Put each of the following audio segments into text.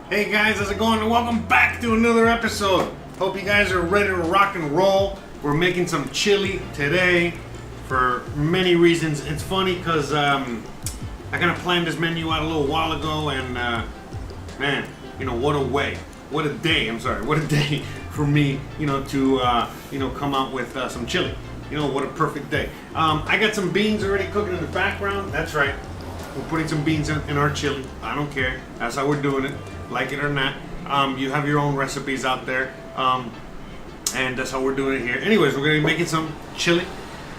Hey guys, how's it going? And welcome back to another episode. Hope you guys are ready to rock and roll. We're making some chili today for many reasons. It's funny because I kind of planned this menu out a little while ago, and man, what a way, what a day for me, to come out with some chili. What a perfect day. I got some beans already cooking in the background. That's right, we're putting some beans in our chili. I don't care. That's how we're doing it. Like it or not, you have your own recipes out there, and that's how we're doing it here. Anyways, we're going to be making some chili.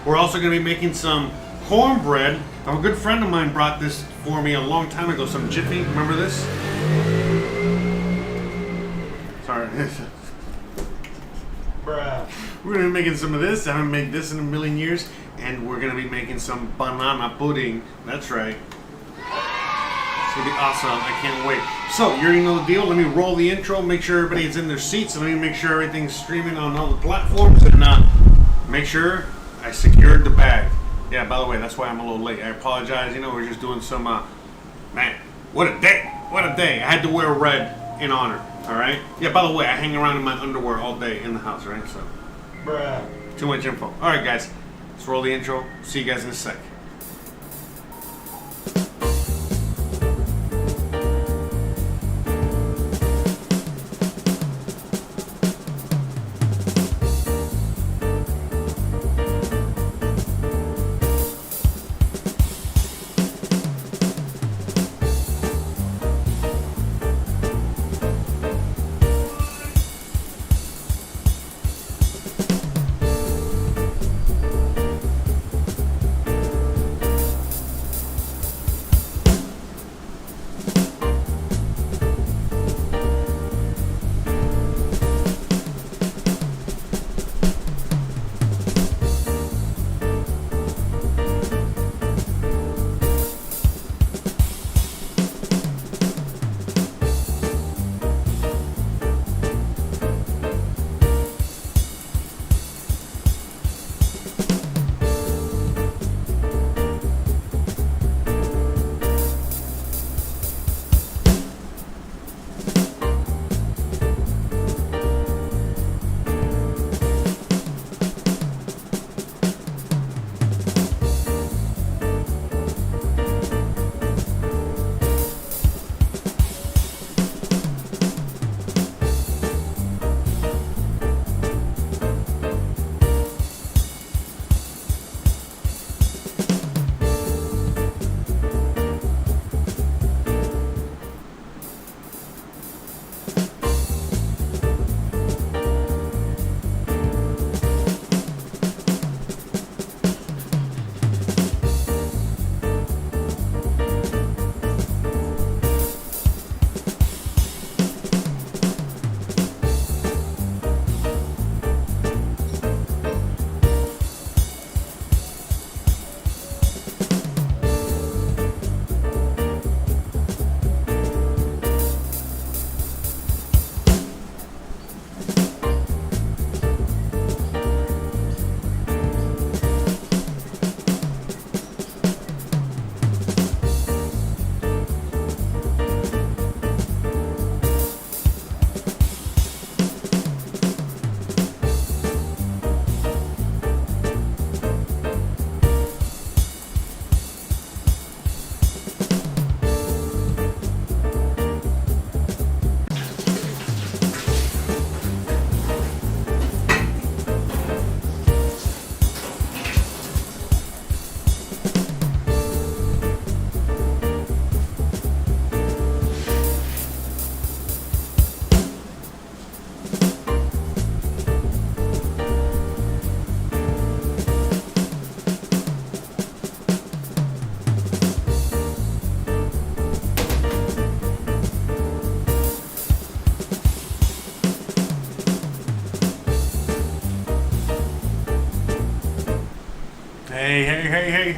We're also going to be making some cornbread. A good friend of mine brought this for me a long time ago, some Jiffy. Remember this? Sorry. Bruh. We're going to be making some of this. I haven't made this in a million years. And we're going to be making some banana pudding. That's right. It's going to be awesome. I can't wait. So, you already know the deal. Let me roll the intro, make sure everybody's in their seats, and let me make sure everything's streaming on all the platforms, and make sure I secured the bag. Yeah, by the way, that's why I'm a little late. I apologize. We're just doing some, man, what a day. What a day. I had to wear red in honor, all right? Yeah, by the way, I hang around in my underwear all day in the house, right? So, bruh. Too much info. All right, guys, let's roll the intro. See you guys in a sec.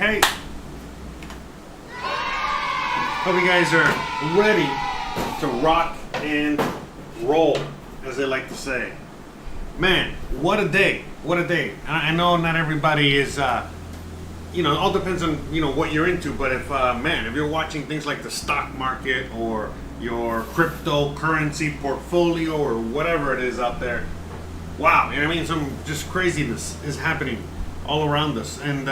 Hey. Hope you guys are ready to rock and roll, as they like to say. Man, what a day. What a day. I know not everybody is, it all depends on, what you're into, but if you're watching things like the stock market or, your cryptocurrency portfolio or whatever it is out there. Wow, you know what I mean? Some just craziness is happening all around us, and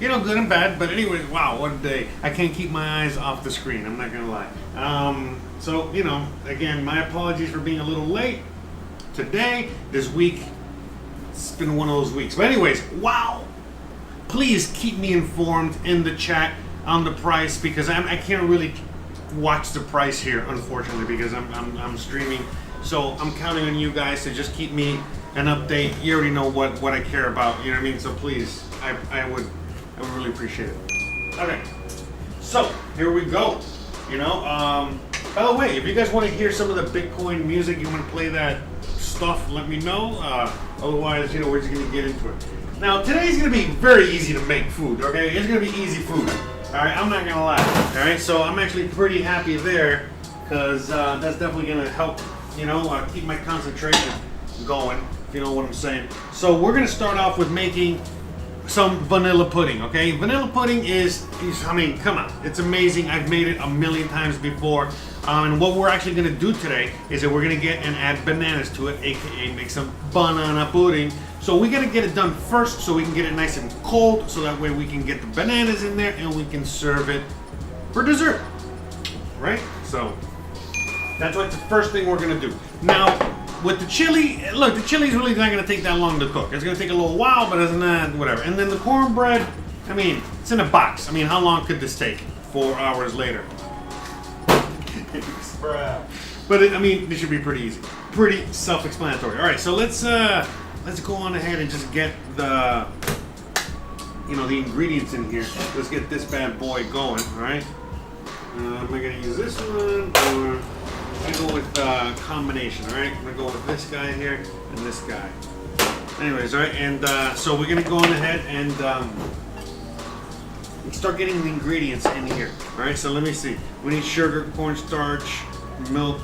you know, good and bad. But anyway, wow, what a day! I can't keep my eyes off the screen. I'm not gonna lie. So you know, again, my apologies for being a little late today, this week. It's been one of those weeks. But anyways, wow! Please keep me informed in the chat on the price, because I can't really watch the price here, unfortunately, because I'm streaming. So I'm counting on you guys to just keep me an update. You already know what I care about, you know what I mean? So please, I would really appreciate it. Okay, so here we go. You know, by the way, if you guys want to hear some of the Bitcoin music, you want to play that stuff, let me know. Otherwise, you know, we're just gonna get into it. Now, today's gonna be very easy to make food, okay? It's gonna be easy food. Alright, I'm not gonna lie. Alright, so I'm actually pretty happy there, because that's definitely gonna help, you know, keep my concentration going, if you know what I'm saying. So we're gonna start off with making some vanilla pudding, okay? Vanilla pudding is, I mean, come on, it's amazing. I've made it a million times before. And what we're actually gonna do today is that we're gonna get and add bananas to it, aka make some banana pudding. So we gotta get it done first so we can get it nice and cold, so that way we can get the bananas in there and we can serve it for dessert, right? So that's what the first thing we're gonna do. Now, with the chili, look, the chili's really not gonna take that long to cook. It's gonna take a little while, but it's not, whatever. And then the cornbread, I mean, it's in a box. I mean, how long could this take? 4 hours later. But I mean, this should be pretty easy, pretty self-explanatory. All right, so let's go on ahead and just get the, you know, the ingredients in here. Let's get this bad boy going. All right. Am I gonna use this one, or I go with combination? All right, I'm gonna go with this guy here and this guy. Anyways, all right, and so we're gonna go on ahead and start getting the ingredients in here. All right, so let me see. We need sugar, cornstarch, milk,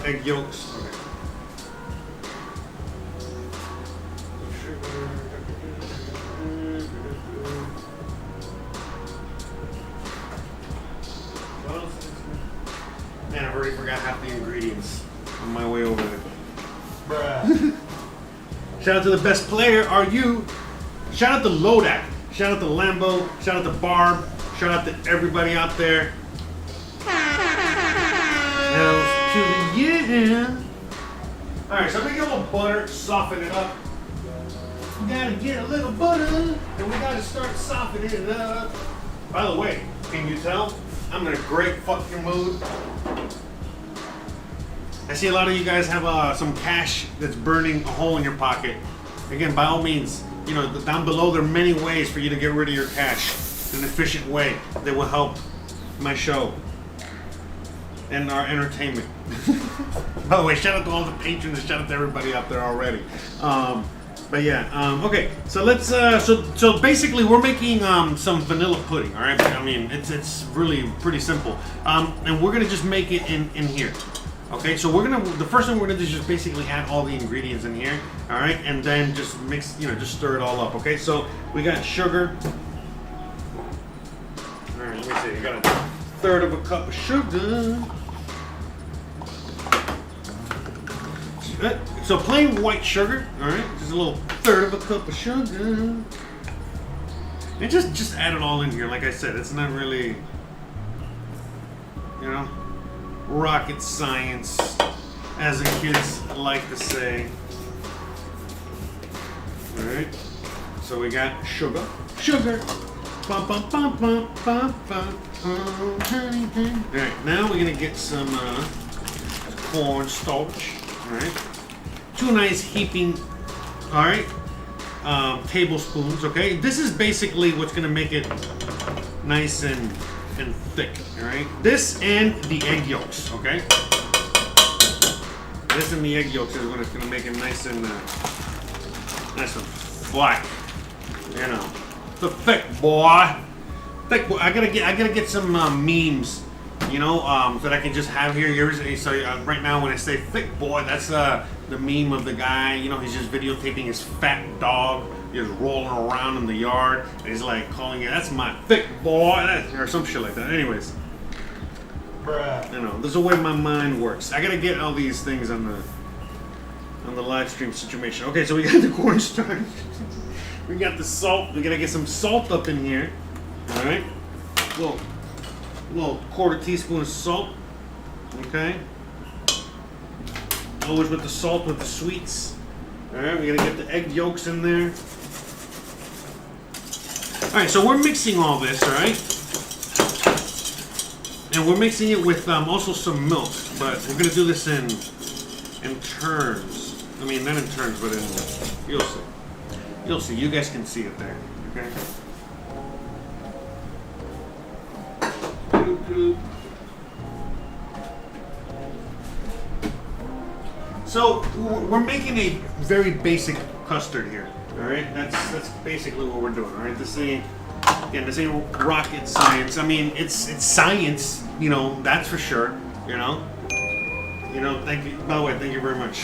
egg yolks. Okay. Man, I've already forgot half the ingredients on my way over there. Bruh. Shout out to the best player, are you? Shout out to Lodak. Shout out to Lambo. Shout out to Barb. Shout out to everybody out there. Hells to the yeah. Alright, so I'm gonna get a little butter, soften it up. We gotta get a little butter, and we gotta start softening it up. By the way, can you tell? I'm in a great fucking mood. I see a lot of you guys have some cash that's burning a hole in your pocket. Again, by all means, you know, down below there are many ways for you to get rid of your cash in an efficient way that will help my show and our entertainment. By the way, shout out to all the patrons and shout out to everybody out there already. But yeah, okay. So let's so basically we're making some vanilla pudding. All right, I mean it's really pretty simple, and we're gonna just make it in here. Okay, so the first thing we're gonna do is just basically add all the ingredients in here. All right, and then just mix, you know, just stir it all up. Okay, so we got sugar. All right, let me see. You got 1/3 of a cup of sugar. So plain white sugar, all right, just a little 1/3 of a cup of sugar, and just add it all in here. Like I said, it's not really, you know, rocket science, as the kids like to say. All right, so we got sugar, bum bum bum bum bum bum. All right, now we're gonna get some cornstarch. All right, 2 nice heaping, all right, tablespoons. Okay, this is basically what's gonna make it nice and thick. All right, this and the egg yolks. Okay, this and the egg yolks is what it's gonna make it nice and black. You know, the thick boy. Thick boy. I gotta get some memes. You know, that I can just have here. So right now when I say thick boy, that's the meme of the guy, you know, he's just videotaping his fat dog just rolling around in the yard, and he's like calling it, that's my thick boy, or some shit like that. Anyways, You know, this is the way my mind works. I gotta get all these things on the live stream situation. Okay, so we got the cornstarch. We got the salt. We gotta get some salt up in here. All right, little quarter teaspoon of salt. Okay. Always with the salt, with the sweets. All right, we gotta get the egg yolks in there. All right, so we're mixing all this, all right? And we're mixing it with also some milk, but we're gonna do this in turns. I mean, not in turns, but in, you'll see. You'll see, you guys can see it there, okay? So we're making a very basic custard here. All right, that's basically what we're doing. All right, this ain't rocket science. I mean, it's science. You know, that's for sure. You know. Thank you. By the way, thank you very much.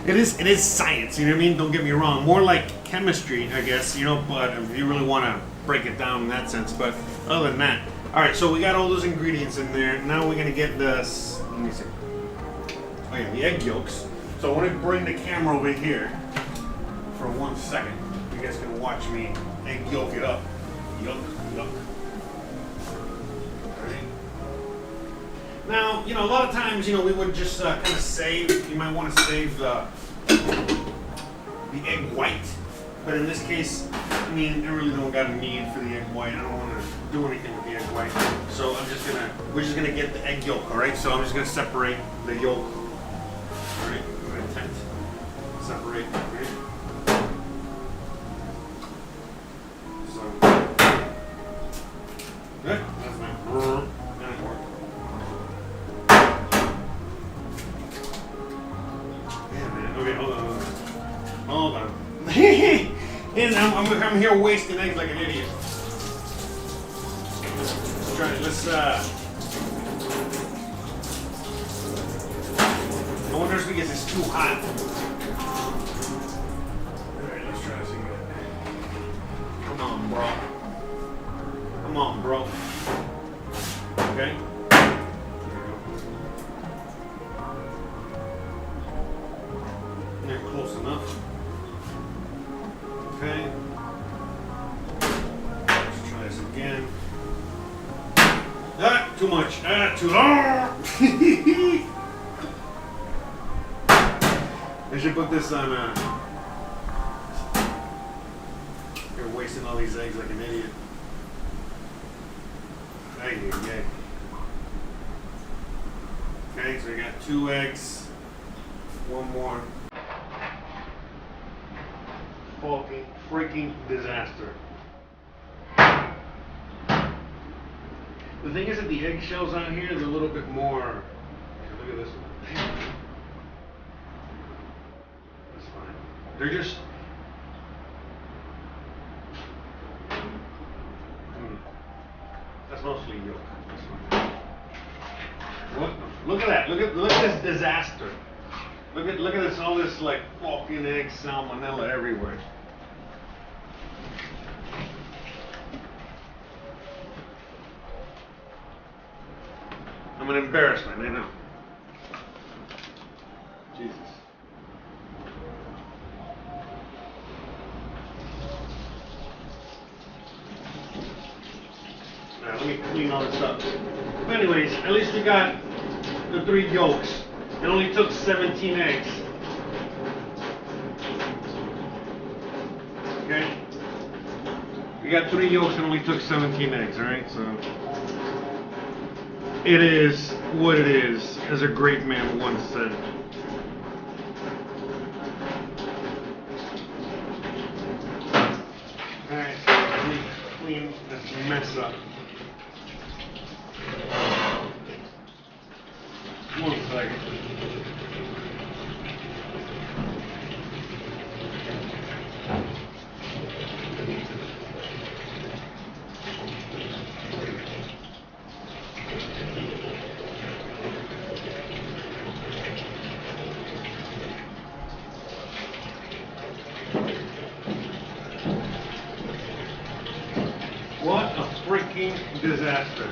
It is science. You know what I mean? Don't get me wrong. More like chemistry, I guess. You know, but if you really want to break it down in that sense. But other than that, all right. So we got all those ingredients in there. Now we're gonna get this. Let me see. Oh yeah, the egg yolks. So I want to bring the camera over here for 1 second. You guys can watch me egg yolk it up. Yolk. Alright. Now, a lot of times, we would just kind of save. You might want to save the egg white. But in this case, I mean, I really don't got a need for the egg white. I don't want to do anything with the egg white. So we're just gonna get the egg yolk. All right. So I'm just gonna separate the yolk. Alright, we're going to attempt to separate, right? So, good. That's not work. Yeah, man. Okay, hold on. And I'm here wasting eggs like an idiot. I wonder if because it's too hot. Alright, let's try this again. Come on, bro. Okay? Yeah, close enough. Okay. Let's try this again. Ah, too much. Too long. I should put this on. You're wasting all these eggs like an idiot. Okay, so we got 2 eggs. 1 more. Fucking freaking disaster. The thing is that the eggshells on here is a little bit more. Look at this one. They're just. That's mostly yolk. What? Look at that. Look at this disaster. Look at this. All this like fucking egg salmonella everywhere. I'm an embarrassment. I know. Jesus. Let me clean all this up. But anyways, at least we got the 3 yolks. It only took 17 eggs. Okay? We got 3 yolks and only took 17 eggs, alright? So it is what it is, as a great man once said. Alright, so let me clean this mess up. 1 second. What a freaking disaster.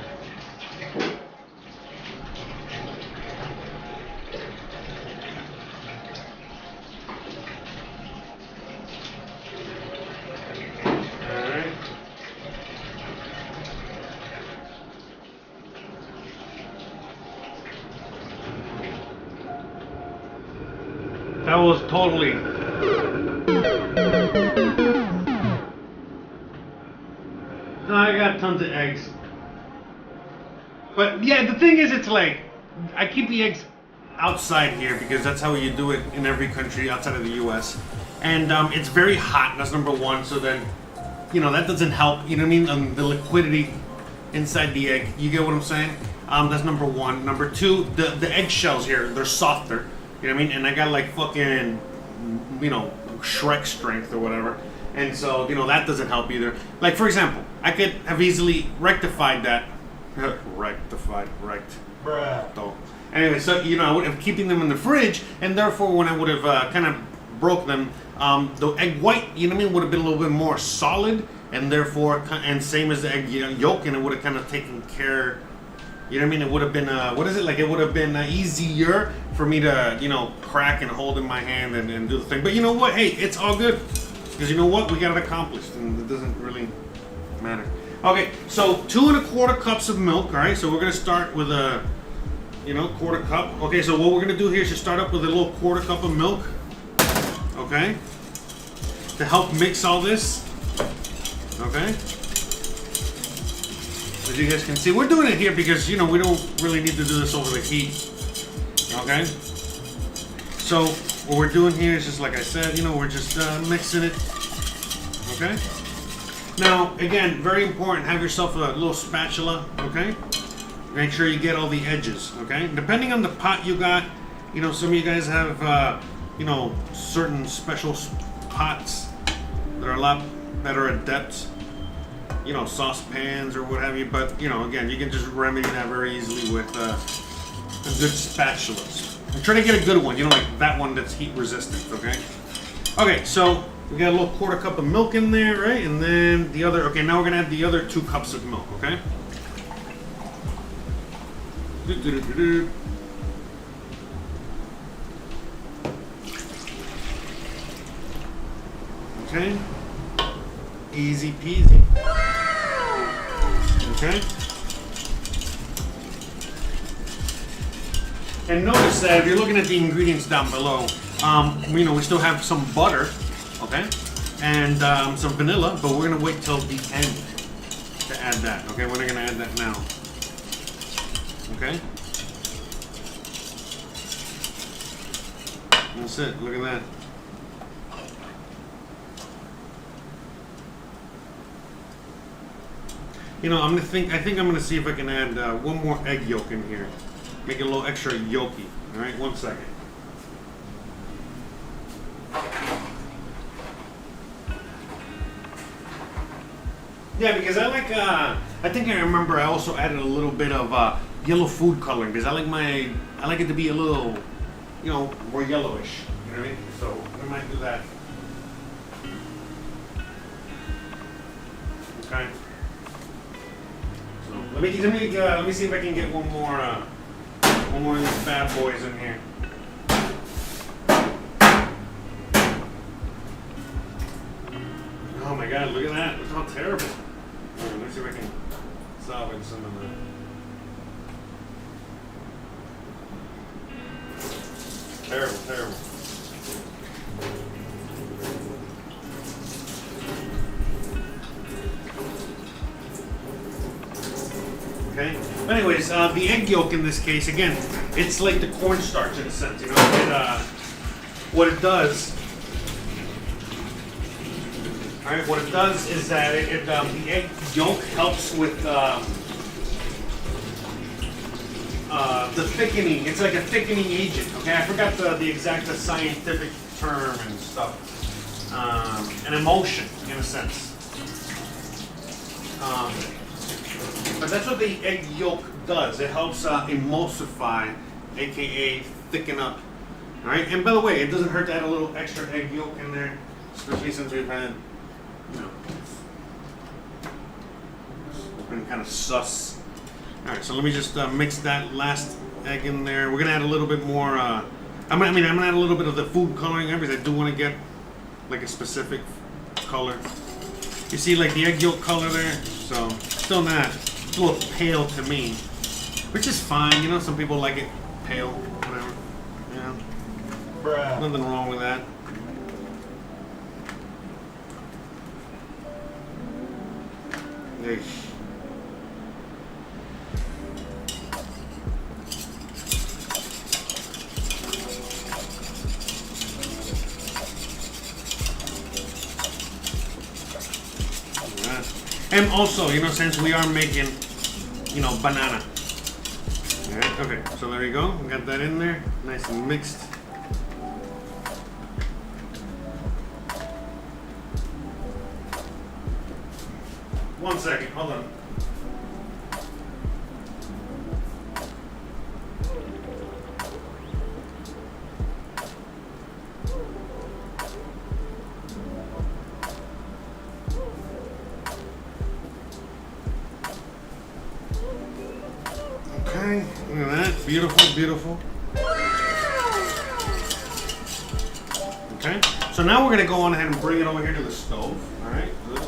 That was totally. No, I got tons of eggs. But yeah, the thing is, it's like, I keep the eggs outside here because that's how you do it in every country outside of the US. And it's very hot, that's number one, so then, you know, that doesn't help, you know what I mean? The liquidity inside the egg, you get what I'm saying? That's number one. Number two, the eggshells here, they're softer, you know what I mean? And I got like fucking, you know, Shrek strength or whatever. And so, you know, that doesn't help either. Like, for example, I could have easily rectified that. Bruh. Anyway, so, you know, I would have keeping them in the fridge, and therefore when I would have kind of broke them, the egg white, you know what I mean, would have been a little bit more solid, and therefore, and same as the egg yolk, and it would have kind of taken care, you know what I mean, it would have been, what is it, like it would have been easier for me to, you know, crack and hold in my hand and do the thing. But you know what, hey, it's all good, because you know what, we got it accomplished, and it doesn't really matter. Okay, so 2 1/4 cups of milk, all right, so we're going to start with a, you know, 1/4 cup. Okay, so what we're going to do here is just start up with a little 1/4 cup of milk, okay, to help mix all this, okay. As you guys can see, we're doing it here because, you know, we don't really need to do this over the heat, okay. So what we're doing here is just like I said, you know, we're just mixing it, okay. Now, again, very important, have yourself a little spatula, okay? Make sure you get all the edges, okay? Depending on the pot you got, you know, some of you guys have, you know, certain special pots that are a lot better at depth, you know, saucepans or what have you, but, you know, again, you can just remedy that very easily with a good spatula. And try to get a good one, you know, like that one that's heat resistant, okay? Okay, so we got a little 1/4 cup of milk in there, right? And then the other, okay, now we're gonna add the other 2 cups of milk, okay? Okay. Easy peasy. Okay. And notice that if you're looking at the ingredients down below, you know, we still have some butter, okay, and some vanilla, but we're gonna wait till the end to add that. Okay, we're not gonna add that now. Okay. That's it. Look at that. You know, I think I'm gonna see if I can add one more egg yolk in here. Make it a little extra yolky. All right, 1 second. Yeah, because I like, I think I remember I also added a little bit of yellow food coloring because I like it to be a little, you know, more yellowish. You know what I mean? So we might do that. Okay. So let me see if I can get one more of these bad boys in here. Oh my God! Look at that! Look how terrible. Let me see if I can salvage some of that. Terrible, terrible. Okay. But anyways, the egg yolk in this case, again, it's like the cornstarch in a sense. You know, what it does. All right. What it does is that the egg yolk helps with the thickening. It's like a thickening agent. Okay. I forgot the exact scientific term and stuff. An emulsion, in a sense. But that's what the egg yolk does. It helps emulsify, aka thicken up. All right. And by the way, it doesn't hurt to add a little extra egg yolk in there, especially since we've had, you know, it's been kind of sus. All right. So let me just mix that last egg in there. We're gonna add a little bit more. I'm gonna add a little bit of the food coloring because I do want to get like a specific color. You see, like the egg yolk color there. So still not. It's a little pale to me, which is fine. You know, some people like it pale, whatever. Yeah. Bruh. Nothing wrong with that. Yeesh. And also, you know, since we are making, you know, banana. Alright, okay, so there you go. We got that in there. Nice and mixed. One second, hold on. Okay, look at that. Beautiful, beautiful. Okay, so now we're gonna go on ahead and bring it over here to the stove. All right, good.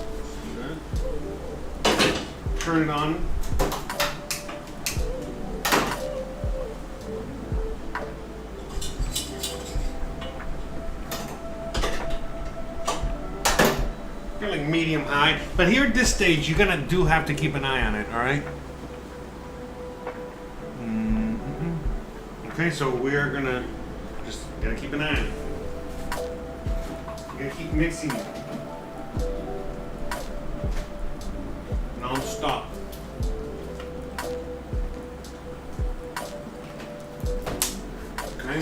Good. Turn it on. You're like medium high, but here at this stage, you're gonna have to keep an eye on it. All right. Okay, so we're gonna gotta keep an eye on it. You gotta keep mixing it. Non-stop. Okay.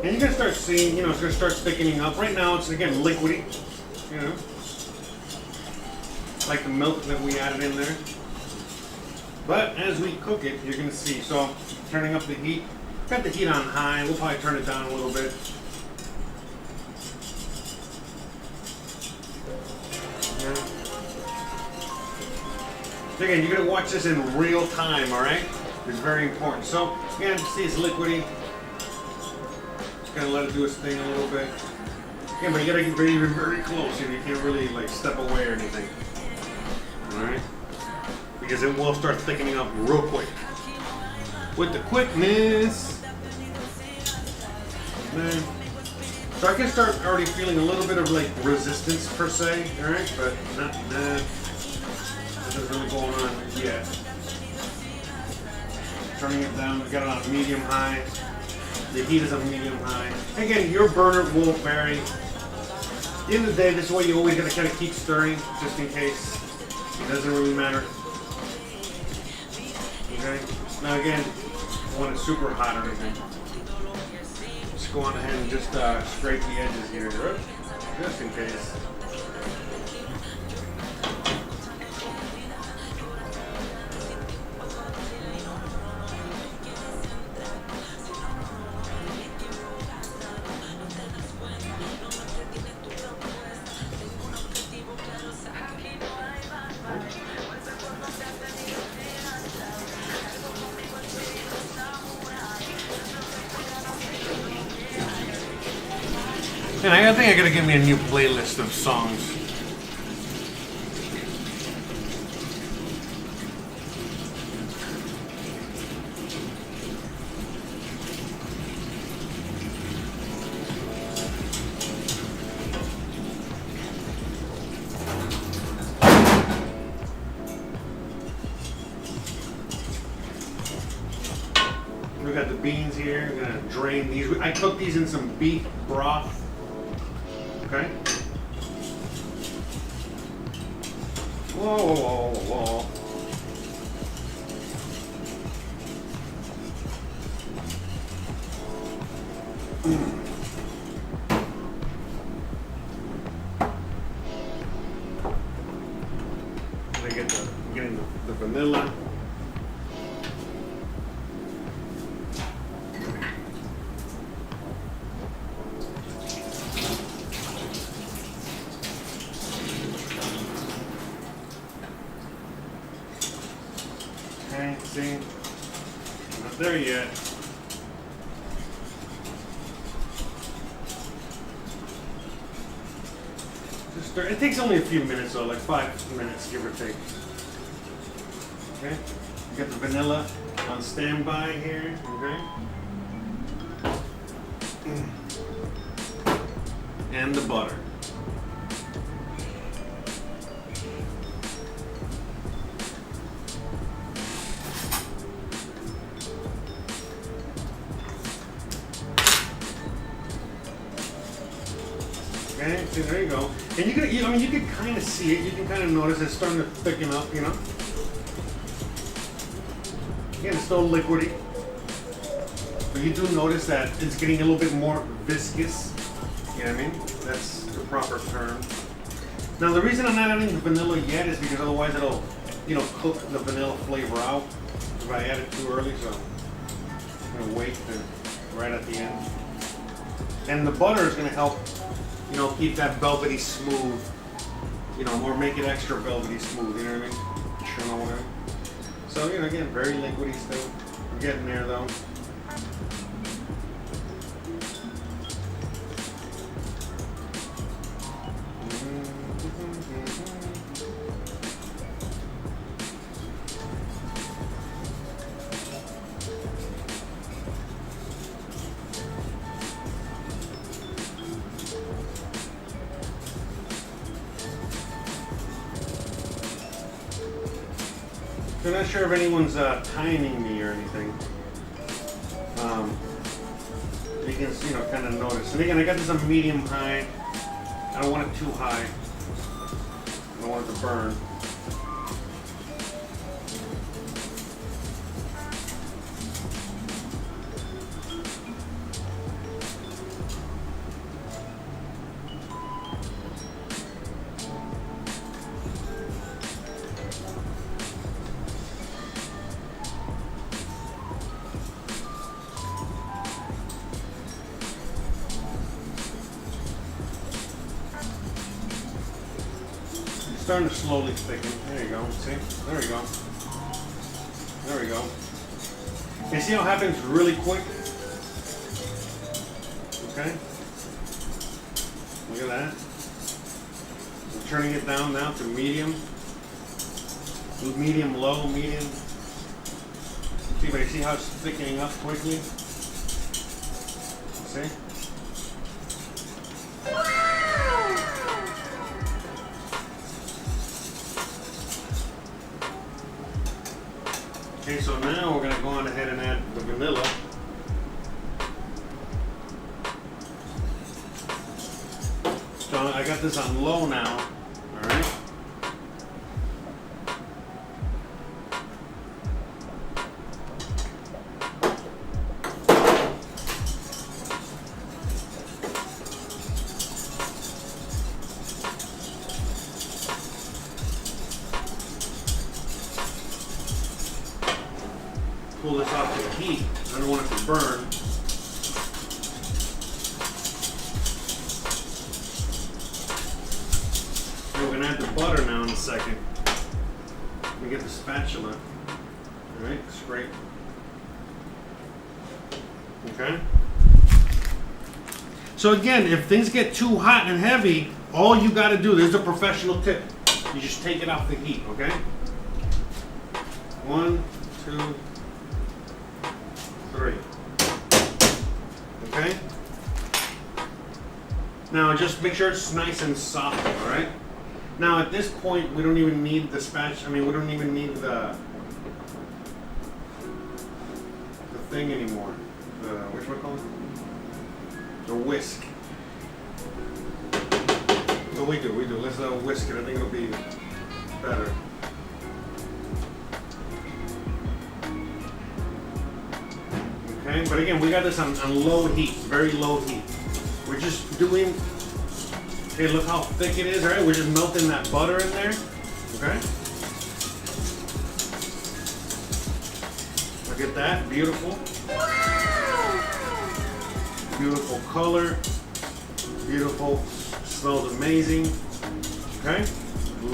And you're gonna start seeing, you know, it's gonna start thickening up. Right now, it's again liquidy, you know, like the milk that we added in there. But as we cook it, you're gonna see. So, turning up the heat. Got the heat on high. We'll probably turn it down a little bit. Yeah. So again, you're gonna watch this in real time. All right, it's very important. So again, see it's liquidy. Gonna let it do its thing a little bit. Yeah, but you gotta get very, very close. You can't really like step away or anything. Alright? Because it will start thickening up real quick. With the quickness. Man. So I can start already feeling a little bit of like resistance per se. Alright? But not that. Nothing's really going on yet. Turning it down, we got it on medium high. The heat is on medium high. Again, your burner will vary. At the end of the day, this is why you always gotta kind of keep stirring, just in case. It doesn't really matter. Okay. Now again, when it's super hot or anything, just go on ahead and just scrape the edges here, just in case. And I think I gotta give me a new playlist of songs. We got the beans here. We're gonna drain these. I cooked these in some beef broth. Okay. Whoa, whoa, whoa, whoa. I'm getting the vanilla. Okay, see, not there yet. stir. It takes only a few minutes though, like 5 minutes, give or take. Okay, you got the vanilla on standby here. Okay, and the butter. Okay, see, there you go. And you can, I mean, you can kind of see it. You can kind of notice it's starting to thicken up, you know. Again, it's still liquidy, but you do notice that it's getting a little bit more viscous. You know what I mean? That's the proper term. Now, the reason I'm not adding the vanilla yet is because otherwise it'll, you know, cook the vanilla flavor out if I add it too early. So I'm gonna wait to right at the end. And the butter is gonna help, you know, keep that velvety smooth, you know, or make it extra velvety smooth, you know what I mean? Trim or whatever. So, you know, again, very liquidy still. We're getting there though. I'm not sure if anyone's timing me or anything. You can, you know, kind of notice. And again, I got this on medium high. I don't want it too high. I don't want it to burn. Starting to slowly thicken. There you go. See? There you go. There we go. You see how it happens really quick? Okay. Look at that. I'm turning it down now to medium. Medium low, medium. See, but you see how it's thickening up quickly? See? Okay, so now we're going to go on ahead and add the vanilla. So I got this on low now, all right? Pull this off the heat. I don't want it to burn. Okay, we're gonna add the butter now in a second. Let me get the spatula. Alright, scrape. Okay. So again, if things get too hot and heavy, all you gotta do, there's a professional tip. You just take it off the heat, okay? 1, 2, 3. Okay? Now just make sure it's nice and soft, alright? Now at this point we don't even need the spatula, we don't even need the thing anymore. Which one called? The whisk. Well, we do. Let's whisk it. I think it'll be better. Okay, but again, we got this on low heat, very low heat. We're just doing, okay, look how thick it is, all right? We're just melting that butter in there, okay? Look at that, beautiful. Beautiful color, beautiful, smells amazing, okay?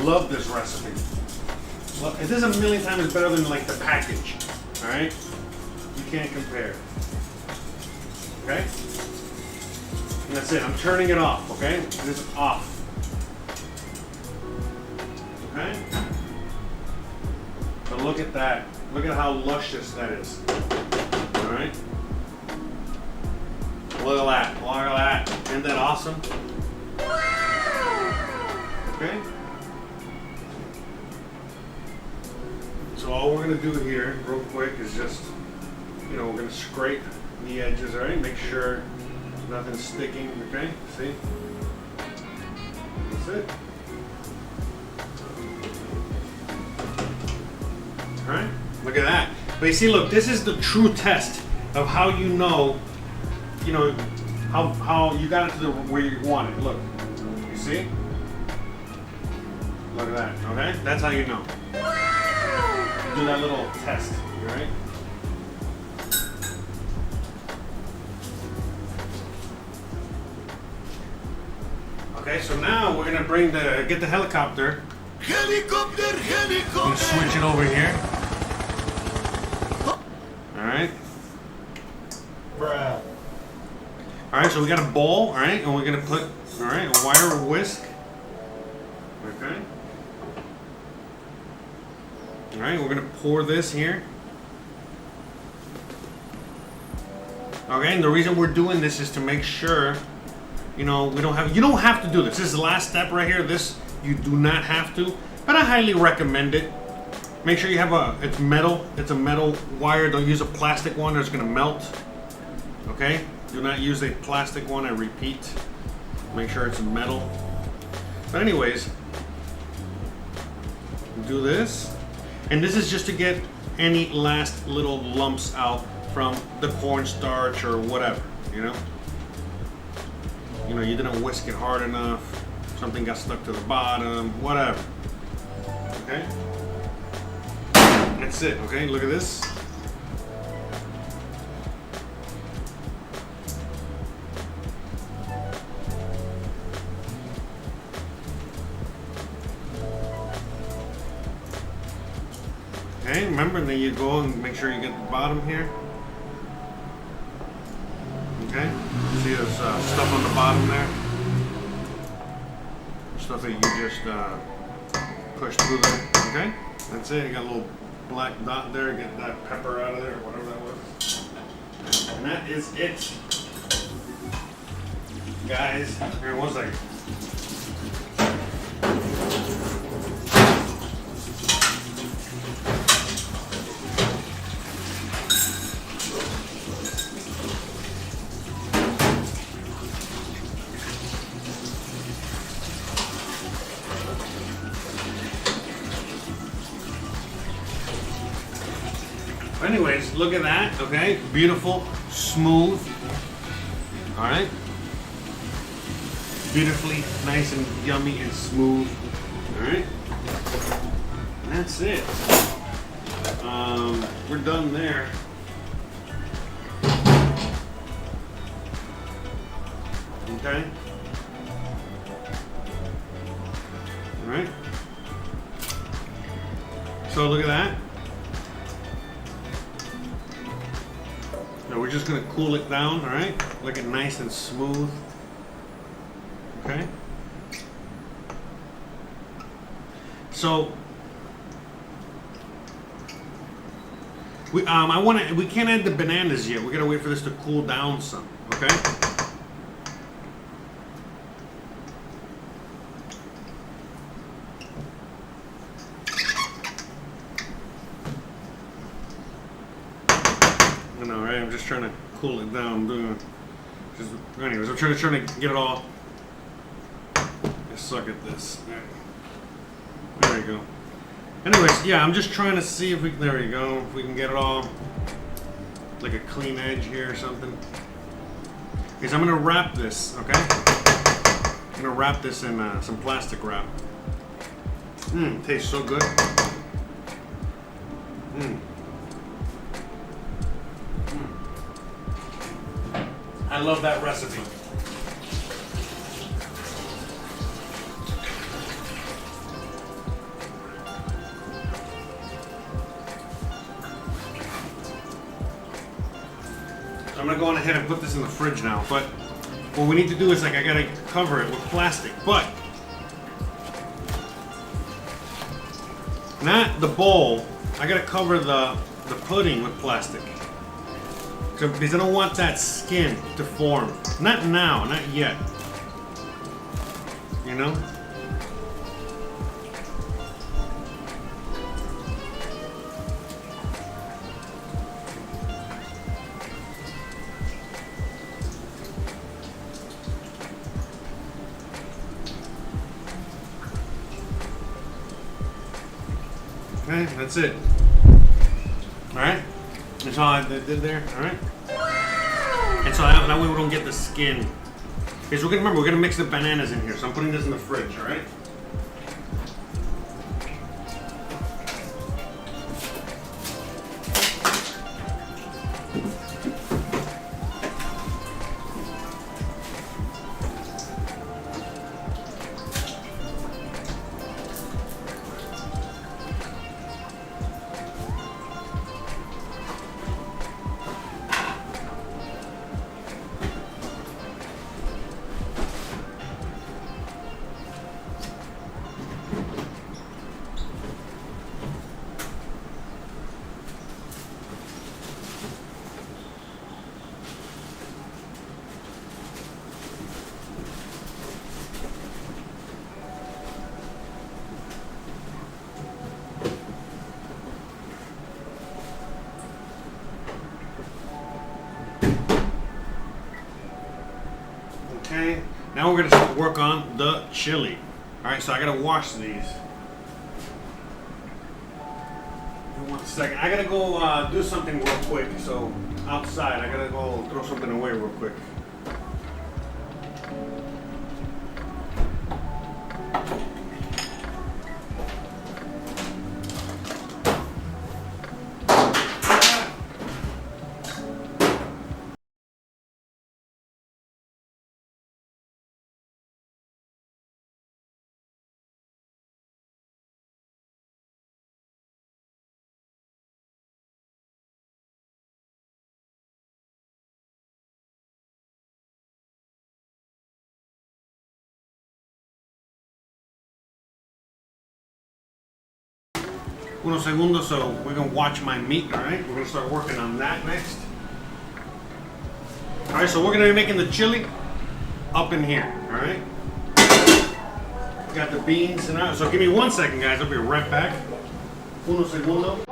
Love this recipe. Well, this is a million times better than like the package, all right? You can't compare. Okay? And that's it. I'm turning it off, okay? This is off. Okay? But look at that. Look at how luscious that is. Alright? Look at that. Look at that. Isn't that awesome? Okay? So all we're going to do here, real quick, is just, we're going to scrape the edges, alright? Make sure nothing's sticking, okay? See? That's it. Alright? Look at that. But you see, look, this is the true test of how you know, how you got it to where you want it. Look. You see? Look at that, okay? That's how you know. Do that little test, alright? Okay, so now we're gonna get the helicopter. Helicopter. We'll switch it over here. Alright. Alright, so we got a bowl, alright, and we're gonna put, alright, a wire or whisk. Okay. Alright, we're gonna pour this here. Okay, and the reason we're doing this is to make sure, you don't have to do this. This is the last step right here. This, you do not have to, but I highly recommend it. Make sure you have it's metal. It's a metal wire. Don't use a plastic one, or it's gonna melt. Okay? Do not use a plastic one, I repeat. Make sure it's metal. But anyways, do this. And this is just to get any last little lumps out from the cornstarch or whatever, you didn't whisk it hard enough, something got stuck to the bottom, whatever. Okay? That's it, okay? Look at this. Okay, remember, then you go and make sure you get the bottom here. Okay, see there's stuff on the bottom there. Stuff that you just push through there. Okay, that's it. You got a little black dot there. Get that pepper out of there, or whatever that was. And that is it, guys. Here, 1 second. Anyways, look at that, okay? Beautiful, smooth, all right? Beautifully nice and yummy and smooth, all right? And that's it. We're done there. Okay? All right? So look at that. Now we're just going to cool it down, all right? Look it nice and smooth. Okay? So we can't add the bananas yet. We got to wait for this to cool down some, okay? I'm just trying to cool it down. Anyways, I'm trying to get it all. Just suck at this. There you go. Anyways, yeah, I'm just trying to see if there you go. If we can get it all like a clean edge here or something. Because I'm gonna wrap this, okay? I'm gonna wrap this in some plastic wrap. Tastes so good. I love that recipe. So I'm gonna go on ahead and put this in the fridge now, but what we need to do is I gotta cover it with plastic, but not the bowl. I gotta cover the pudding with plastic. Because I don't want that skin to form. Not now, not yet. You know? Okay, that's it. Alright? That's all I did there, alright? And so that way we don't get the skin. Because we're gonna mix the bananas in here, so I'm putting this in the fridge, alright? Okay, now we're gonna work on the chili. All right, so I gotta wash these. In 1 second, I gotta go do something real quick. So outside, I gotta go throw something away real quick. Unos segundos, so we're gonna watch my meat, all right? We're gonna start working on that next. All right, so we're gonna be making the chili up in here, all right? Got the beans and that, so give me 1 second, guys. I'll be right back. Unos segundos.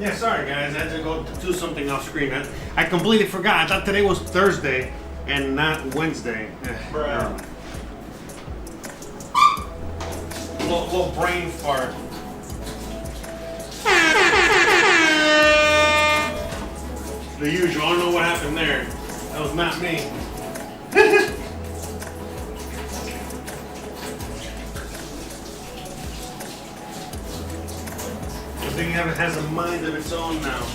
Yeah, sorry guys, I had to go do something off screen. I completely forgot. I thought today was Thursday and not Wednesday. Little brain fart. The usual. I don't know what happened there. That was not me. I think it has a mind of its own now.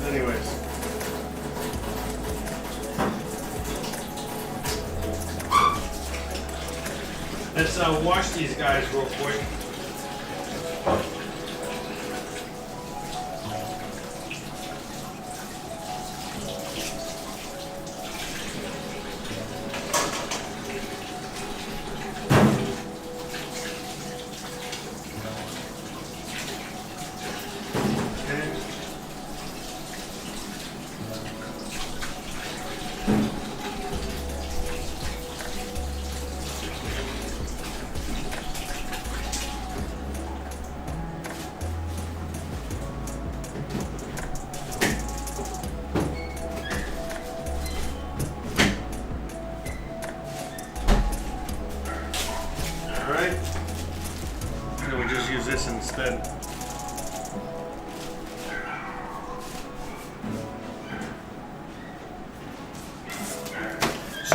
Anyways. Let's wash these guys real quick.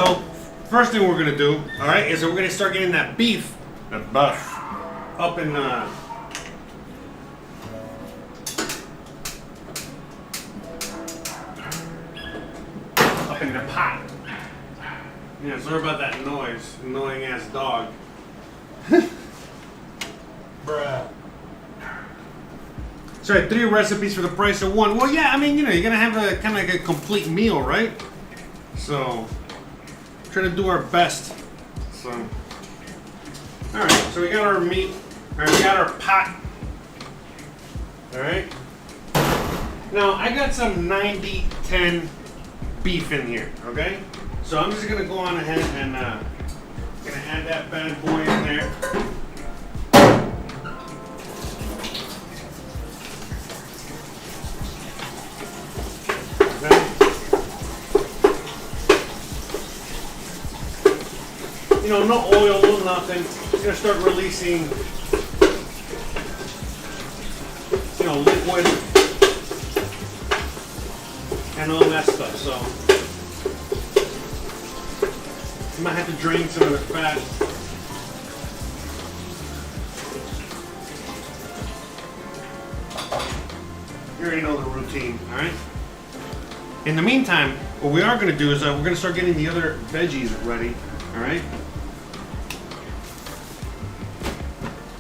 So, first thing we're gonna do, all right, is we're gonna start getting that beef, that buff, up in up in the pot. Yeah, sorry about that noise, annoying ass dog. Bruh. Sorry, 3 recipes for the price of 1. Well, yeah, I mean, you know, you're gonna have a kind of like a complete meal, right? So, try to do our best. So, all right. So we got our meat. All right, we got our pot. All right. Now I got some 90-10 beef in here. Okay. So I'm just gonna go on ahead and gonna add that bad boy in there. You know, no oil, no nothing. It's gonna start releasing, you know, liquid and all that stuff. So you might have to drain some of the fat. You already know the routine, all right? In the meantime, what we are gonna do is we're gonna start getting the other veggies ready, all right?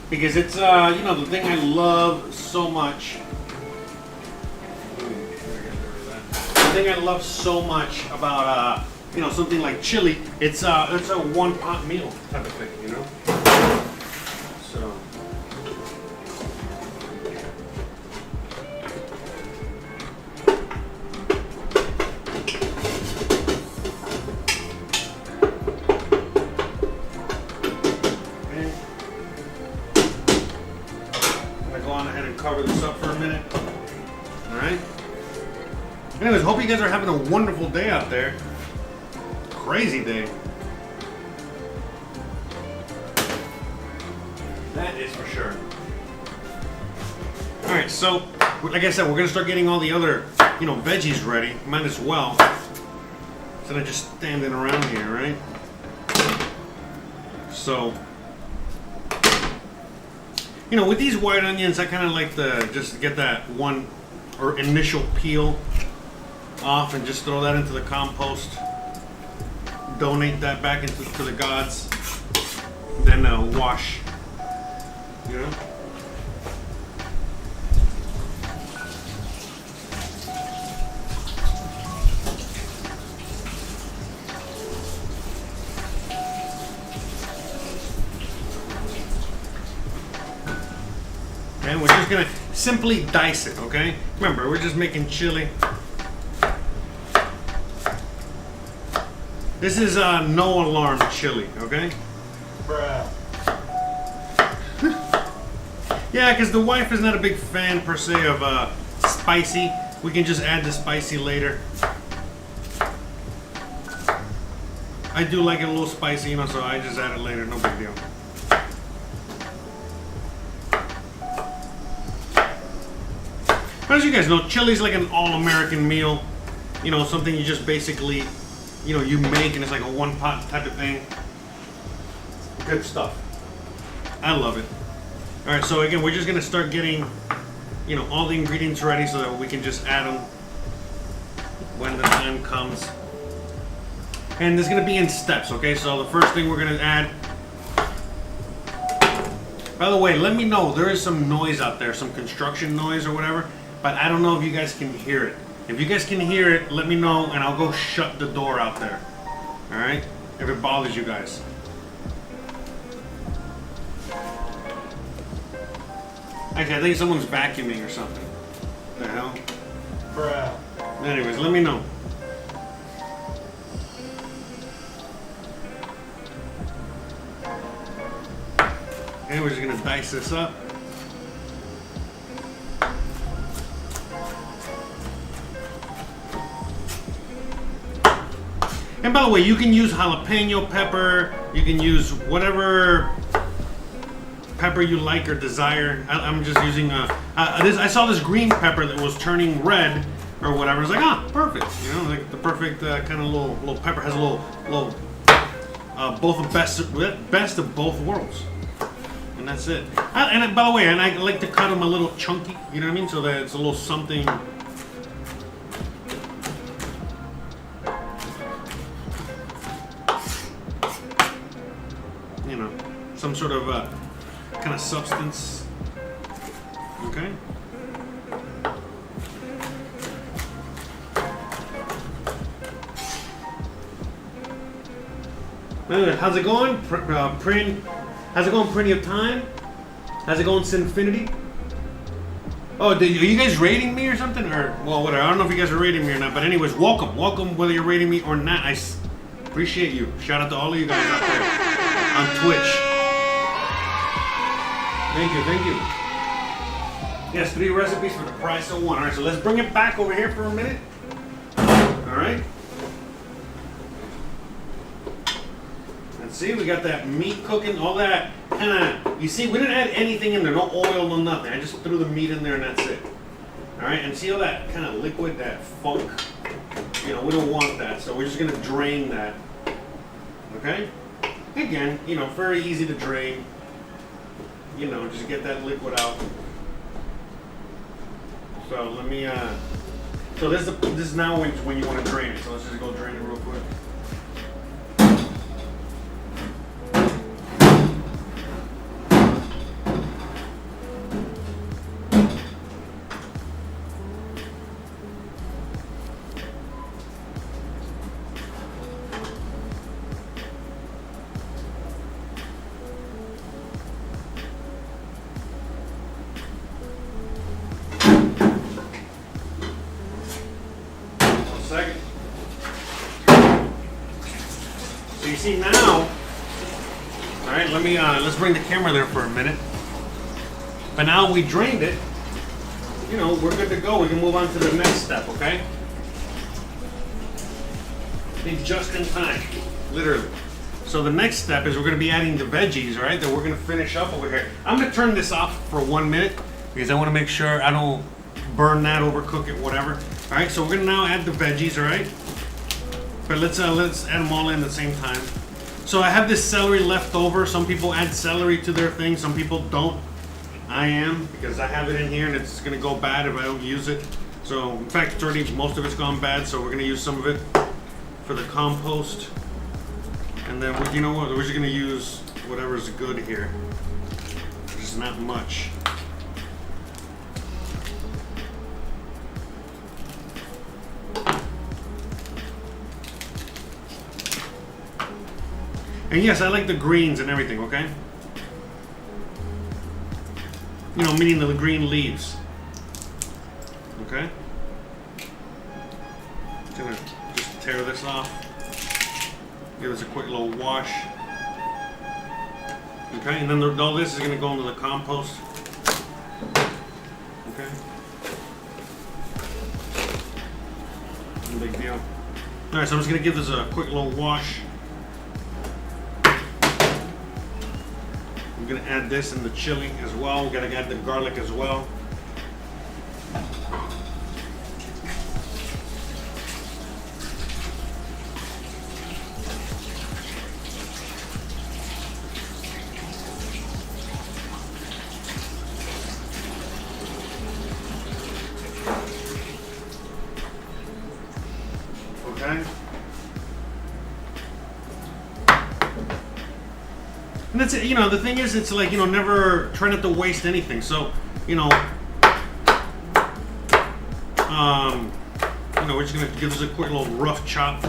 Because it's, you know, the thing I love so much. The thing I love so much about, you know, something like chili, it's a one-pot meal type of thing, you know? So. Cover this up for a minute. Alright. Anyways, hope you guys are having a wonderful day out there. Crazy day. That is for sure. Alright, so like I said, we're gonna start getting all the other, you know, veggies ready. Might as well. Instead of just standing around here, right? So you know, with these white onions, I kind of like to just get that one or initial peel off and just throw that into the compost. Donate that back into to the gods. Then wash. You know? And we're just gonna simply dice it, okay? Remember, we're just making chili. This is no alarm chili, okay? Bruh. Yeah, because the wife is not a big fan per se of spicy. We can just add the spicy later. I do like it a little spicy, you know, so I just add it later, no big deal. As you guys know, chili's like an all-American meal. You know, something you just basically, you know, you make and it's like a one-pot type of thing. Good stuff. I love it. All right, so again, we're just gonna start getting, you know, all the ingredients ready so that we can just add them when the time comes. And there's gonna be in steps, okay? So the first thing we're gonna add. By the way, let me know. There is some noise out there, some construction noise or whatever. But I don't know if you guys can hear it. If you guys can hear it, let me know and I'll go shut the door out there. Alright? If it bothers you guys. Actually, I think someone's vacuuming or something. What the hell? Bruh. Anyways, let me know. Okay, we're just gonna dice this up. And by the way, you can use jalapeno pepper, you can use whatever pepper you like or desire. I'm just using I saw this green pepper that was turning red or whatever. It's like, ah, perfect. You know, like the perfect kind of little pepper. Has a little both the best of both worlds. And that's it. And by the way, and I like to cut them a little chunky, you know what I mean? So that it's a little something. You know, some sort of kind of substance. Okay? How's it going? How's it going, Plenty of Time? How's it going, Sinfinity? Oh, are you guys rating me or something? Or, well, whatever. I don't know if you guys are rating me or not. But anyways, welcome. Welcome whether you're rating me or not. I appreciate you. Shout out to all of you guys out there on Twitch. Thank you, thank you. Yes, 3 recipes for the price of 1. All right, so let's bring it back over here for a minute. All right. See, we got that meat cooking, all that kind of, you see, we didn't add anything in there, no oil, no nothing. I just threw the meat in there and that's it. All right, and see all that kind of liquid, that funk? You know, we don't want that, so we're just going to drain that. Okay? Again, you know, very easy to drain. You know, just get that liquid out. So let me, so this is now when you want to drain it. So let's just go drain it real quick. See now, all right, let's bring the camera there for a minute. But now we drained it, you know, we're good to go. We can move on to the next step, okay? I think just in time, literally. So the next step is we're going to be adding the veggies, all right, that we're going to finish up over here. I'm going to turn this off for 1 minute because I want to make sure I don't burn that, overcook it, whatever. All right, so we're going to now add the veggies, all right? But let's add them all in at the same time. So I have this celery left over. Some people add celery to their thing. Some people don't. I am, because I have it in here and it's going to go bad if I don't use it. So in fact, it's already, most of it's gone bad. So we're going to use some of it for the compost. And then, you know what? We're just going to use whatever's good here. There's not much. And yes, I like the greens and everything, okay? You know, meaning the green leaves. Okay? Just gonna just tear this off. Give this a quick little wash. Okay, and then all this is gonna go into the compost. Okay? No big deal. Alright, so I'm just gonna give this a quick little wash. I'm gonna add this in the chili as well. We're gonna add the garlic as well. Okay. And that's it, you know, the thing is, it's like, you know, never try not to waste anything. So, you know, we're just gonna give this a quick little rough chop.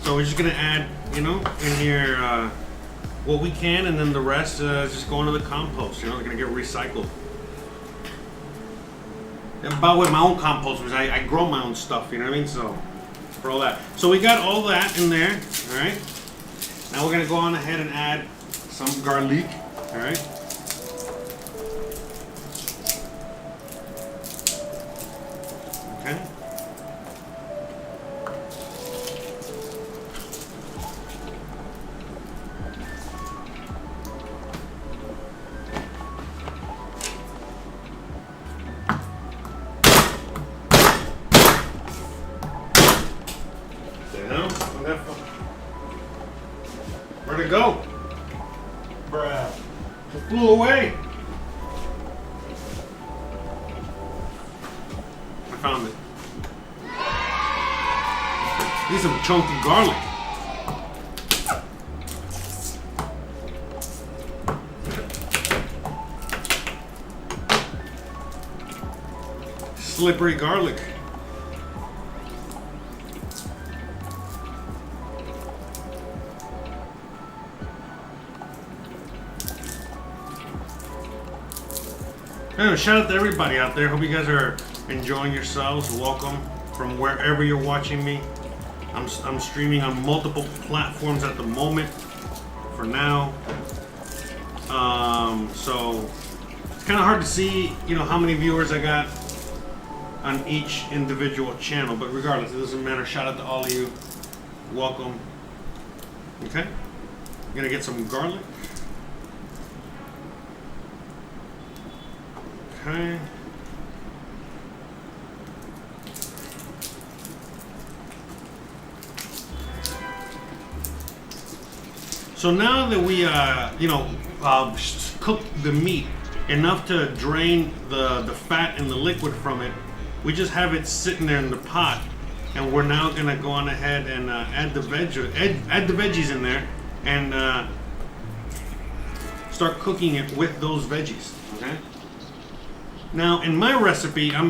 So we're just gonna add, you know, in here what we can, and then the rest is just going to the compost. You know, they're gonna get recycled. And by the way, my own compost, because I grow my own stuff. You know what I mean? So. For all that. So we got all that in there, all right? Now we're gonna go on ahead and add some garlic, all right? Okay. it go? Bruh. It flew away. I found it. Need some chunky garlic. Slippery garlic. Anyway, shout out to everybody out there. Hope you guys are enjoying yourselves. Welcome from wherever you're watching me. I'm streaming on multiple platforms at the moment for now. So it's kind of hard to see, you know, how many viewers I got on each individual channel, but regardless, it doesn't matter. Shout out to all of you. Welcome. Okay, I'm gonna get some garlic. Okay. So now that we, cook the meat enough to drain the fat and the liquid from it, we just have it sitting there in the pot, and we're now gonna go on ahead and add the veggies in there and start cooking it with those veggies. Okay. Now in my recipe, I'm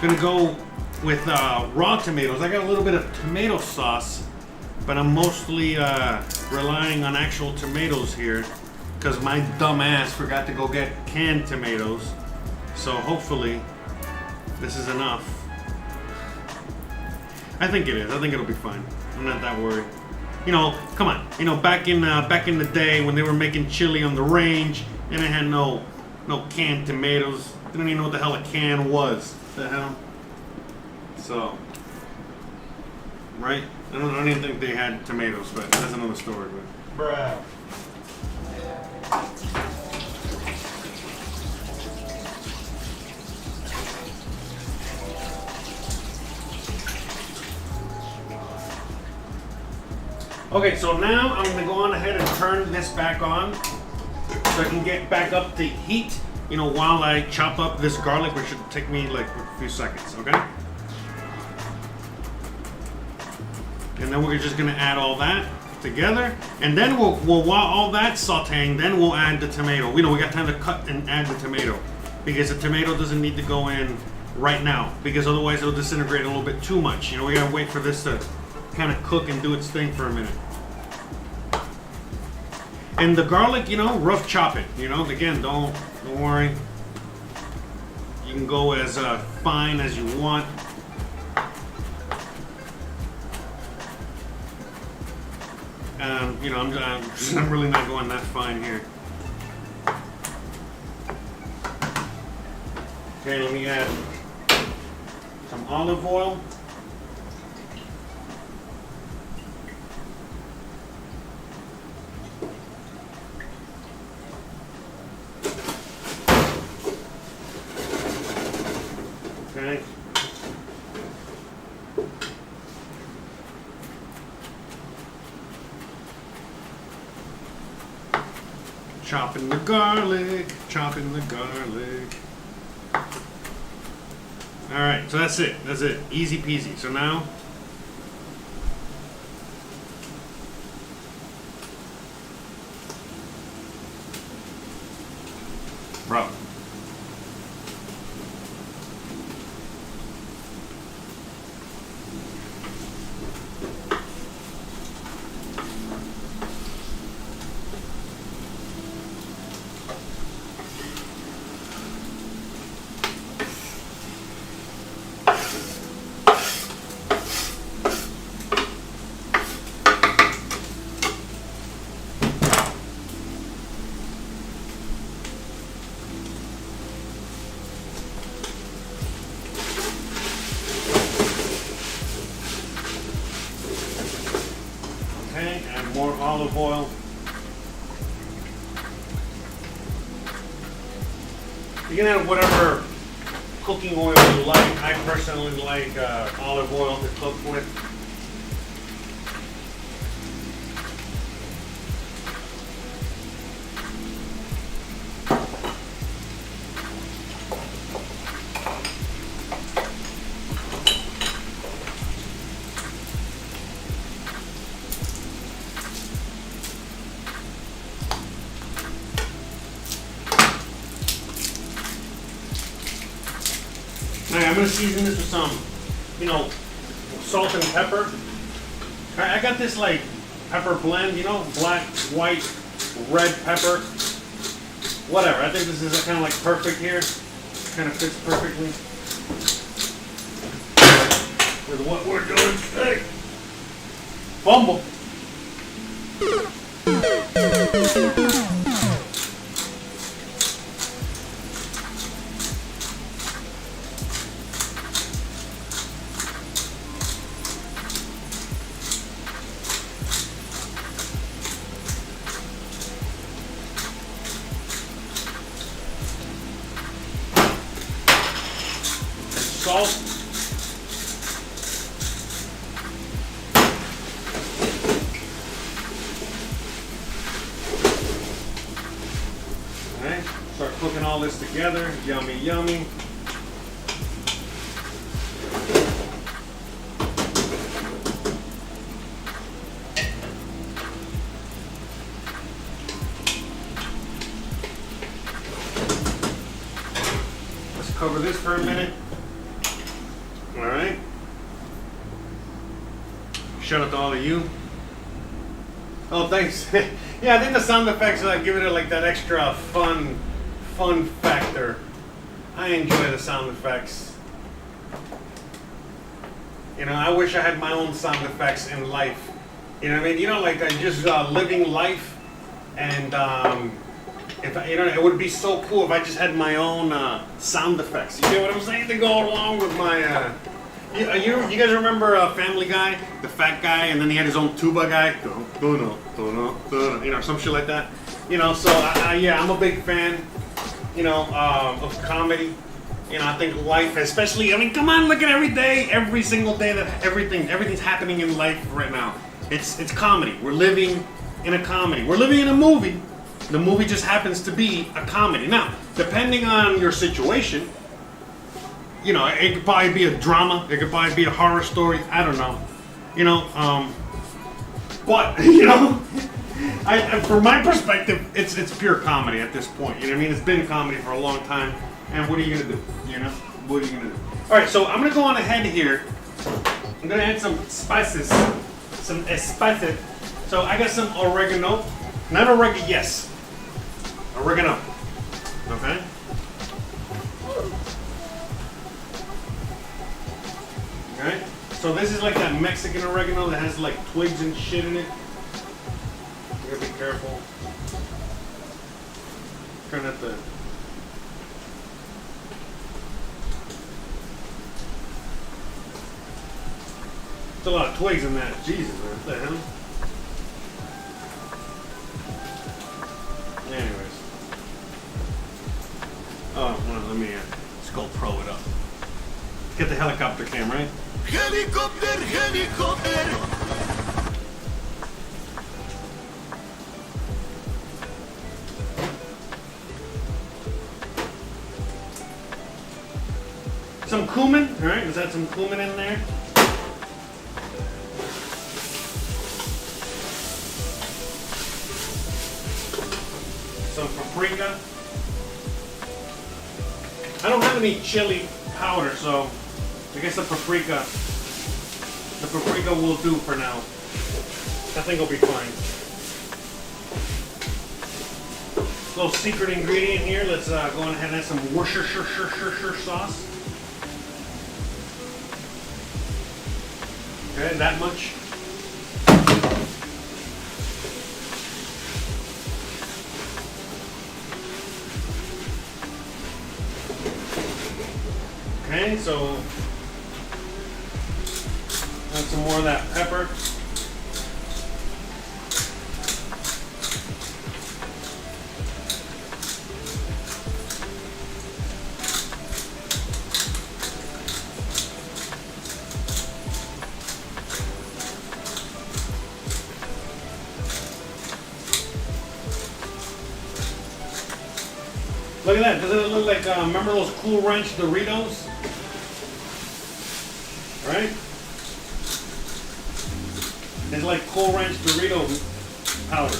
gonna go with raw tomatoes. I got a little bit of tomato sauce, but I'm mostly relying on actual tomatoes here because my dumb ass forgot to go get canned tomatoes. So hopefully this is enough. I think it is. I think it'll be fine. I'm not that worried. You know, come on. You know, back in the day when they were making chili on the range, and they had no canned tomatoes. They didn't even know what the hell a can was. What the hell? So, right? I don't even think they had tomatoes, but that's another story. But. Bruh. Okay, so now I'm gonna go on ahead and turn this back on so I can get back up to heat, you know, while I chop up this garlic, which should take me like a few seconds, okay? And then we're just gonna add all that together, and then we'll while all that's sauteing, then we'll add the tomato. You know, we got time to cut and add the tomato because the tomato doesn't need to go in right now because otherwise it'll disintegrate a little bit too much. You know, we gotta wait for this to kind of cook and do its thing for a minute. And the garlic, you know, rough chop it. You know, again, don't worry. You can go as fine as you want. You know, I'm really not going that fine here. Okay, let me add some olive oil. Okay. Chopping the garlic, chopping the garlic. All right, so that's it. That's it. Easy peasy. So now, bro. Okay, add more olive oil. You can add whatever cooking oil you like. I personally like olive oil to cook with. Alright, I'm gonna season this with some, salt and pepper. I got this like pepper blend, black, white, red pepper. Whatever. I think this is kind of like perfect here. Kind of fits perfectly with what we're doing today. Fumble. Salt. Alright, start cooking all this together. Yummy, yummy. Let's cover this for a minute. Alright. Shout out to all of you. Oh, thanks. Yeah, I think the sound effects like give it like that extra fun factor. I enjoy the sound effects. I wish I had my own sound effects in life. You know what I mean? Like just living life, and if it would be so cool if I just had my own sound effects. You get what I'm saying? To go along with my. You guys remember Family Guy, the fat guy, and then he had his own tuba guy, some shit like that. So yeah, I'm a big fan, of comedy. I think life, especially. Come on, look at every single day that everything's happening in life right now. It's comedy. We're living in a comedy. We're living in a movie. The movie just happens to be a comedy. Now, depending on your situation. It could probably be a drama. It could probably be a horror story. I don't know. But from my perspective, it's pure comedy at this point. You know what I mean? It's been comedy for a long time. And what are you gonna do? What are you gonna do? All right. So I'm gonna go on ahead here. I'm gonna add some spices, some spices. So I got some oregano, not oregano. Yes, oregano. Okay. Alright, so this is like that Mexican oregano that has like twigs and shit in it. You gotta be careful. Try not to. There's a lot of twigs in that. Jesus, man, what the hell? Anyways. Oh, well, let me just go pro it up. Get the helicopter cam, right? Helicopter, helicopter. Some cumin, all right? Is that some cumin in there? Some paprika. I don't have any chili powder, so I guess the paprika will do for now. I think it'll be fine. Little secret ingredient here. Let's go on ahead and add some Worcestershire sauce. Okay, that much. Okay, so add some more of that pepper. Look at that, doesn't it look like, remember those Cool Ranch Doritos? Right? It's like Cool Ranch Dorito powder.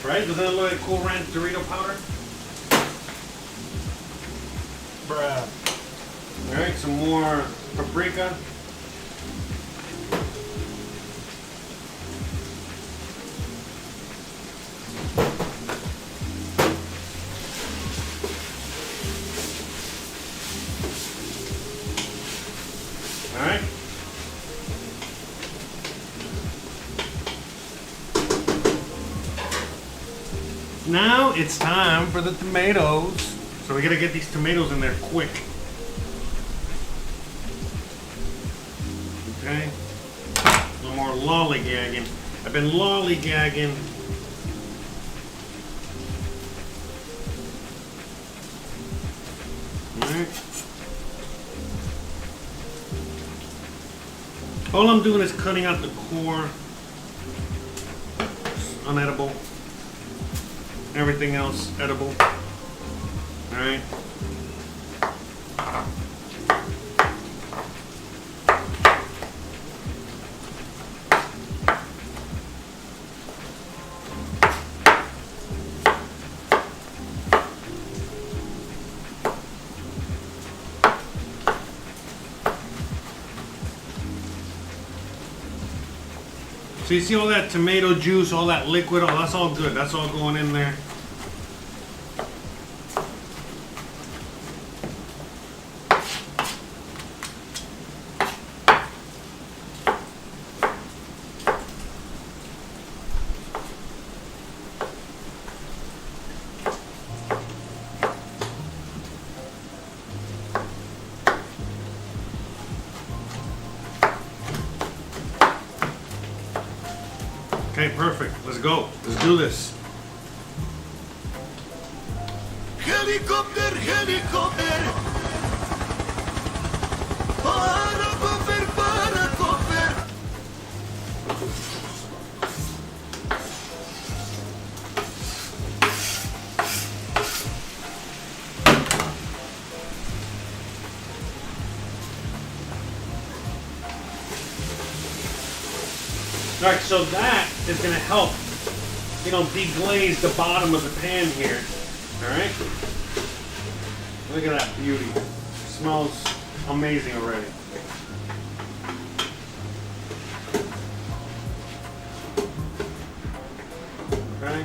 Right? Doesn't it look like Cool Ranch Dorito powder? Cornbread. All right, some more paprika. All right. Now it's time for the tomatoes. So we gotta get these tomatoes in there quick. Okay. A little more lollygagging. I've been lollygagging. Alright. All I'm doing is cutting out the core. It's unedible. Everything else edible. Alright. So you see all that tomato juice, all that liquid, that's all good. That's all going in there. Okay, perfect. Let's go. Let's do this. Helicopter, helicopter. Paracopter, paracopter. All right, so that is going to help, deglaze the bottom of the pan here. All right. Look at that beauty. Smells amazing already. Okay.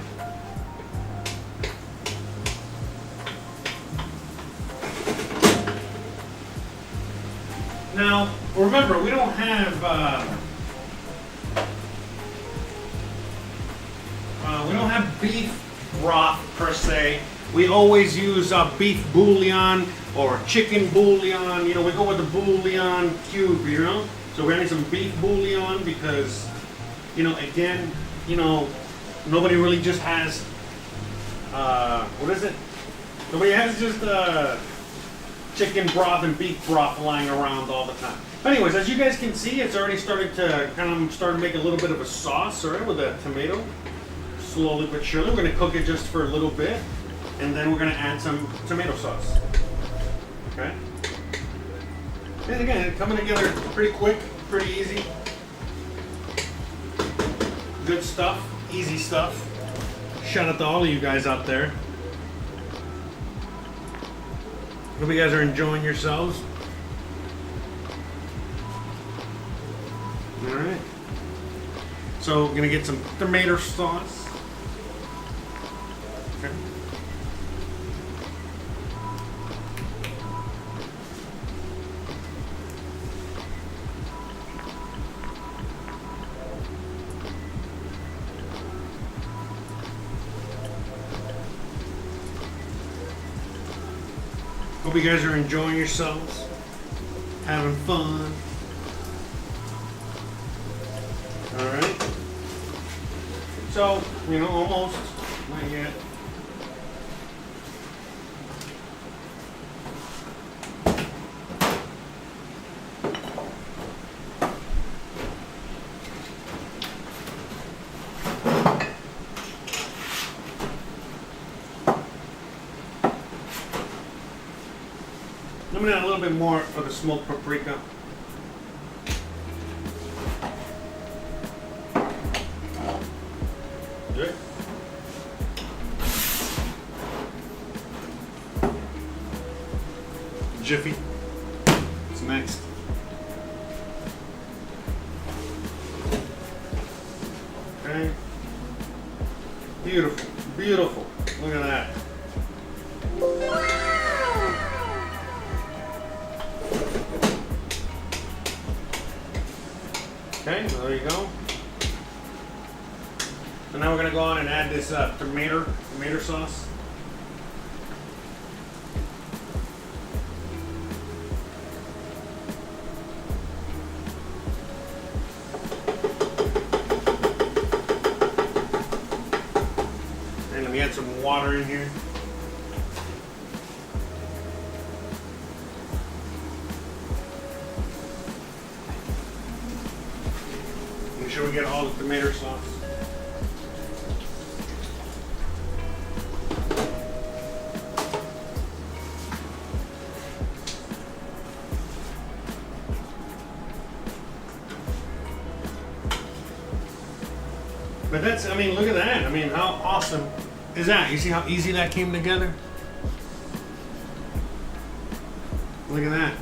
Now, remember, we don't have beef broth per se. We always use beef bouillon or chicken bouillon. We go with the bouillon cube, So we're gonna need some beef bouillon because, again, nobody really just has, what is it? Nobody has just chicken broth and beef broth lying around all the time. Anyways, as you guys can see, it's already starting to make a little bit of a sauce, right, with that tomato. Slowly but surely. We're going to cook it just for a little bit, and then we're going to add some tomato sauce. Okay? And again, coming together pretty quick, pretty easy. Good stuff, easy stuff. Shout out to all of you guys out there. Hope you guys are enjoying yourselves. Alright. So, we're going to get some tomato sauce. Okay. Hope you guys are enjoying yourselves, having fun. Alright. So, almost, not yet. I'm gonna add a little bit more of the smoked paprika. Good. Jiffy. What's next? Okay. Beautiful, beautiful. Look at that. Okay, so there you go. So now we're gonna go on and add this tomato sauce. And let me add some water in here. Make sure we get all the tomato sauce. But that's, I mean, look at that. I mean, how awesome is that? You see how easy that came together? Look at that.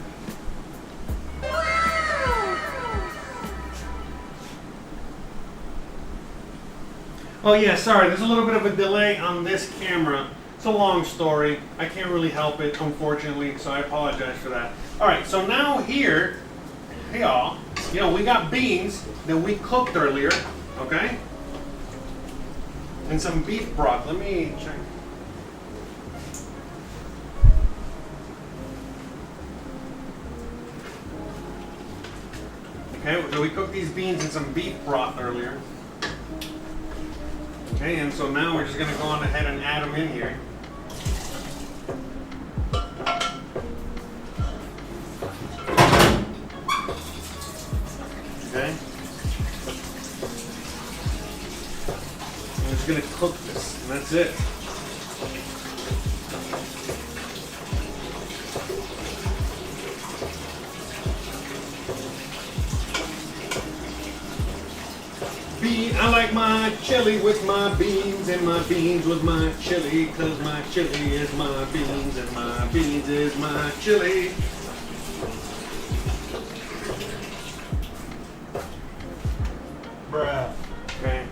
Oh yeah, sorry, there's a little bit of a delay on this camera. It's a long story. I can't really help it, unfortunately, so I apologize for that. All right, so now here, hey y'all, you know, we got beans that we cooked earlier, okay? And some beef broth. Let me check. Okay, so we cooked these beans in some beef broth earlier. Okay, and so now we're just going to go on ahead and add them in here. Okay. I'm just going to cook this, and that's it. I like my chili with my beans, and my beans with my chili, cause my chili is my beans, and my beans is my chili. Bruh. Okay.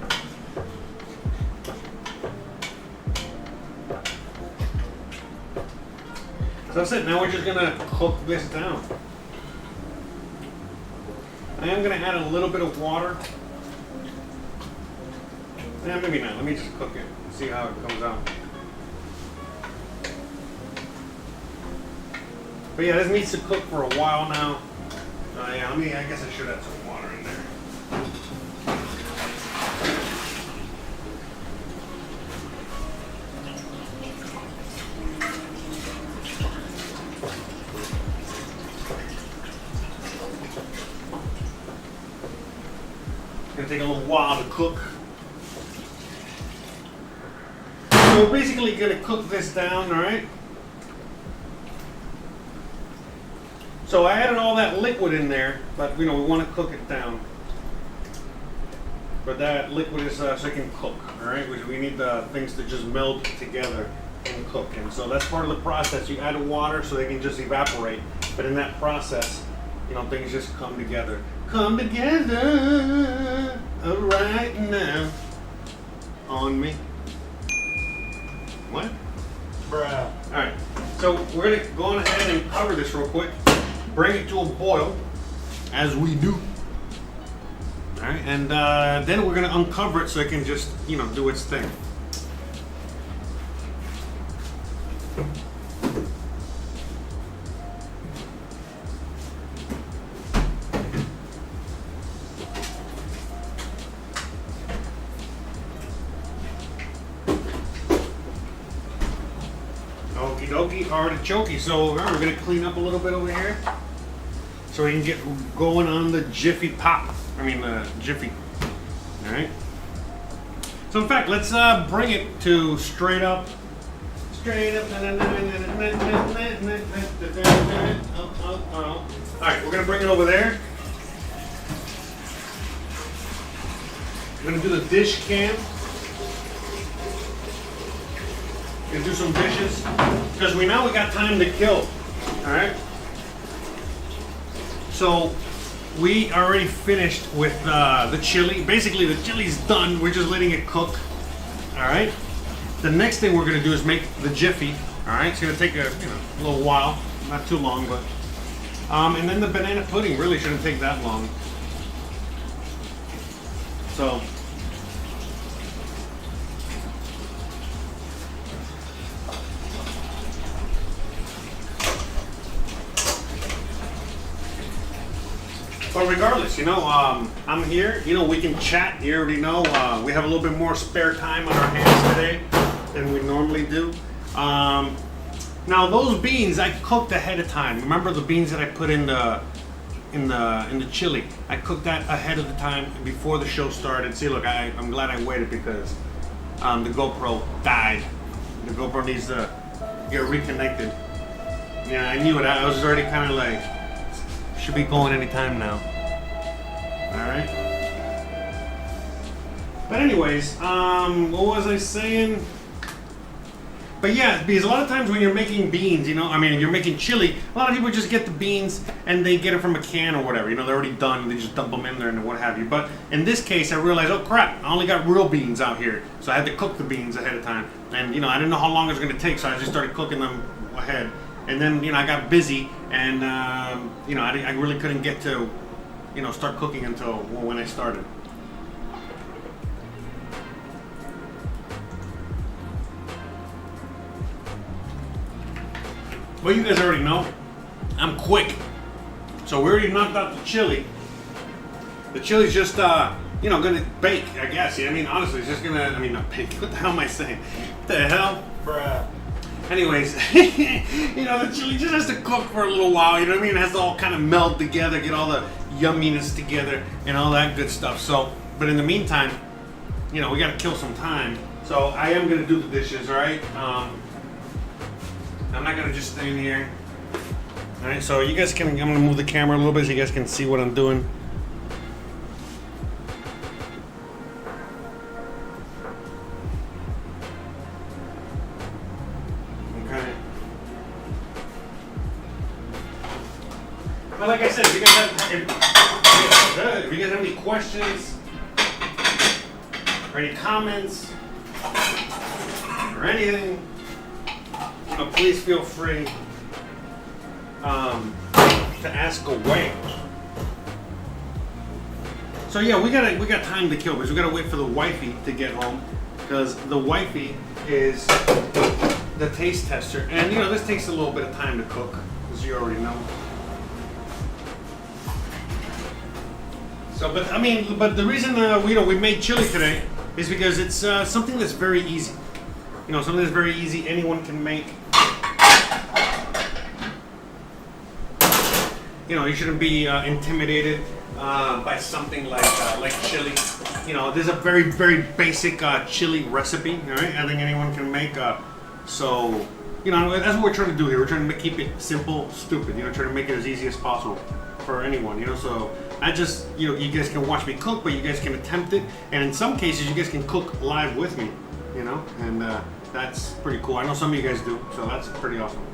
So that's it. Now we're just gonna cook this down. I am gonna add a little bit of water. Yeah, maybe not. Let me just cook it. See how it comes out. But yeah, this needs to cook for a while now. Yeah, I guess I should add some water in there. It's gonna take a little while to cook. So we're basically gonna cook this down, all right? So I added all that liquid in there, but we want to cook it down. But that liquid is so it can cook, all right? We need the things to just melt together and cook. And so that's part of the process. You add water so they can just evaporate. But in that process, things just come together. Come together right now on me. What? Bruh. Alright, so we're going to go on ahead and cover this real quick. Bring it to a boil, as we do. Alright, and then we're going to uncover it so it can just, do its thing. Okie dokie, artichoke. So we're going to clean up a little bit over here so we can get going on the Jiffy Pop. Jiffy. Alright. So in fact, let's bring it to straight up. Alright, we're going to bring it over there. We're going to do the dish cam. Gonna do some dishes because we got time to kill. All right. So we already finished with the chili. Basically, the chili's done. We're just letting it cook. All right. The next thing we're gonna do is make the jiffy. All right. It's gonna take a little while, not too long, but and then the banana pudding really shouldn't take that long. So. But regardless, I'm here. We can chat. You already know. We have a little bit more spare time on our hands today than we normally do. Now those beans I cooked ahead of time. Remember the beans that I put in the chili? I cooked that ahead of the time before the show started. See, look, I'm glad I waited because the GoPro died. The GoPro needs to get reconnected. Yeah, I knew it. I was already kind of like. Should be going anytime now. Alright. But anyways, what was I saying? But yeah, because a lot of times when you're making beans, you're making chili, a lot of people just get the beans and they get it from a can or whatever. They're already done, they just dump them in there and what have you. But in this case, I realized, oh crap, I only got real beans out here. So I had to cook the beans ahead of time. And, I didn't know how long it was going to take, so I just started cooking them ahead. And then, I got busy and, I really couldn't get to, start cooking until when I started. Well, you guys already know, I'm quick. So we already knocked out the chili. The chili's just, gonna bake, I guess. Honestly, it's just gonna, not bake. What the hell am I saying? What the hell? Bruh. Anyways, the chili just has to cook for a little while, It has to all kind of meld together, get all the yumminess together and all that good stuff. So, but in the meantime, we gotta kill some time. So I am gonna do the dishes, all right? I'm not gonna just stand here. All right, so you guys I'm gonna move the camera a little bit so you guys can see what I'm doing. But like I said, if you guys have any questions or any comments or anything, please feel free to ask away. So yeah, we got time to kill because we gotta wait for the wifey to get home because the wifey is the taste tester, and this takes a little bit of time to cook, as you already know. So, but the reason we made chili today is because it's something that's very easy. Something that's very easy. Anyone can make. You shouldn't be intimidated by something like chili. There's a very very basic chili recipe. All right, I think anyone can make. So, that's what we're trying to do here. We're trying to keep it simple, stupid. Trying to make it as easy as possible for anyone. So. I just, you guys can watch me cook, but you guys can attempt it. And in some cases, you guys can cook live with me, and that's pretty cool. I know some of you guys do, so that's pretty awesome.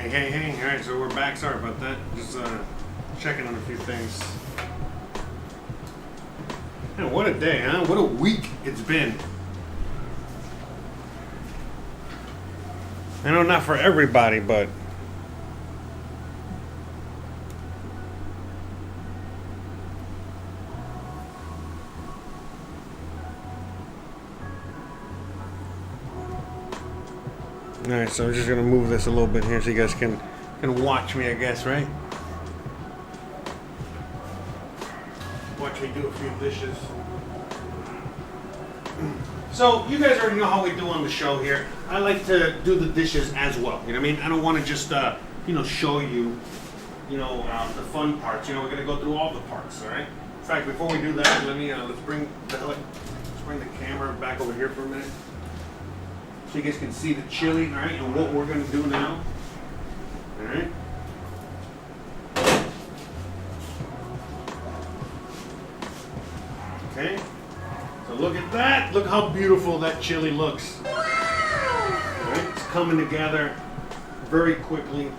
Hey. All right, so we're back. Sorry about that. Just checking on a few things. Man, what a day, huh? What a week it's been. I know not for everybody, but all right, so I'm just gonna move this a little bit here so you guys can watch me, I guess, right? Watch me do a few dishes. So you guys already know how we do on the show here. I like to do the dishes as well. You know what I mean? I don't want to just show you, the fun parts. We're gonna go through all the parts. All right. In fact, before we do that, let's bring the camera back over here for a minute, so you guys can see the chili, all right, and what we're gonna do now. All right. Okay. So look at that. Look how beautiful that chili looks. All right. It's coming together very quickly,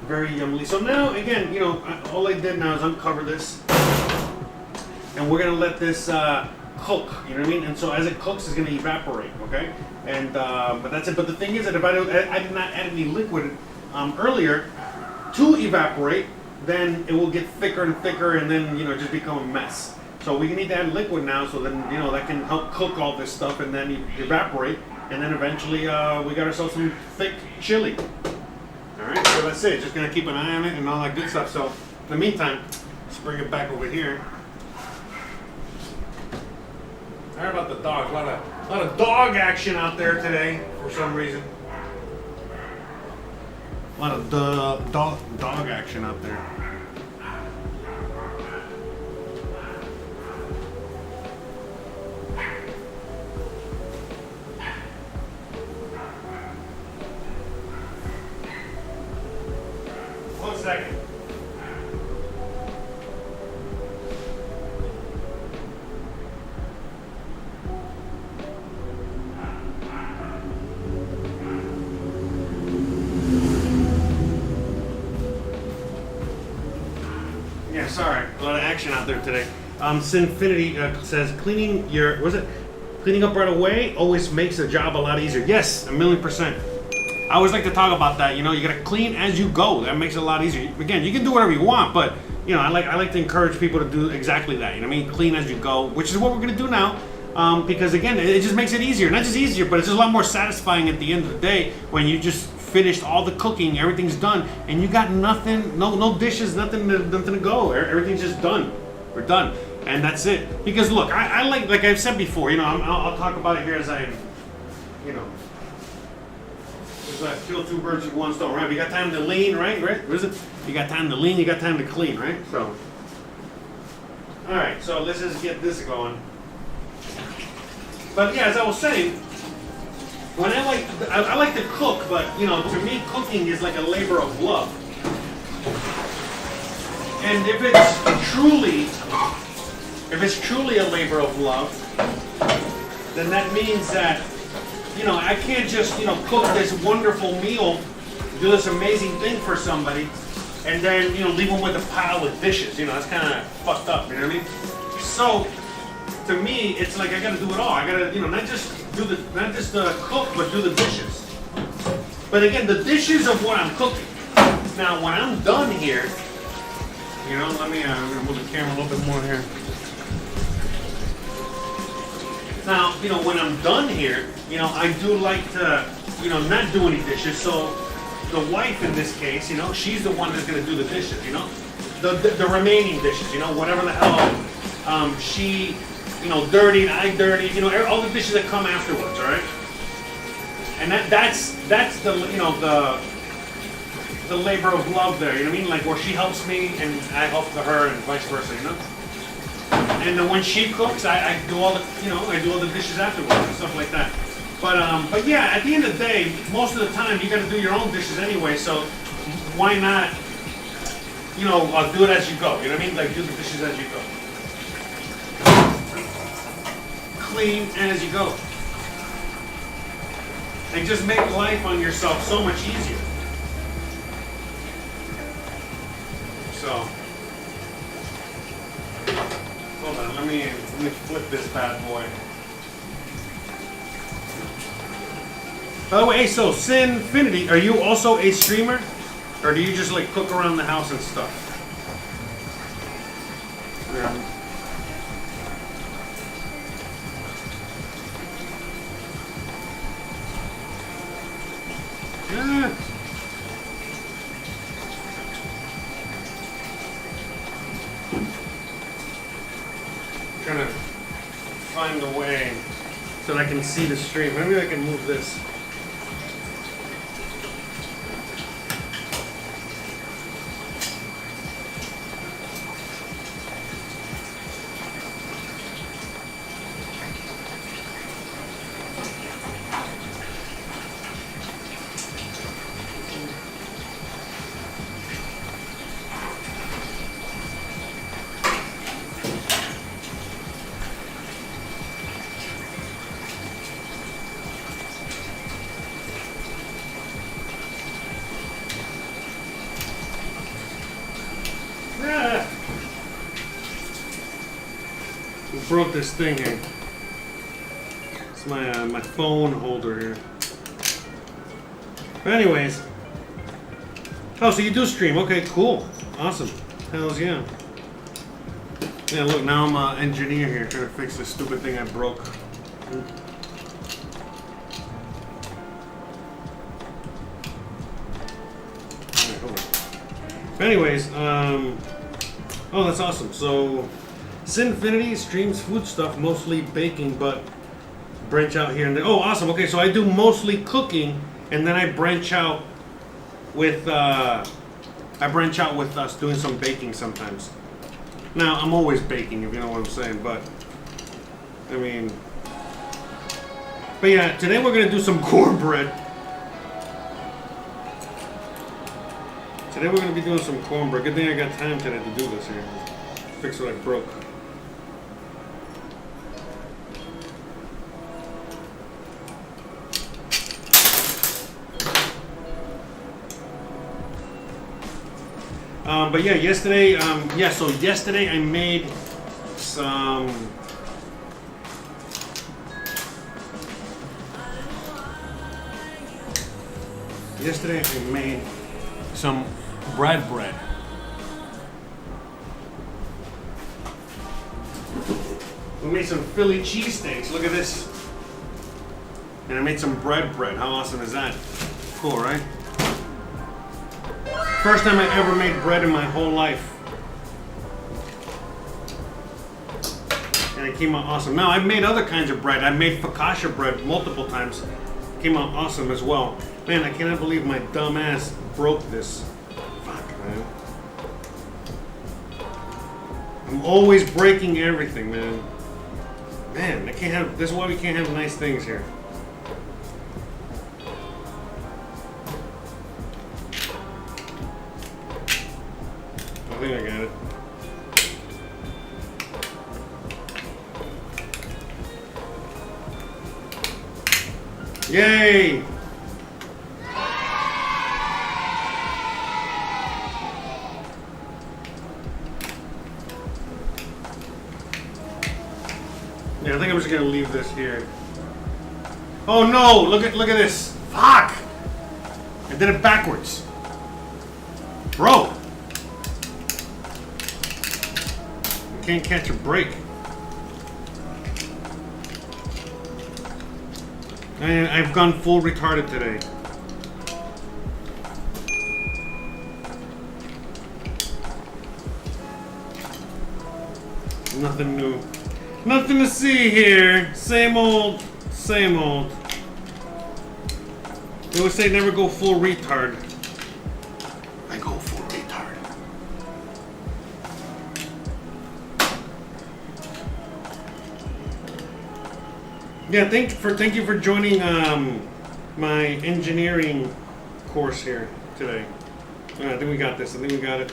very yummily. So now, again, all I did now is uncover this, and we're gonna let this cook. You know what I mean? And so as it cooks, it's gonna evaporate. Okay. And but that's it. But the thing is that if I did not add any liquid earlier to evaporate, then it will get thicker and thicker, and then just become a mess. So we need to add liquid now, so then that can help cook all this stuff and then evaporate, and then eventually we got ourselves some thick chili. All right, so that's it. Just gonna keep an eye on it and all that good stuff. So in the meantime, let's bring it back over here. Sorry about the dogs. A lot of dog action out there today for some reason. A lot of dog action out there. One second. Yeah, sorry, a lot of action out there today. Sinfinity says cleaning up right away always makes the job a lot easier. Yes, 1,000,000%. I always like to talk about that. You gotta clean as you go. That makes it a lot easier. Again, you can do whatever you want, but I like to encourage people to do exactly that. You know what I mean? Clean as you go, which is what we're gonna do now. Because again, it just makes it easier. Not just easier, but it's just a lot more satisfying at the end of the day when you just finished all the cooking, everything's done, and you got nothing, no dishes, nothing to go. Everything's just done. We're done, and that's it. Because look, I like I've said before. I'll talk about it here as I, kill two birds with one stone, right? We got time to lean, right? What is it? You got time to lean, you got time to clean, right? So, all right. So let's just get this going. But yeah, as I was saying, when I like to cook, but to me, cooking is like a labor of love. And if it's truly a labor of love, then that means that I can't just cook this wonderful meal, do this amazing thing for somebody, and then leave them with a pile of dishes. That's kind of fucked up. You know what I mean? So to me, it's like I got to do it all. I got to not just cook, but do the dishes. But again, the dishes of what I'm cooking. Now, when I'm done here, let me I'm gonna move the camera a little bit more here. Now, when I'm done here, I do like to, not do any dishes. So the wife in this case, she's the one that's going to do the dishes, the remaining dishes, whatever the hell she, dirtied, I dirtied, all the dishes that come afterwards, all right? And that's the, the labor of love there, you know what I mean? Like where she helps me and I help her and vice versa, And then when she cooks, I do all the, I do all the dishes afterwards and stuff like that. But yeah, at the end of the day, most of the time you got to do your own dishes anyway. So why not, do it as you go? You know what I mean? Like do the dishes as you go. Clean as you go. And just make life on yourself so much easier. So, hold on, let me flip this bad boy. By the way, so Sinfinity, are you also a streamer? Or do you just like cook around the house and stuff? Yeah. Trying to find a way so that I can see the stream. Maybe I can move this. Broke this thing here. It's my phone holder here. But anyways. Oh, so you do stream? Okay, cool, awesome. Hells yeah. Yeah, look, now I'm an engineer here trying to fix this stupid thing I broke. Alright, hold on. Anyways, oh, that's awesome. So. Sinfinity streams food stuff, mostly baking, but branch out here and there. Oh, awesome. Okay, so I do mostly cooking, and then I branch out with us doing some baking sometimes. Now, I'm always baking, if you know what I'm saying, but I mean, but yeah, today we're gonna do some cornbread. Today we're gonna be doing some cornbread. Good thing I got time today to do this here. Fix what I broke. But yeah, yesterday, so yesterday I made some bread. We made some Philly cheesesteaks. Look at this. And I made some bread. How awesome is that? Cool, right? First time I ever made bread in my whole life. And it came out awesome. Now, I've made other kinds of bread. I've made focaccia bread multiple times. It came out awesome as well. Man, I cannot believe my dumb ass broke this. Fuck, man. I'm always breaking everything, man. Man, I can't have, this is why we can't have nice things here. I think I got it. Yay! Yeah, I think I'm just gonna leave this here. Oh no! Look at this! Fuck! I did it backwards. Bro! I can't catch a break. I've gone full retarded today. Nothing new. Nothing to see here. Same old, same old. They always say never go full retard. I go full retard. Yeah, thank you for joining my engineering course here today. I think we got this. I think we got it.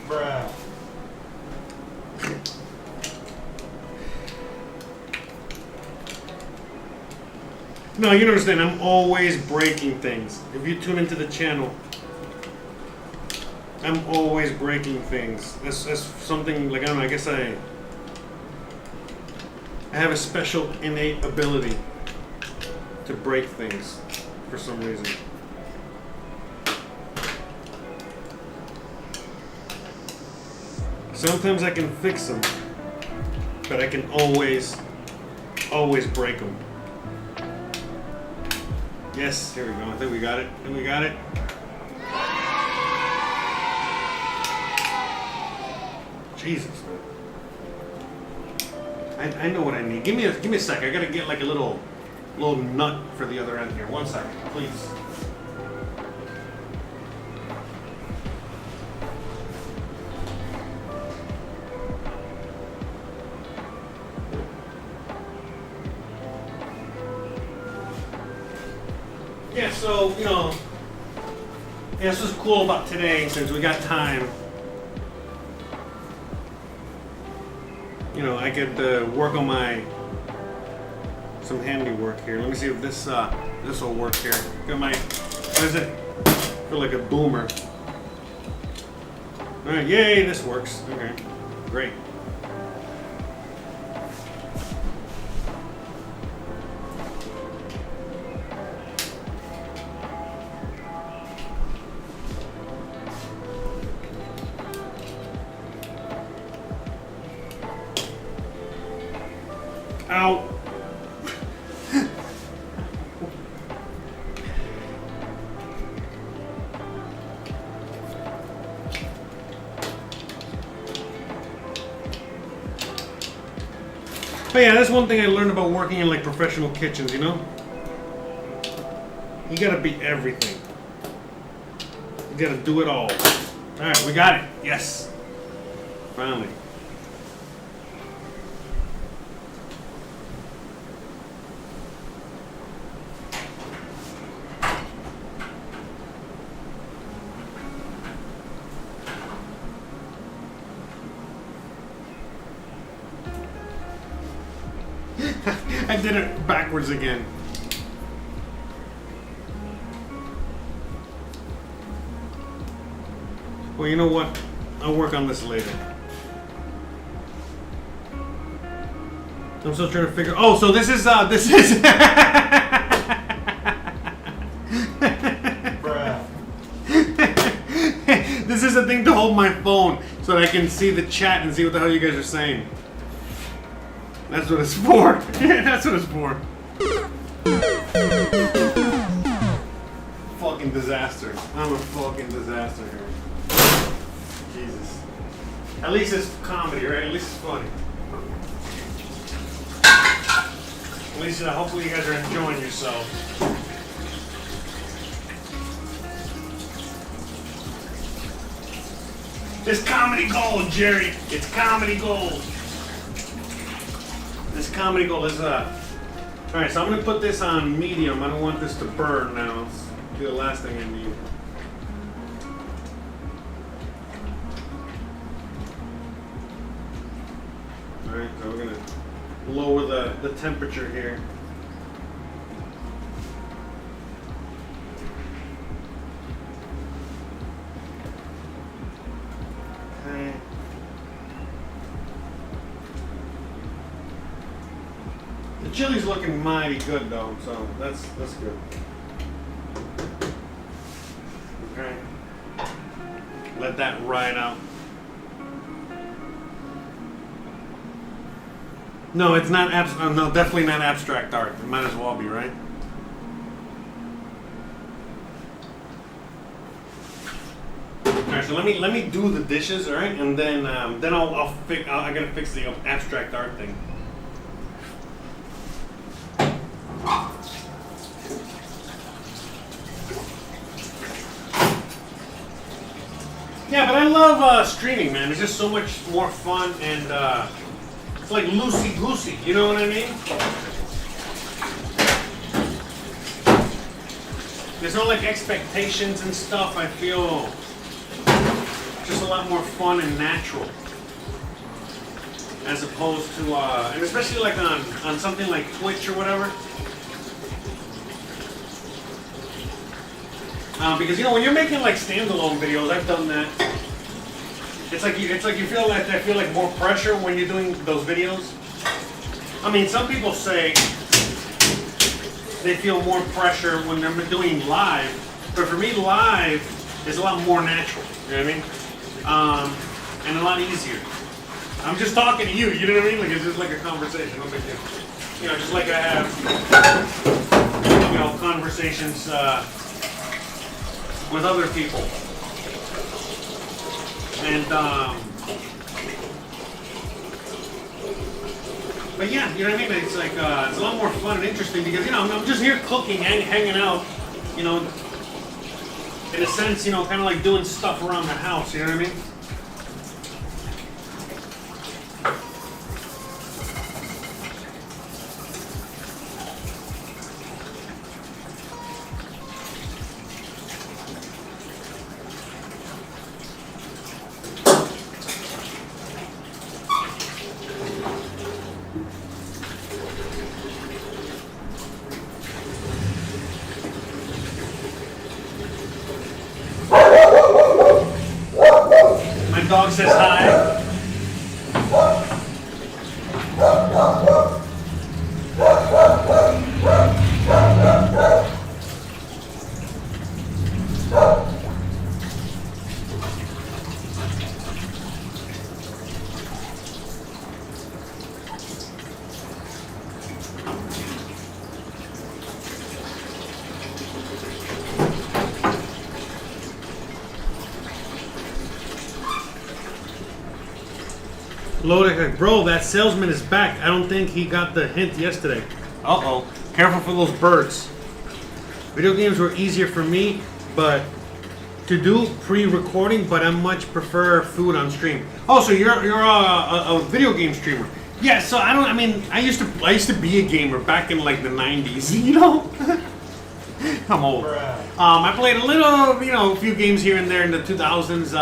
Bruh. No, you don't understand. I'm always breaking things. If you tune into the channel, I'm always breaking things. That's something like, I don't know. I guess I have a special innate ability to break things for some reason. Sometimes I can fix them, but I can always break them. Yes, here we go. I think we got it. I think we got it. Jesus, man. I know what I need. Give me a sec. I gotta get like a little nut for the other end here. 1 second, please. Yeah, so, you know, yeah, this is cool about today since we got time. You know, I could work on some handiwork here. Let me see if this will work here. Got my, what is it? I feel like a boomer. All right, yay, this works. Okay, great. Ow. But yeah, that's one thing I learned about working in like professional kitchens, you know? You gotta be everything. You gotta do it all. Alright, we got it. Yes. Finally. I did it backwards again. Well, you know what? I'll work on this later. I'm still trying to figure. Oh, so this is Bruh. this is a thing to hold my phone so that I can see the chat and see what the hell you guys are saying. That's what it's for. That's what it's for. Fucking disaster. I'm a fucking disaster here. Jesus. At least it's comedy, right? At least it's funny. At least hopefully you guys are enjoying yourselves. It's comedy gold, Jerry. It's comedy gold. This comedy gold is alright, so I'm gonna put this on medium. I don't want this to burn now. Let's do the last thing I need. Alright, so we're gonna lower the temperature here. Okay. The chili's looking mighty good though, so that's good. Okay. Let that ride out. No, it's not no, definitely not abstract art. It might as well be, right? Alright, so let me do the dishes, alright? And then I gotta fix the abstract art thing. Yeah, but I love streaming, man. It's just so much more fun and it's like loosey-goosey, you know what I mean? there's no like expectations and stuff. I feel just a lot more fun and natural, as opposed to and especially like on something like Twitch or whatever. Because you know when you're making like standalone videos, I've done that. It's like you feel like I feel like more pressure when you're doing those videos. I mean, some people say they feel more pressure when they're doing live, but for me, live is a lot more natural. You know what I mean? And a lot easier. I'm just talking to you. You know what I mean? Like it's just like a conversation. No big deal. You know, just like I have, you know, conversations with other people. And but yeah, you know what I mean? It's like it's a lot more fun and interesting because you know I'm just here cooking, hanging out, you know, in a sense, you know, kind of like doing stuff around the house. You know what I mean? Dog says hi. Loaded, bro, that salesman is back. I don't think he got the hint yesterday. Uh-oh. Careful for those birds. Video games were easier for me, but to do pre-recording, but I much prefer food on stream. Oh, so you're a video game streamer. Yeah, so I used to be a gamer back in like the 90s, you know? I'm old. I played a little, you know, a few games here and there in the 2000s.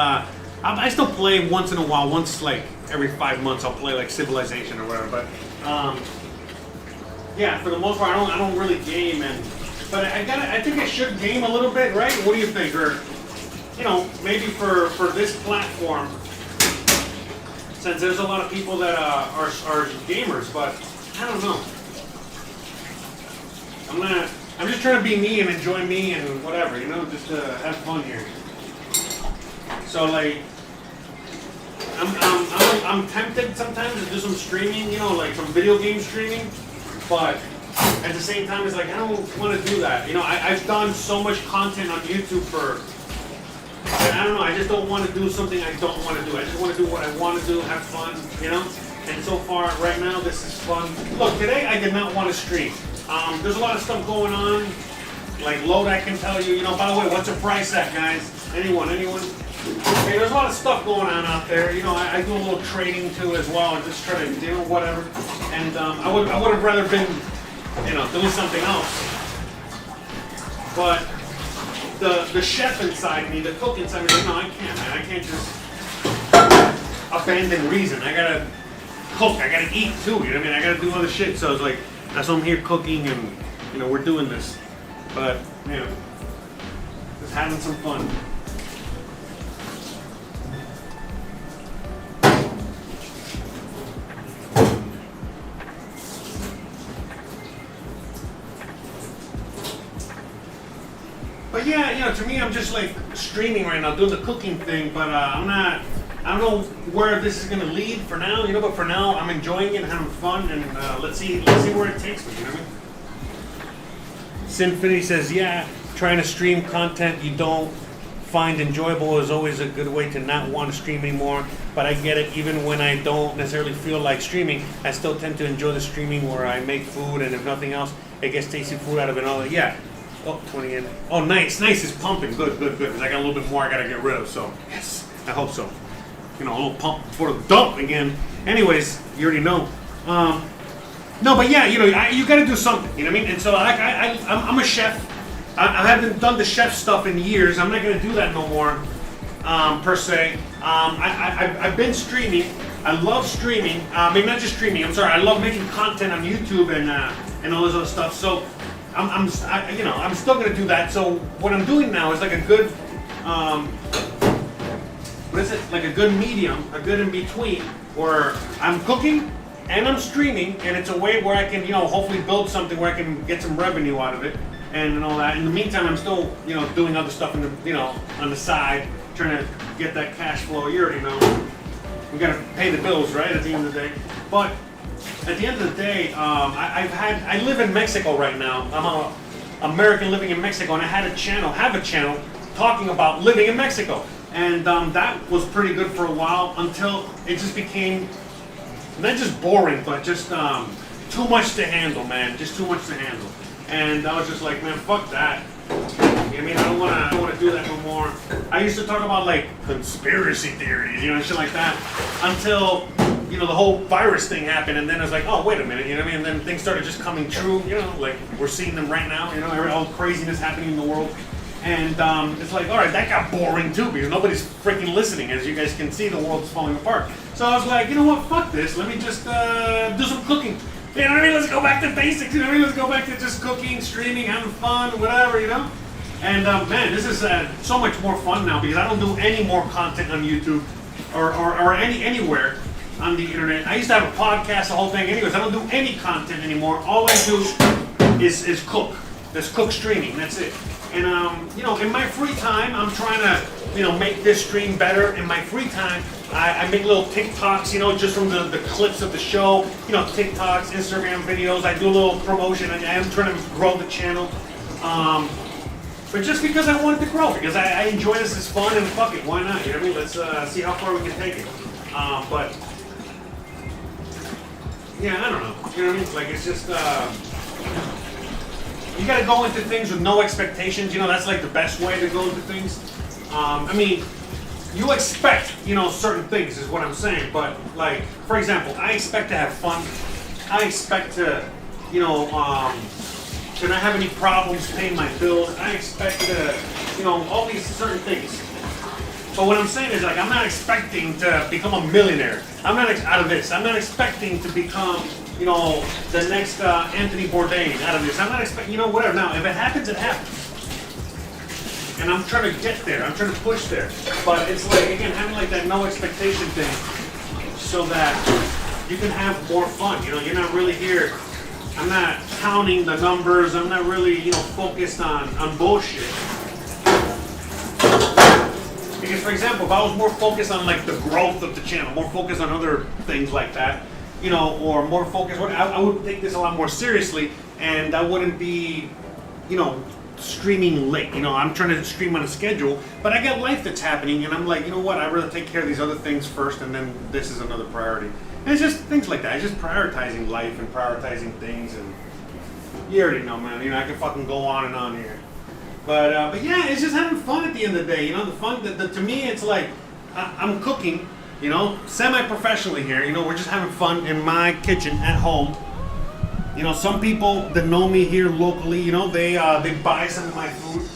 I still play once in a while, once like every 5 months I'll play like Civilization or whatever, but yeah, for the most part I don't really game, but I think I should game a little bit, right? What do you think? Or you know, maybe for this platform, since there's a lot of people that are gamers, but I don't know. I'm just trying to be me and enjoy me and whatever, you know, just to have fun here. So like I'm tempted sometimes to do some streaming, you know, like some video game streaming, but at the same time, it's like I don't want to do that. You know, I've done so much content on YouTube and I don't know, I just don't want to do something I don't want to do. I just want to do what I want to do, have fun, you know? And so far, right now, this is fun. Look, today I did not want to stream. There's a lot of stuff going on, like load I can tell you, you know, by the way, what's the price at, guys? Anyone? Hey, there's a lot of stuff going on out there. You know, I do a little trading too as well, and just try to do whatever. And I would have rather been, you know, doing something else. But the chef inside me, the cook inside me, like, no, I can't, man. I can't just abandon reason. I gotta cook. I gotta eat too. You know what I mean? I gotta do other shit. So it's like that's why I'm here cooking, and you know, we're doing this. But you know, just having some fun. But yeah, you know, to me, I'm just like streaming right now, doing the cooking thing. But I don't know where this is gonna lead for now, you know. But for now, I'm enjoying it and having fun, and let's see where it takes me. You know what I mean? Symphony says, yeah, trying to stream content you don't find enjoyable is always a good way to not want to stream anymore. But I get it. Even when I don't necessarily feel like streaming, I still tend to enjoy the streaming where I make food, and if nothing else, it gets tasty food out of it. And all that. Yeah. Oh, 20 in. Oh, nice is pumping. Good. Because I got a little bit more I gotta get rid of. So yes, I hope so. You know, a little pump for the dump again. Anyways, you already know. No, but yeah, you know, you gotta do something. You know what I mean? And so I'm a chef. I haven't done the chef stuff in years. I'm not gonna do that no more, per se. I've been streaming. I love streaming. Maybe not just streaming. I'm sorry. I love making content on YouTube and all this other stuff. So I'm still gonna do that. So what I'm doing now is like a good, what is it? Like a good medium, a good in between, where I'm cooking and I'm streaming, and it's a way where I can, hopefully build something where I can get some revenue out of it and all that. In the meantime, I'm still, doing other stuff on the side, trying to get that cash flow. You already know. We gotta pay the bills, right? At the end of the day. But at the end of the day, I live in Mexico right now. I'm an American living in Mexico, and I have a channel talking about living in Mexico. And that was pretty good for a while until it just became not just boring, but just too much to handle, man. Just too much to handle. And I was just like, man, fuck that. I mean, I don't want to do that no more. I used to talk about like conspiracy theories, shit like that, until the whole virus thing happened, and then I was like, oh, wait a minute, And then things started just coming true, like we're seeing them right now, all craziness happening in the world. And it's like, all right, that got boring too, because nobody's freaking listening. As you guys can see, the world's falling apart. So I was like, you know what, fuck this. Let me just do some cooking. You know what I mean? Let's go back to basics. You know what I mean? Let's go back to just cooking, streaming, having fun, whatever, And man, this is so much more fun now, because I don't do any more content on YouTube or anywhere on the internet. I used to have a podcast, the whole thing. Anyways, I don't do any content anymore. All I do is cook. There's cook streaming. That's it. And in my free time, I'm trying to make this stream better. In my free time, I make little TikToks, just from the clips of the show. TikToks, Instagram videos. I do a little promotion, and I am trying to grow the channel. But just because I wanted to grow, because I enjoy this, it's fun, and fuck it, why not? You know what I mean? Let's see how far we can take it. But yeah, I don't know. You know what I mean? Like, it's just you gotta go into things with no expectations. That's like the best way to go into things. I mean, you expect, certain things is what I'm saying. But like, for example, I expect to have fun. I expect to, to not have any problems paying my bills. I expect to, all these certain things. But what I'm saying is, like, I'm not expecting to become a millionaire. I'm not out of this. I'm not expecting to become, the next Anthony Bourdain out of this. I'm not expecting, whatever. Now, if it happens, it happens. And I'm trying to get there. I'm trying to push there. But it's like, again, having like that no expectation thing, so that you can have more fun. You're not really here. I'm not counting the numbers. I'm not really, focused on bullshit. Because, for example, if I was more focused on like the growth of the channel, more focused on other things like that, or more focused, I would take this a lot more seriously, and I wouldn't be, streaming late. I'm trying to stream on a schedule, but I got life that's happening, and I'm like, you know what? I'd rather take care of these other things first, and then this is another priority. And it's just things like that. It's just prioritizing life and prioritizing things, and you already know, man. I can fucking go on and on here. But yeah, it's just having fun at the end of the day. The fun, to me, it's like, I'm cooking, semi-professionally here. We're just having fun in my kitchen at home. Some people that know me here locally, they buy some of my food.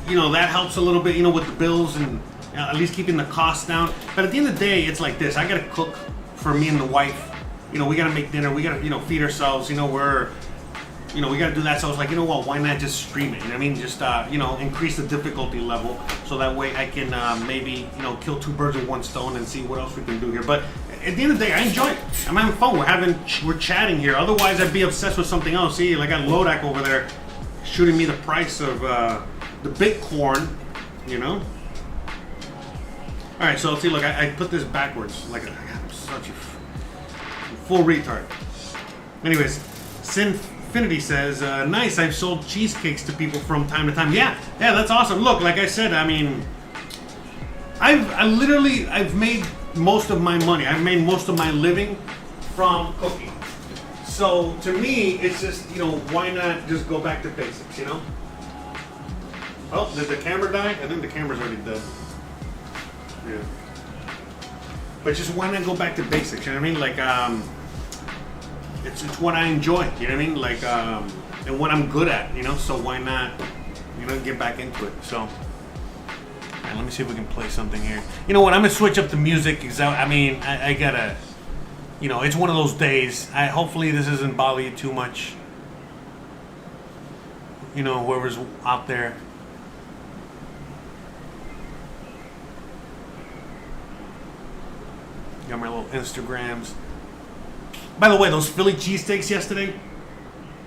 That helps a little bit, with the bills and at least keeping the costs down. But at the end of the day, it's like this. I gotta cook for me and the wife. We gotta make dinner. We gotta, feed ourselves. We gotta do that. So I was like, what? Why not just stream it? Just increase the difficulty level, so that way I can maybe kill two birds with one stone and see what else we can do here. But at the end of the day, I enjoy it. I'm having fun. We're chatting here. Otherwise, I'd be obsessed with something else. See, like I got Lodak over there shooting me the price of the Bitcoin. All right, so let's see. Look, I put this backwards. Like I'm such a full retard. Anyways, Sinfinity says, nice. I've sold cheesecakes to people from time to time. Yeah, that's awesome. Look, like I said, I've made most of my money. I've made most of my living from cooking. So to me, it's just, why not just go back to basics, Oh, did the camera die? I think the camera's already dead. Yeah. But just why not go back to basics, you know what I mean? Like, it's what I enjoy. You know what I mean? Like, and what I'm good at. You know, so why not, you know, get back into it? So. Let me see if we can play something here. You know what? I'm gonna switch up the music because I mean, I gotta. You know, it's one of those days. Hopefully this doesn't bother you too much. You know, whoever's out there. Got my little Instagrams. By the way, those Philly cheesesteaks yesterday,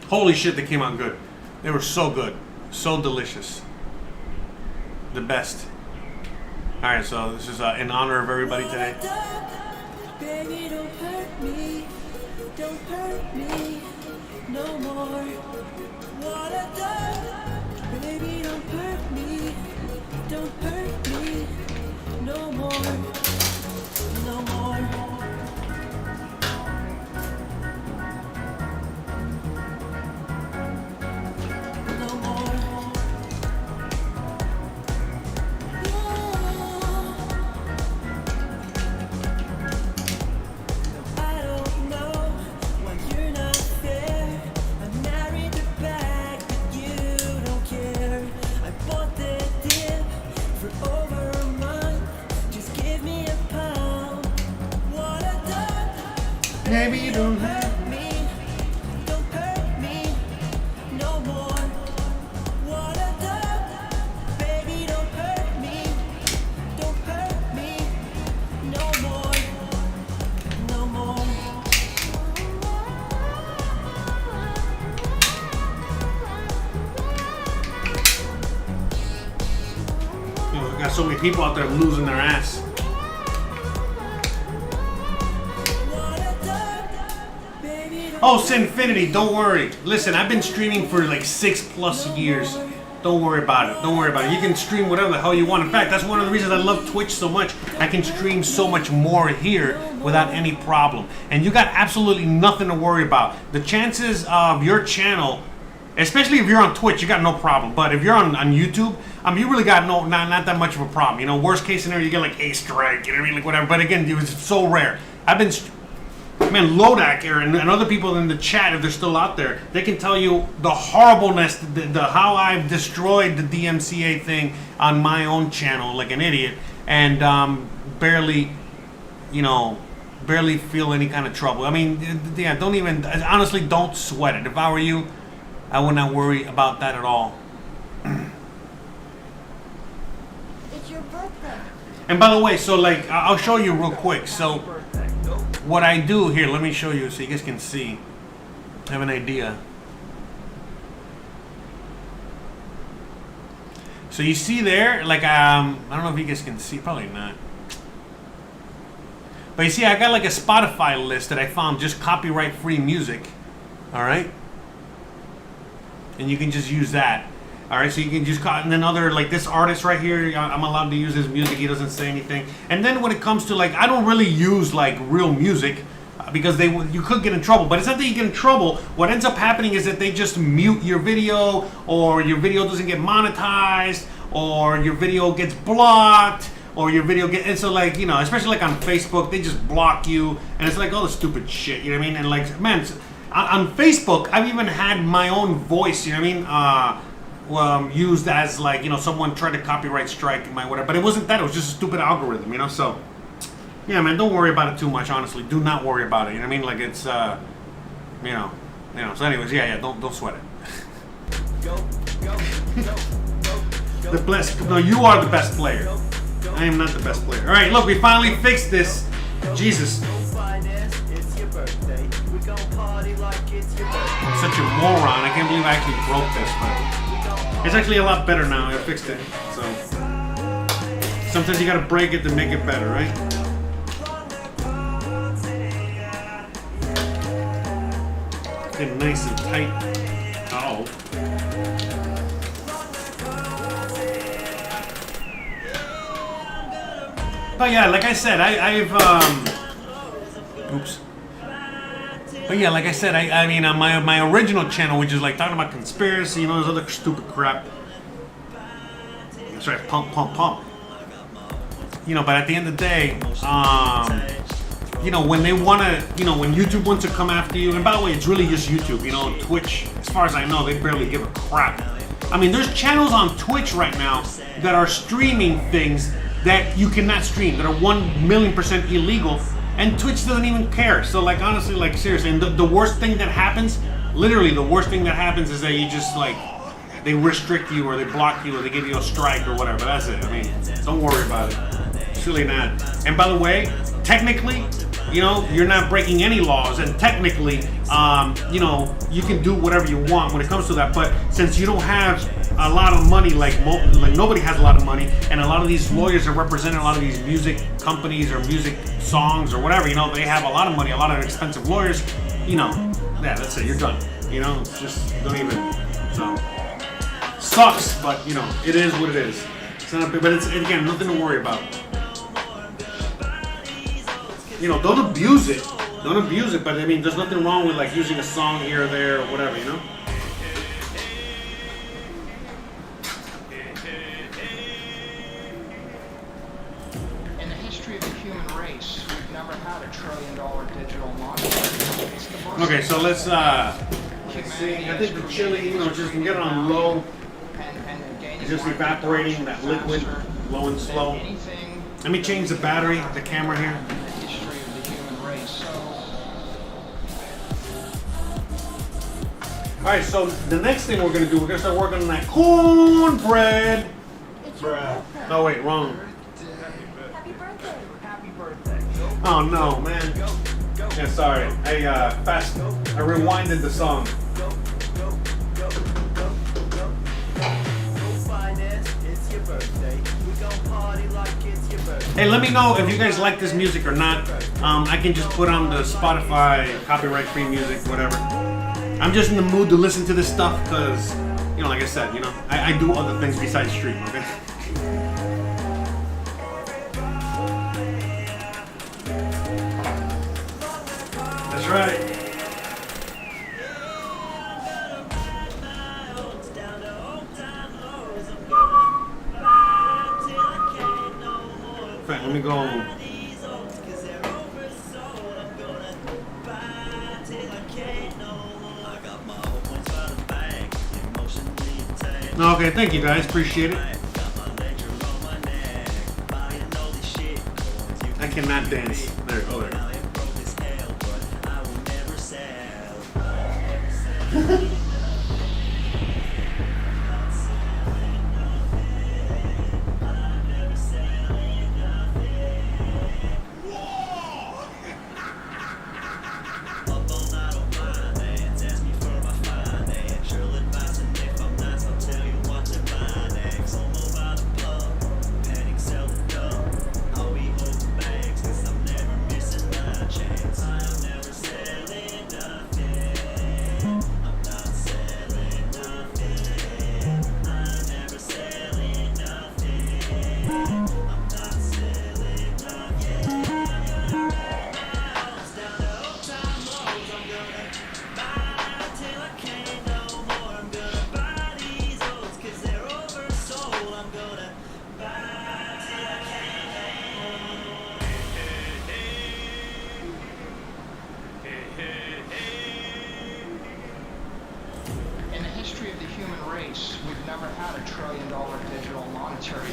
holy shit, they came out good. They were so good. So delicious. The best. Alright, so this is in honor of everybody today. Baby, don't hurt me. Don't hurt me no more. What I done. Baby, don't hurt me. Don't hurt me no more. No more. No more. I don't know why you're not there. I married the bag, but you don't care. I bought the dip for over a month. Just give me a pound. What I done? Maybe you don't Hurt me. Don't hurt me no more. What I done? Baby, don't hurt me. Don't hurt me no more. No more. You know, we got so many people out there losing their ass. What I done? Baby, don't Oh, Sinfinity, don't worry. Listen, I've been streaming for like 6+ years. Don't worry about it. Don't worry about it. You can stream whatever the hell you want. In fact, that's one of the reasons I love Twitch so much. I can stream so much more here without any problem. And you got absolutely nothing to worry about. The chances of your channel, especially if you're on Twitch, you got no problem. But if you're on YouTube, you really got not that much of a problem. You know, worst case scenario, you get like a strike, you know what I mean? Like whatever. But again, it was so rare. I've been... Man, Lodak here and other people in the chat, if they're still out there, they can tell you the horribleness, the how I've destroyed the DMCA thing on my own channel like an idiot, and barely feel any kind of trouble. I mean, yeah, honestly, don't sweat it. If I were you, I would not worry about that at all. It's your birthday. And by the way, so like, I'll show you real quick. So what I do here, let me show you so you guys can see, have an idea. So you see there, like, I don't know if you guys can see, probably not. But you see, I got like a Spotify list that I found just copyright-free music, all right? And you can just use that. All right, so you can just and then other, like this artist right here, I'm allowed to use his music. He doesn't say anything. And then when it comes to like, I don't really use like real music because you could get in trouble. But it's not that you get in trouble. What ends up happening is that they just mute your video, or your video doesn't get monetized, or your video gets blocked, or your video and so like, you know, especially like on Facebook, they just block you, and it's like all the stupid shit. You know what I mean? And like, man, on Facebook, I've even had my own voice. You know what I mean? Used as like, you know, someone tried to copyright strike my whatever, but it wasn't that. It was just a stupid algorithm, you know. So yeah, man, don't worry about it too much. Honestly, do not worry about it. You know what I mean? Like it's you know. So anyways, yeah, don't sweat it. The best. No, you are the best player. I am not the best player. All right, look, we finally fixed this. Jesus. I'm such a moron. I can't believe I actually broke this, but it's actually a lot better now. I fixed it. So sometimes you gotta break it to make it better, right? Get nice and tight. Oh. But yeah, like I said, I've oops. But yeah, like I said, I mean, on my original channel, which is like talking about conspiracy, you know, this other stupid crap. That's right, pump. You know, but at the end of the day, you know, when they want to, you know, when YouTube wants to come after you, and by the way, it's really just YouTube, you know, Twitch, as far as I know, they barely give a crap. I mean, there's channels on Twitch right now that are streaming things that you cannot stream, that are 1,000,000% illegal, and Twitch doesn't even care. So, like, honestly, like, seriously, and the worst thing that happens, literally, the worst thing that happens is that you just, like, they restrict you, or they block you, or they give you a strike, or whatever. That's it. I mean, don't worry about it. It's really not. And by the way, technically, you know, you're not breaking any laws, and technically, you know, you can do whatever you want when it comes to that. But since you don't have a lot of money, like nobody has a lot of money, and a lot of these lawyers are representing a lot of these music companies or music songs or whatever, you know, they have a lot of money, a lot of expensive lawyers, you know, yeah, that's it, you're done. You know, it's just, don't even, so, sucks, but, you know, it is what it is. It's not a big, but it's, again, nothing to worry about. You know, don't abuse it. Don't abuse it, but I mean, there's nothing wrong with like using a song here or there or whatever, you know? In the history of the human race, we've never had $1 trillion digital monetary. It's the most Okay, so let's see. I think the chili, you know, just can get it on low. It's just evaporating that liquid, low and slow. Let me change the battery, the camera here. Alright, so the next thing we're gonna do, we're gonna start working on that cornbread. Oh wait, wrong. Happy birthday. Happy birthday. Oh no, man. Yeah, sorry. I rewinded the song. Hey, let me know if you guys like this music or not. I can just put on the Spotify copyright-free music, whatever. I'm just in the mood to listen to this stuff because, you know, like I said, you know, I do other things besides stream, okay? That's right. In fact, let me go. Okay, thank you guys, appreciate it. I cannot dance. There, oh there.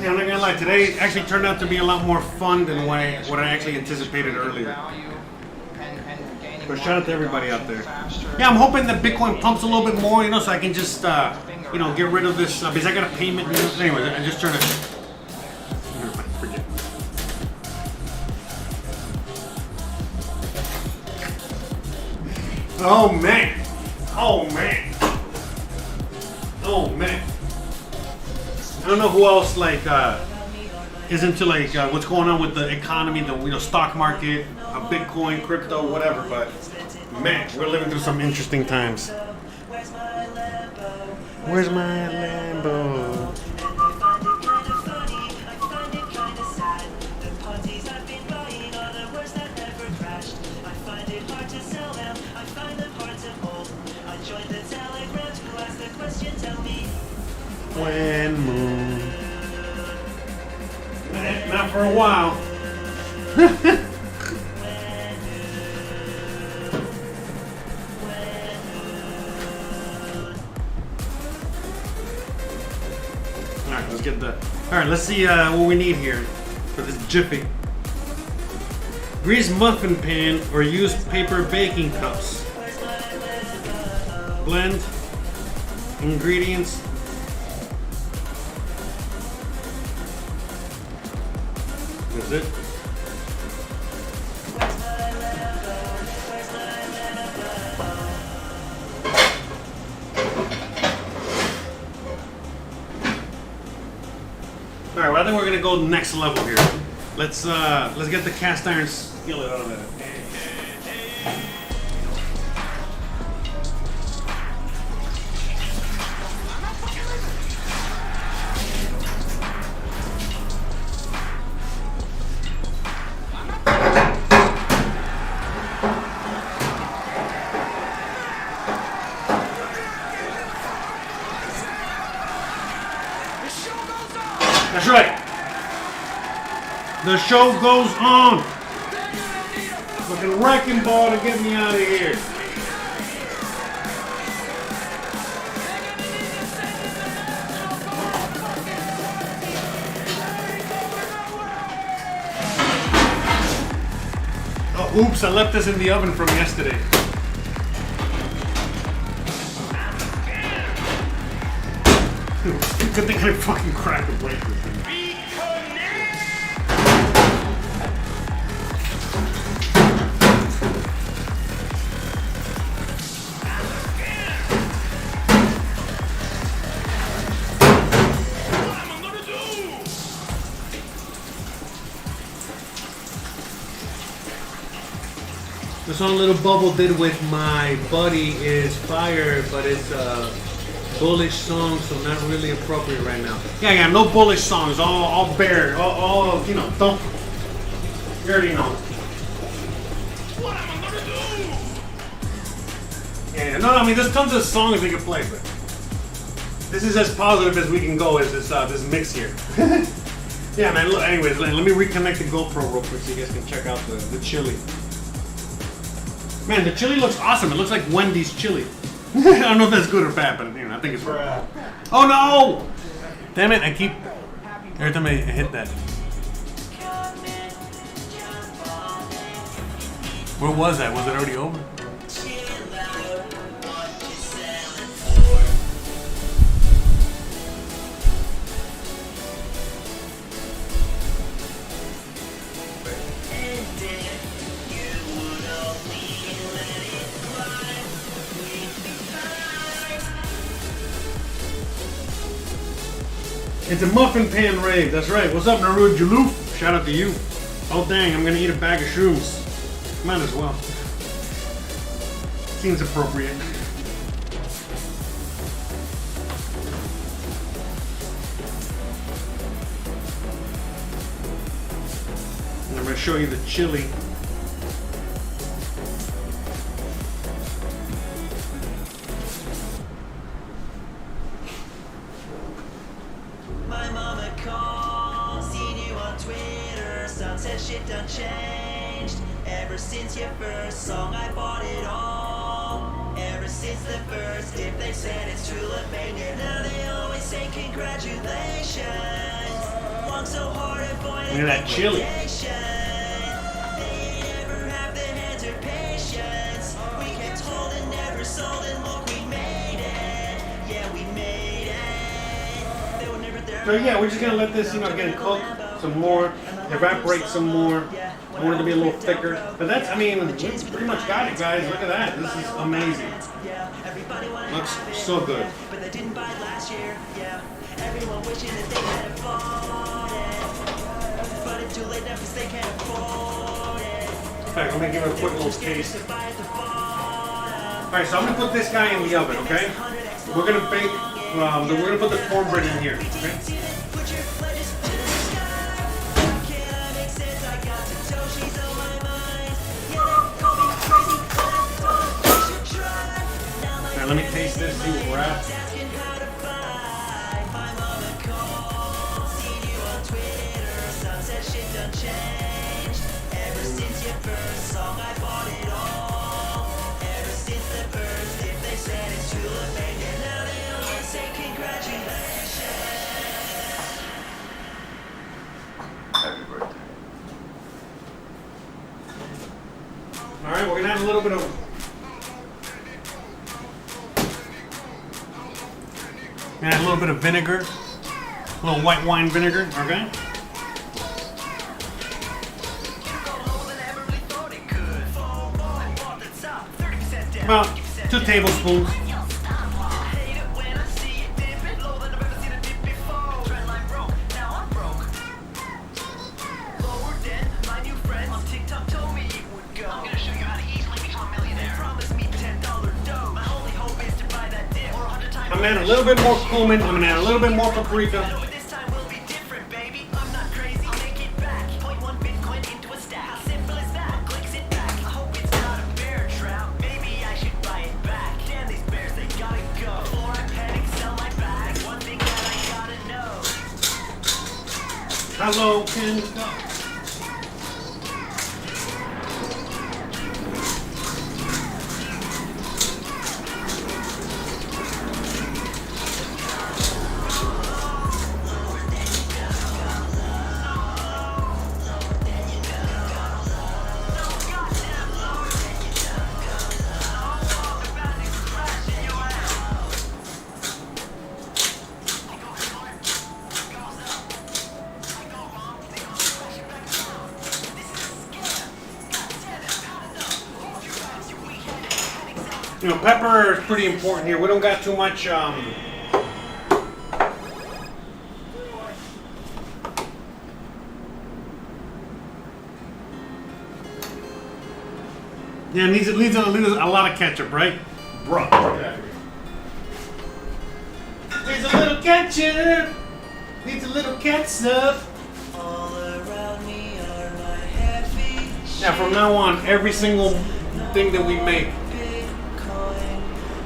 Yeah, I'm not gonna lie, today actually turned out to be a lot more fun than what I actually anticipated earlier. But shout out to everybody out there. Yeah, I'm hoping that Bitcoin pumps a little bit more, you know, so I can just, you know, get rid of this, because I got a payment. Anyway, I just turned it. Never mind, forget. Oh man. Oh man. Oh man. I don't know who else like is into like what's going on with the economy, the stock market, Bitcoin, crypto, whatever. But man, we're living through some interesting times. Where's my Lambo? When moon. Not for a while. right, let's get the. All right, let's see what we need here for this jiffy. Grease muffin pan or use paper baking cups. Blend ingredients. That's it. All right, well, I think we're gonna go next level here. Let's get the cast iron skillet out of it. That's right. The show goes on. Fucking wrecking ball to get me out of here. Oh, oops, I left this in the oven from yesterday. Good thing I fucking cracked the breaker. This one little bubble did with my buddy is fire, but it's a bullish song, so not really appropriate right now. Yeah, no bullish songs, all bare, all you know, don't. You already know. What am I gonna do? Yeah, no, I mean, there's tons of songs we can play, but this is as positive as we can go as this mix here. Yeah, man. Look, anyways, let me reconnect the GoPro real quick so you guys can check out the chili. Man, the chili looks awesome. It looks like Wendy's chili. I don't know if that's good or bad, but you know, I think it's right. Oh no! Damn it! Every time I hit that. Where was that? Was it already over? It's a muffin pan rave, that's right. What's up, Naru Jaloof? Shout out to you. Oh dang, I'm gonna eat a bag of shrooms. Might as well. Seems appropriate. And I'm gonna show you the chili. Shit done changed. Ever since your first song, I bought it all. Ever since the first dip, they said it's true banging. Now they always say congratulations. Long so hard avoiding look at that chili. They never have the hands or patience. We kept holding, never sold, and look, we made it. Yeah, we made it. They were never there. So yeah, we're just gonna let this, get cooked some more, evaporate some more. I want it to be a little thicker. But that's, I mean, we pretty much got it, guys. Look at that. This is amazing. Looks so good. But they didn't buy it last year. Yeah. Everyone wishing that they had afford it. But it's too late now because they can't afford it. In fact, I'm gonna give it a quick little taste. Alright, so I'm gonna put this guy in the oven, okay? We're gonna bake, we're gonna put the cornbread in here, okay? Now let me taste this, see what we're at. little bit of vinegar, a little white wine vinegar, okay? About 2 tablespoons. I'm gonna add a little bit more cumin. I'm gonna add a little bit more paprika. Hello, Ken. You know, pepper is pretty important here. We don't got too much. Yeah, it needs a lot of ketchup, right? Bro. Needs a little ketchup. Needs a little ketchup. All around me are my heavy Yeah, from now on, every single thing that we make, Bitcoin.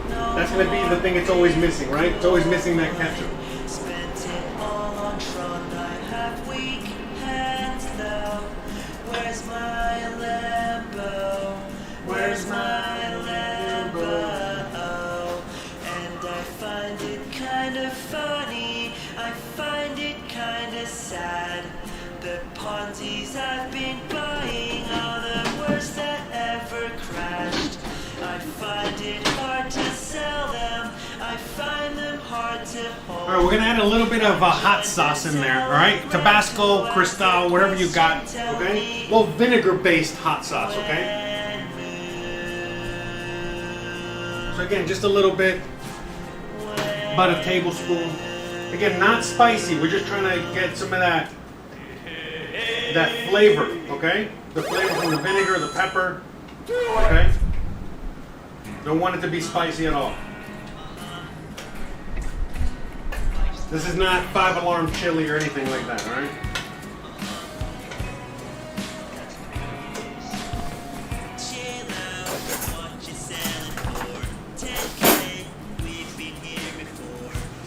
No that's gonna be the thing it's always missing, right? It's always missing that ketchup. spent it all on Tron. I have weak hands though. Where's my Lambo? Where's my Lambo? And I find it kind of funny. I find it kind of sad. The Ponzi's I've been buying are the worst that ever crashed. I find it hard to sell them. I find them hard to hold. All right, we're gonna add a little bit of hot sauce in there. All right, Tabasco, Cristal, whatever you got. Okay, a little vinegar-based hot sauce. Okay. So again, just a little bit, about a tablespoon. Again, not spicy. We're just trying to get some of that flavor. Okay, the flavor from the vinegar, the pepper. Okay. Don't want it to be spicy at all. This is not 5-alarm chili or anything like that, all right?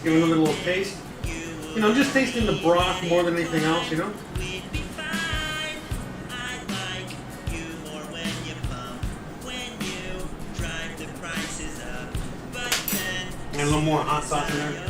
Give it a little taste. You know, I'm just tasting the broth more than anything else, you know? And a little more hot sauce in there.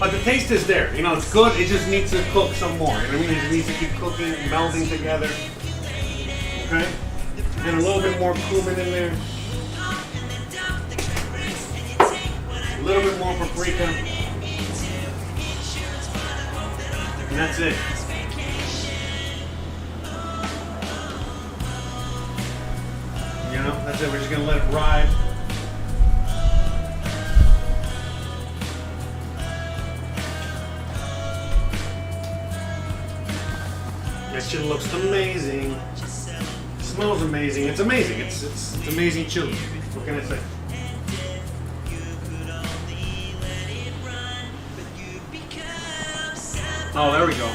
But the taste is there. You know, it's good. It just needs to cook some more. You know what I mean? It just needs to keep cooking, melding together. Okay? And a little bit more cumin in there. A little bit more paprika. And that's it. You know, that's it. We're just gonna let it ride. That shit looks amazing. Smells amazing. It's amazing. It's amazing chili. What can I say? Oh, there we go.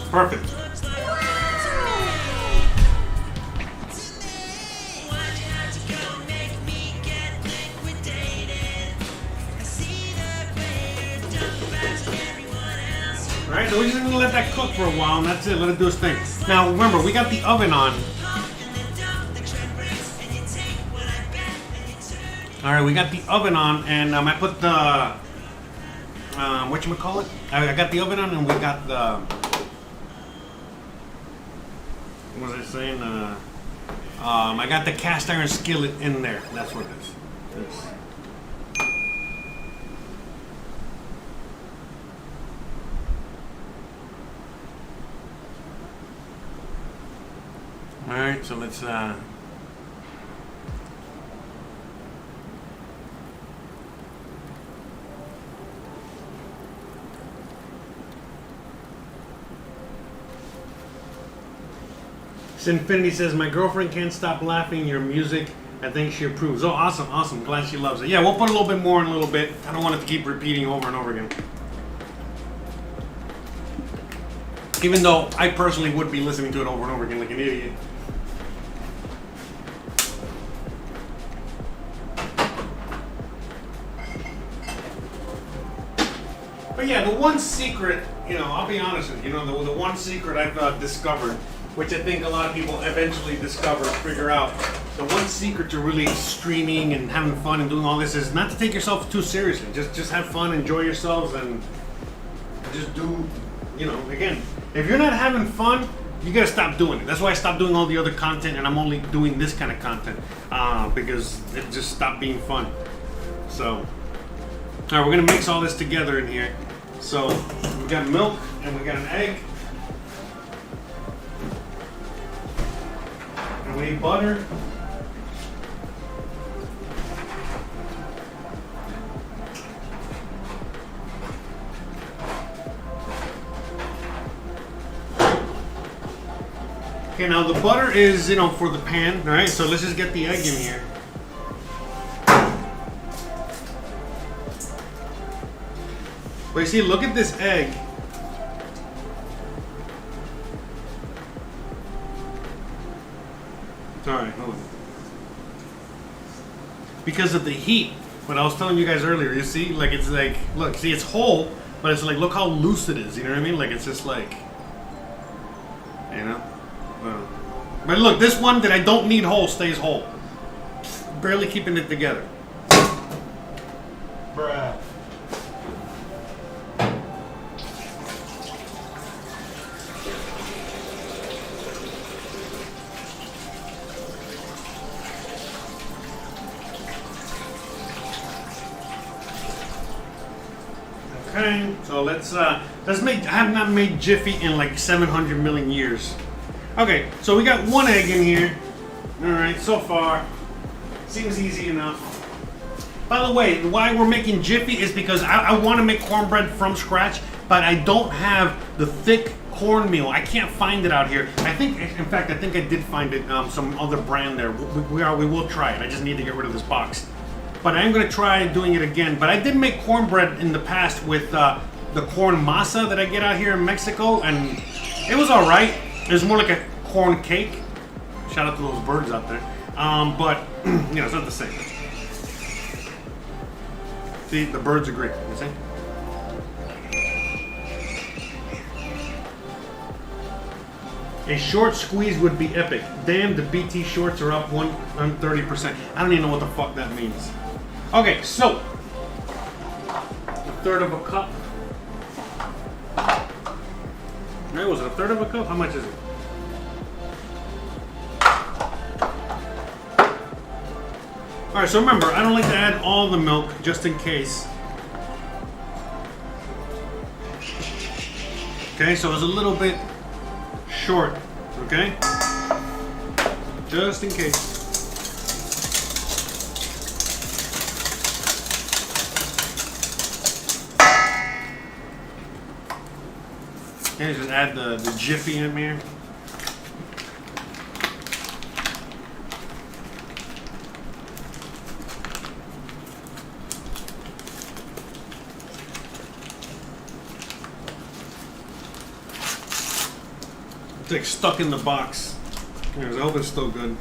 Perfect. So we're just gonna let that cook for a while, and that's it. Let it do its thing. Now remember, we got the oven on. All right, we got the oven on, and I put the whatchamacallit? I got the oven on, and we got the what was I saying? I got the cast iron skillet in there. That's what it is. This. All right, so let's. Infinity says, my girlfriend can't stop laughing. Your music, I think she approves. Oh, awesome, awesome. Glad she loves it. Yeah, we'll put a little bit more in a little bit. I don't want it to keep repeating over and over again. Even though I personally would be listening to it over and over again like an idiot. But yeah, the one secret, I'll be honest with you, the one secret I've discovered, which I think a lot of people eventually figure out. The one secret to really streaming and having fun and doing all this is not to take yourself too seriously. Just have fun, enjoy yourselves, and just do, again, if you're not having fun, you gotta stop doing it. That's why I stopped doing all the other content, and I'm only doing this kind of content because it just stopped being fun. So, all right, we're gonna mix all this together in here. So we got milk and we got an egg. And we need butter. Okay, now the butter is, for the pan, all right? So let's just get the egg in here. But you see, look at this egg. All right, hold on. Because of the heat, what I was telling you guys earlier, you see, look, see, it's whole, but it's like, look how loose it is, you know what I mean? Like, it's just like, But look, this one that I don't need whole stays whole. Barely keeping it together. Bruh. Okay, so let's make. I have not made Jiffy in like 700 million years. Okay, so we got one egg in here. All right, so far seems easy enough. By the way, why we're making Jiffy is because I want to make cornbread from scratch, but I don't have the thick cornmeal. I can't find it out here. I think I did find it. Some other brand there. We will try it. I just need to get rid of this box. But I am going to try doing it again. But I did make cornbread in the past with the corn masa that I get out here in Mexico, and it was all right. It was more like a corn cake. Shout out to those birds out there. But it's not the same. See, the birds agree. You see? A short squeeze would be epic. Damn, the BT shorts are up 130%. I don't even know what the fuck that means. Okay, so a third of a cup. Right, was it a third of a cup? How much is it? All right, so remember, I don't like to add all the milk just in case. Okay, so it's a little bit short, okay? Just in case. Okay, just add the Jiffy in here. It's like stuck in the box. Anyways, I hope it's still good.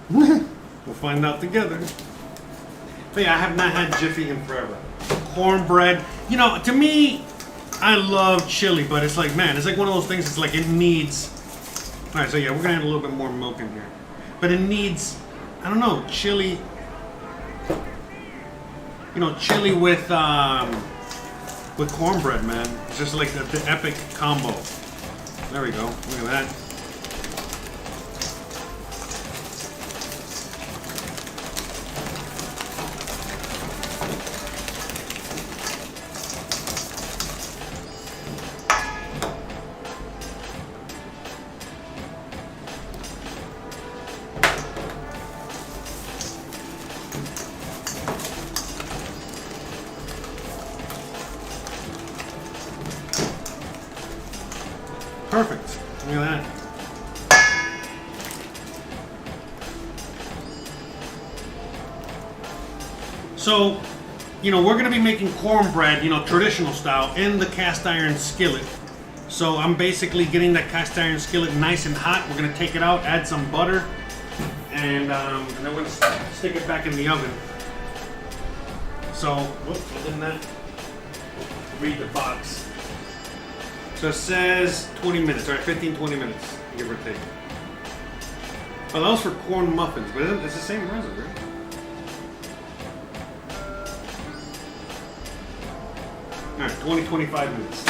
We'll find out together. But yeah, I have not had Jiffy in forever. cornbread. You know, to me, I love chili, but it's like, man, it's like one of those things. It's like it needs. All right, so yeah, we're gonna add a little bit more milk in here, but it needs, I don't know, chili. You know, chili with cornbread, man. It's just like the epic combo. There we go. Look at that. Perfect. Look at that. So, you know, we're going to be making cornbread, you know, traditional style in the cast iron skillet. So I'm basically getting that cast iron skillet nice and hot. We're going to take it out, add some butter, and then we're going to stick it back in the oven. So, within that, read the box. So it says 20 minutes, all right, 15, 20 minutes, give or take. Oh, that was for corn muffins, but it's the same recipe, right? All right, 20, 25 minutes.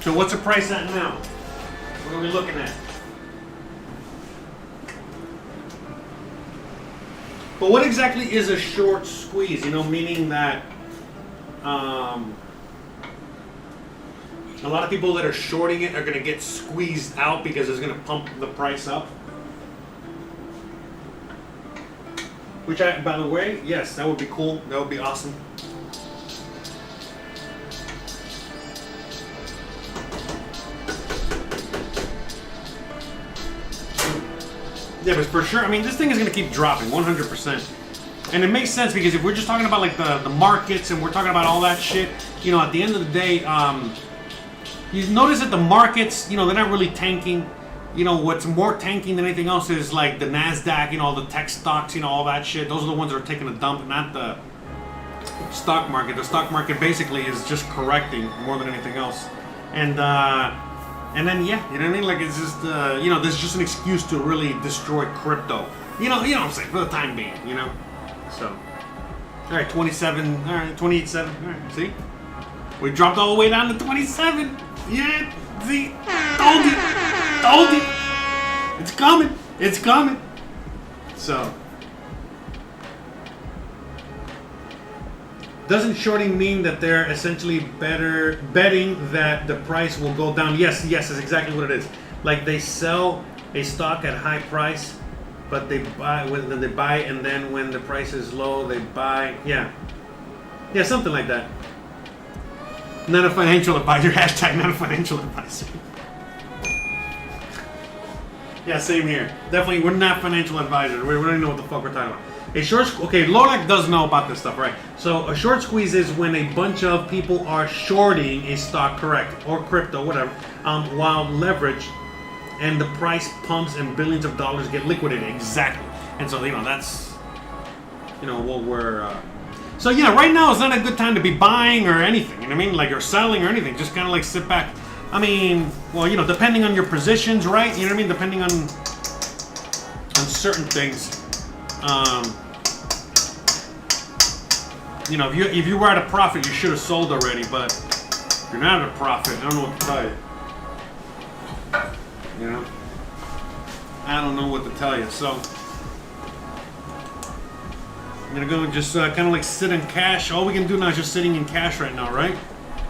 So what's the price at now? What are we looking at? But what exactly is a short squeeze? You know, meaning that a lot of people that are shorting it are going to get squeezed out because it's going to pump the price up. Which, by the way, yes, that would be cool. That would be awesome. Yeah, but for sure, I mean, this thing is going to keep dropping 100%. And it makes sense because if we're just talking about like the markets and we're talking about all that shit, you know, at the end of the day, you notice that the markets, you know, they're not really tanking. You know, what's more tanking than anything else is like the NASDAQ, you know, all the tech stocks, you know, all that shit. Those are the ones that are taking a dump, not the stock market. The stock market basically is just correcting more than anything else. And then, yeah, you know what I mean? Like, it's just, you know, there's just an excuse to really destroy crypto. You know what I'm saying? For the time being, you know? So, all right, 27, all right, 28.7. All right, see? We dropped all the way down to 27. Yeah, see? Told you. Told you. It's coming. It's coming. So. Doesn't shorting mean that they're essentially betting that the price will go down? Yes, that's exactly what it is. Like they sell a stock at high price, but they buy and then when the price is low, they buy. Yeah, something like that. Not a financial advisor. Hashtag not a financial advisor. Yeah, same here. Definitely, we're not financial advisors. We don't even know what the fuck we're talking about. Okay, Lolak does know about this stuff, right? So a short squeeze is when a bunch of people are shorting a stock, correct, or crypto, whatever, while leveraged, and the price pumps and billions of dollars get liquidated. Exactly. And so, you know, that's, you know, what we're... So, yeah, right now is not a good time to be buying or anything, you know what I mean? Like, or selling or anything. Just kind of like sit back. I mean, well, you know, depending on your positions, right? You know what I mean? Depending on certain things. You know, if you were at a profit, you should have sold already. But if you're not at a profit, I don't know what to tell you. You know, I don't know what to tell you. So I'm gonna go and just kind of like sit in cash. All we can do now is just sitting in cash right now, right?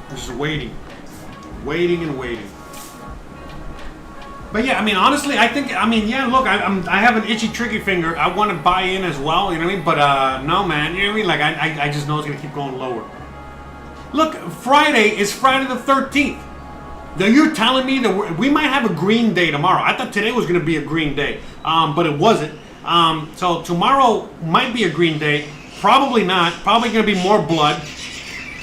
We're just waiting and waiting. But yeah, I mean, honestly, I think, I mean, yeah, look, I have an itchy, tricky finger. I want to buy in as well, you know what I mean? But no, man, you know what I mean? Like, I just know it's going to keep going lower. Look, Friday is Friday the 13th. Now, you're telling me that we might have a green day tomorrow. I thought today was going to be a green day, but it wasn't. So tomorrow might be a green day. Probably not. Probably going to be more blood.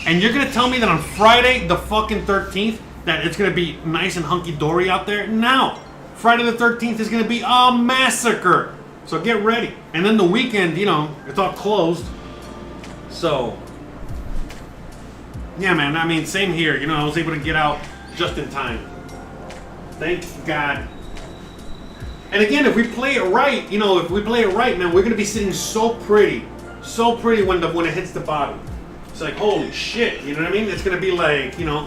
And you're gonna tell me that on Friday, the fucking 13th, that it's gonna be nice and hunky-dory out there? No. Friday the 13th is gonna be a massacre. So get ready. And then the weekend, you know, it's all closed. So, yeah, man, I mean, same here. You know, I was able to get out just in time. Thank God. And again, if we play it right, you know, if we play it right, man, we're gonna be sitting so pretty when it hits the bottom. It's like, holy shit, you know what I mean? It's gonna be like, you know.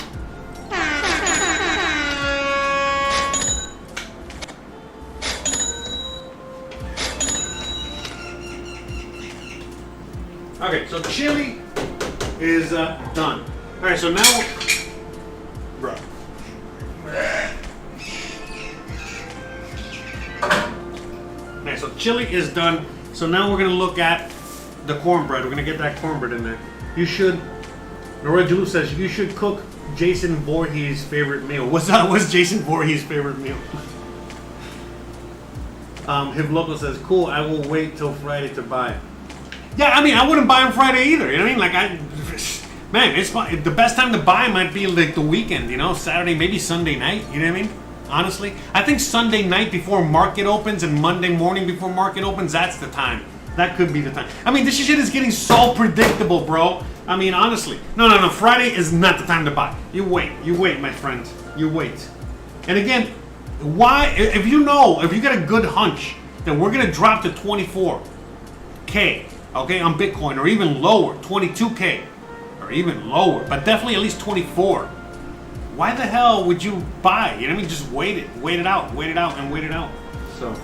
Okay, so chili is done. All right, so now, bro. Okay, so chili is done. So now we're gonna look at the cornbread. We're gonna get that cornbread in there. You should. Nora Julu says you should cook Jason Voorhees' favorite meal. What's Jason Voorhees' favorite meal? Hiv Loco says, cool. I will wait till Friday to buy it. Yeah, I mean, I wouldn't buy on Friday either. You know what I mean? Like, man, it's fun. The best time to buy might be like the weekend, you know, Saturday, maybe Sunday night. You know what I mean? Honestly, I think Sunday night before market opens and Monday morning before market opens, that's the time. That could be the time. I mean, this shit is getting so predictable, bro. I mean, honestly. No. Friday is not the time to buy. You wait, my friend. You wait. And again, why? If you got a good hunch that we're gonna drop to 24K, okay, on Bitcoin, or even lower, 22K, or even lower, but definitely at least 24. Why the hell would you buy? You know what I mean? Just wait it out, So,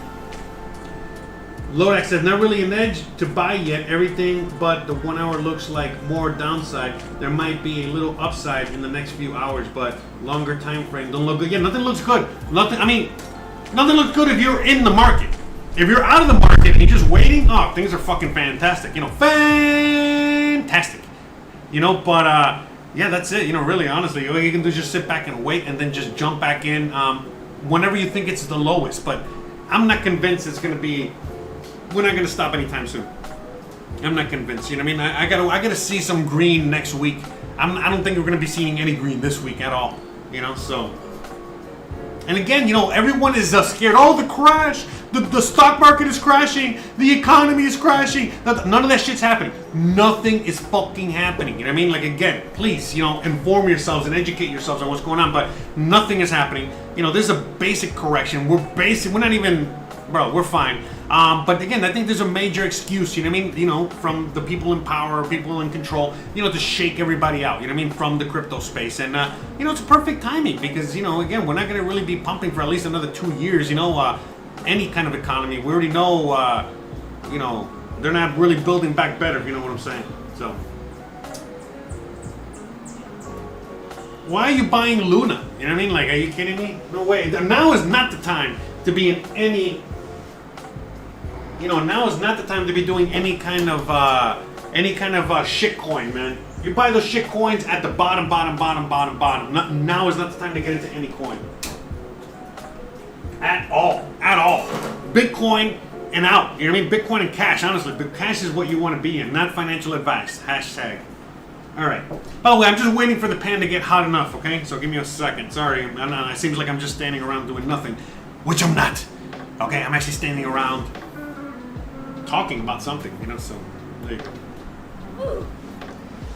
Lodax says, not really an edge to buy yet. Everything but the 1 hour looks like more downside. There might be a little upside in the next few hours, but longer time frame don't look good. Yeah, nothing looks good. Nothing looks good if you're in the market. If you're out of the market and you're just waiting, oh, things are fucking fantastic. You know, fantastic. You know, but yeah, that's it. You know, really, honestly, all you can do is just sit back and wait, and then just jump back in whenever you think it's the lowest. But I'm not convinced it's gonna be. We're not gonna stop anytime soon. I'm not convinced. You know what I mean? I gotta see some green next week. I don't think we're gonna be seeing any green this week at all. You know, so. And again, you know, everyone is scared. Oh, the crash! The stock market is crashing. The economy is crashing. None of that shit's happening. Nothing is fucking happening. You know what I mean? Like, again, please, you know, inform yourselves and educate yourselves on what's going on. But nothing is happening. You know, there's a basic correction. We're not even, bro, we're fine. But again, I think there's a major excuse, you know what I mean? You know, from the people in power, people in control, you know, to shake everybody out, you know what I mean? From the crypto space. And, you know, it's perfect timing because, you know, again, we're not going to really be pumping for at least another 2 years, you know, any kind of economy. We already know, you know, they're not really building back better, if you know what I'm saying. So, why are you buying Luna? You know what I mean? Like, are you kidding me? No way. Now is not the time to be in any... You know, now is not the time to be doing any kind of shit coin, man. You buy those shit coins at the bottom. Now is not the time to get into any coin. At all. Bitcoin and out. You know what I mean? Bitcoin and cash, honestly. But cash is what you want to be in, not financial advice. Hashtag. All right. By the way, I'm just waiting for the pan to get hot enough, okay? So give me a second. Sorry. It seems like I'm just standing around doing nothing, which I'm not. Okay? I'm actually standing around talking about something, you know, so there you go.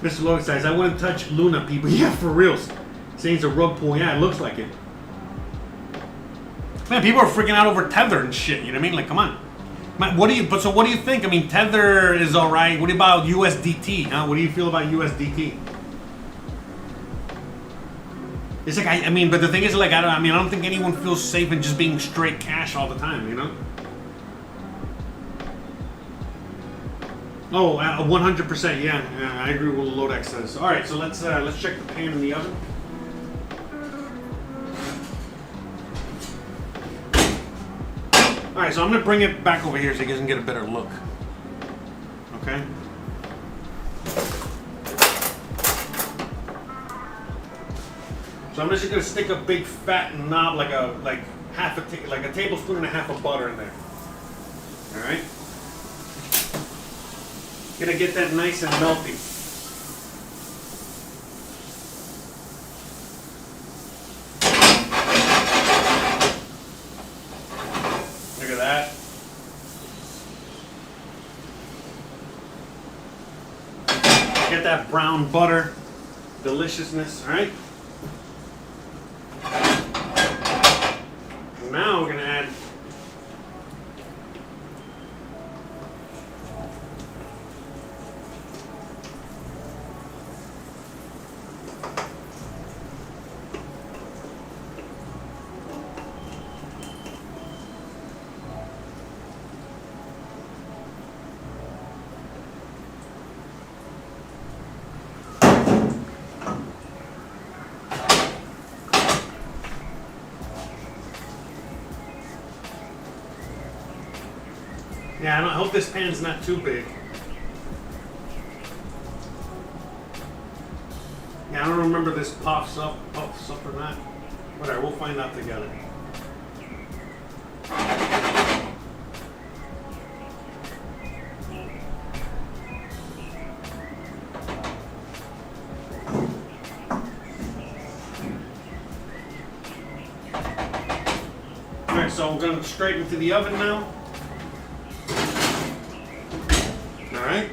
Mr. Logan says, I wouldn't touch Luna, people. Yeah, for reals. Saying it's a rug pull. Yeah, it looks like it. Man, people are freaking out over Tether and shit, you know what I mean? Like, come on. Man, what do you think? I mean, Tether is alright. What about USDT? Huh? What do you feel about USDT? It's like, I mean, but the thing is, like, I don't think anyone feels safe in just being straight cash all the time, you know? Oh, 100%, yeah, I agree with what Lodex says. All right, so let's check the pan in the oven. All right, so I'm gonna bring it back over here so you guys can get a better look. Okay. So I'm just gonna stick a big fat knob, like a tablespoon and a half of butter in there. All right. Gonna get that nice and melty. Get that brown butter deliciousness, all right? Now we're gonna add yeah, I hope this pan's not too big. Yeah, I don't remember this puffs up or not. Whatever, we'll find out together. Alright, so we're going straight into the oven now. Alright.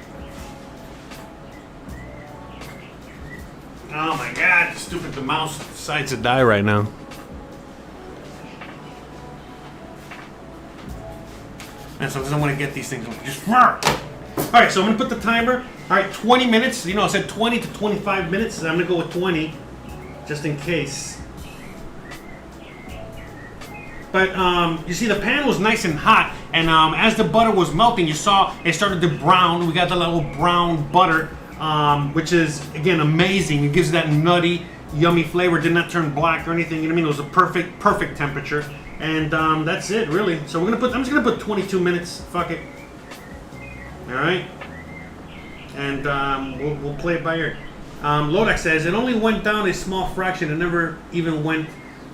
Oh my god, stupid, the mouse decides to die right now. And so I want to get these things just Alright, so I'm gonna put the timer. Alright, 20 minutes. You know, I said 20 to 25 minutes. So I'm gonna go with 20, just in case. But you see, the pan was nice and hot, and as the butter was melting, you saw it started to brown. We got the little brown butter, which is again amazing. It gives that nutty, yummy flavor. It did not turn black or anything. You know what I mean? It was a perfect temperature, and that's it, really. So we're gonna put. I'm just gonna put 22 minutes. Fuck it. All right, and we'll play it by ear. Lodak says it only went down a small fraction. It never even went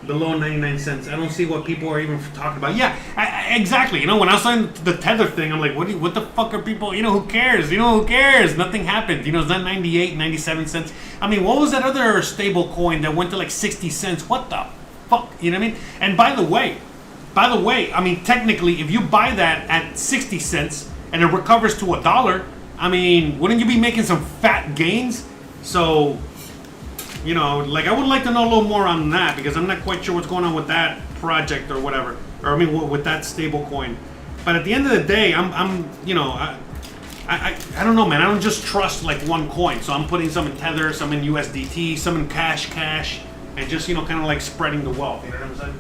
below 99 cents. I don't see what people are even talking about. Yeah, exactly. You know, when I was on the tether thing, I'm like, what the fuck are people, you know, who cares? You know, who cares? Nothing happened. You know, it's not 98, 97 cents. I mean, what was that other stable coin that went to like 60 cents? What the fuck? You know what I mean? And by the way, I mean, technically, if you buy that at 60 cents and it recovers to $1, I mean, wouldn't you be making some fat gains? So, you know, like, I would like to know a little more on that, because I'm not quite sure what's going on with that project or whatever, or I mean with that stable coin. But at the end of the day, I'm you know, I don't know, man. I don't just trust like one coin. So I'm putting some in Tether, some in USDT, some in cash, and just, you know, kind of like spreading the wealth. You know what I'm saying?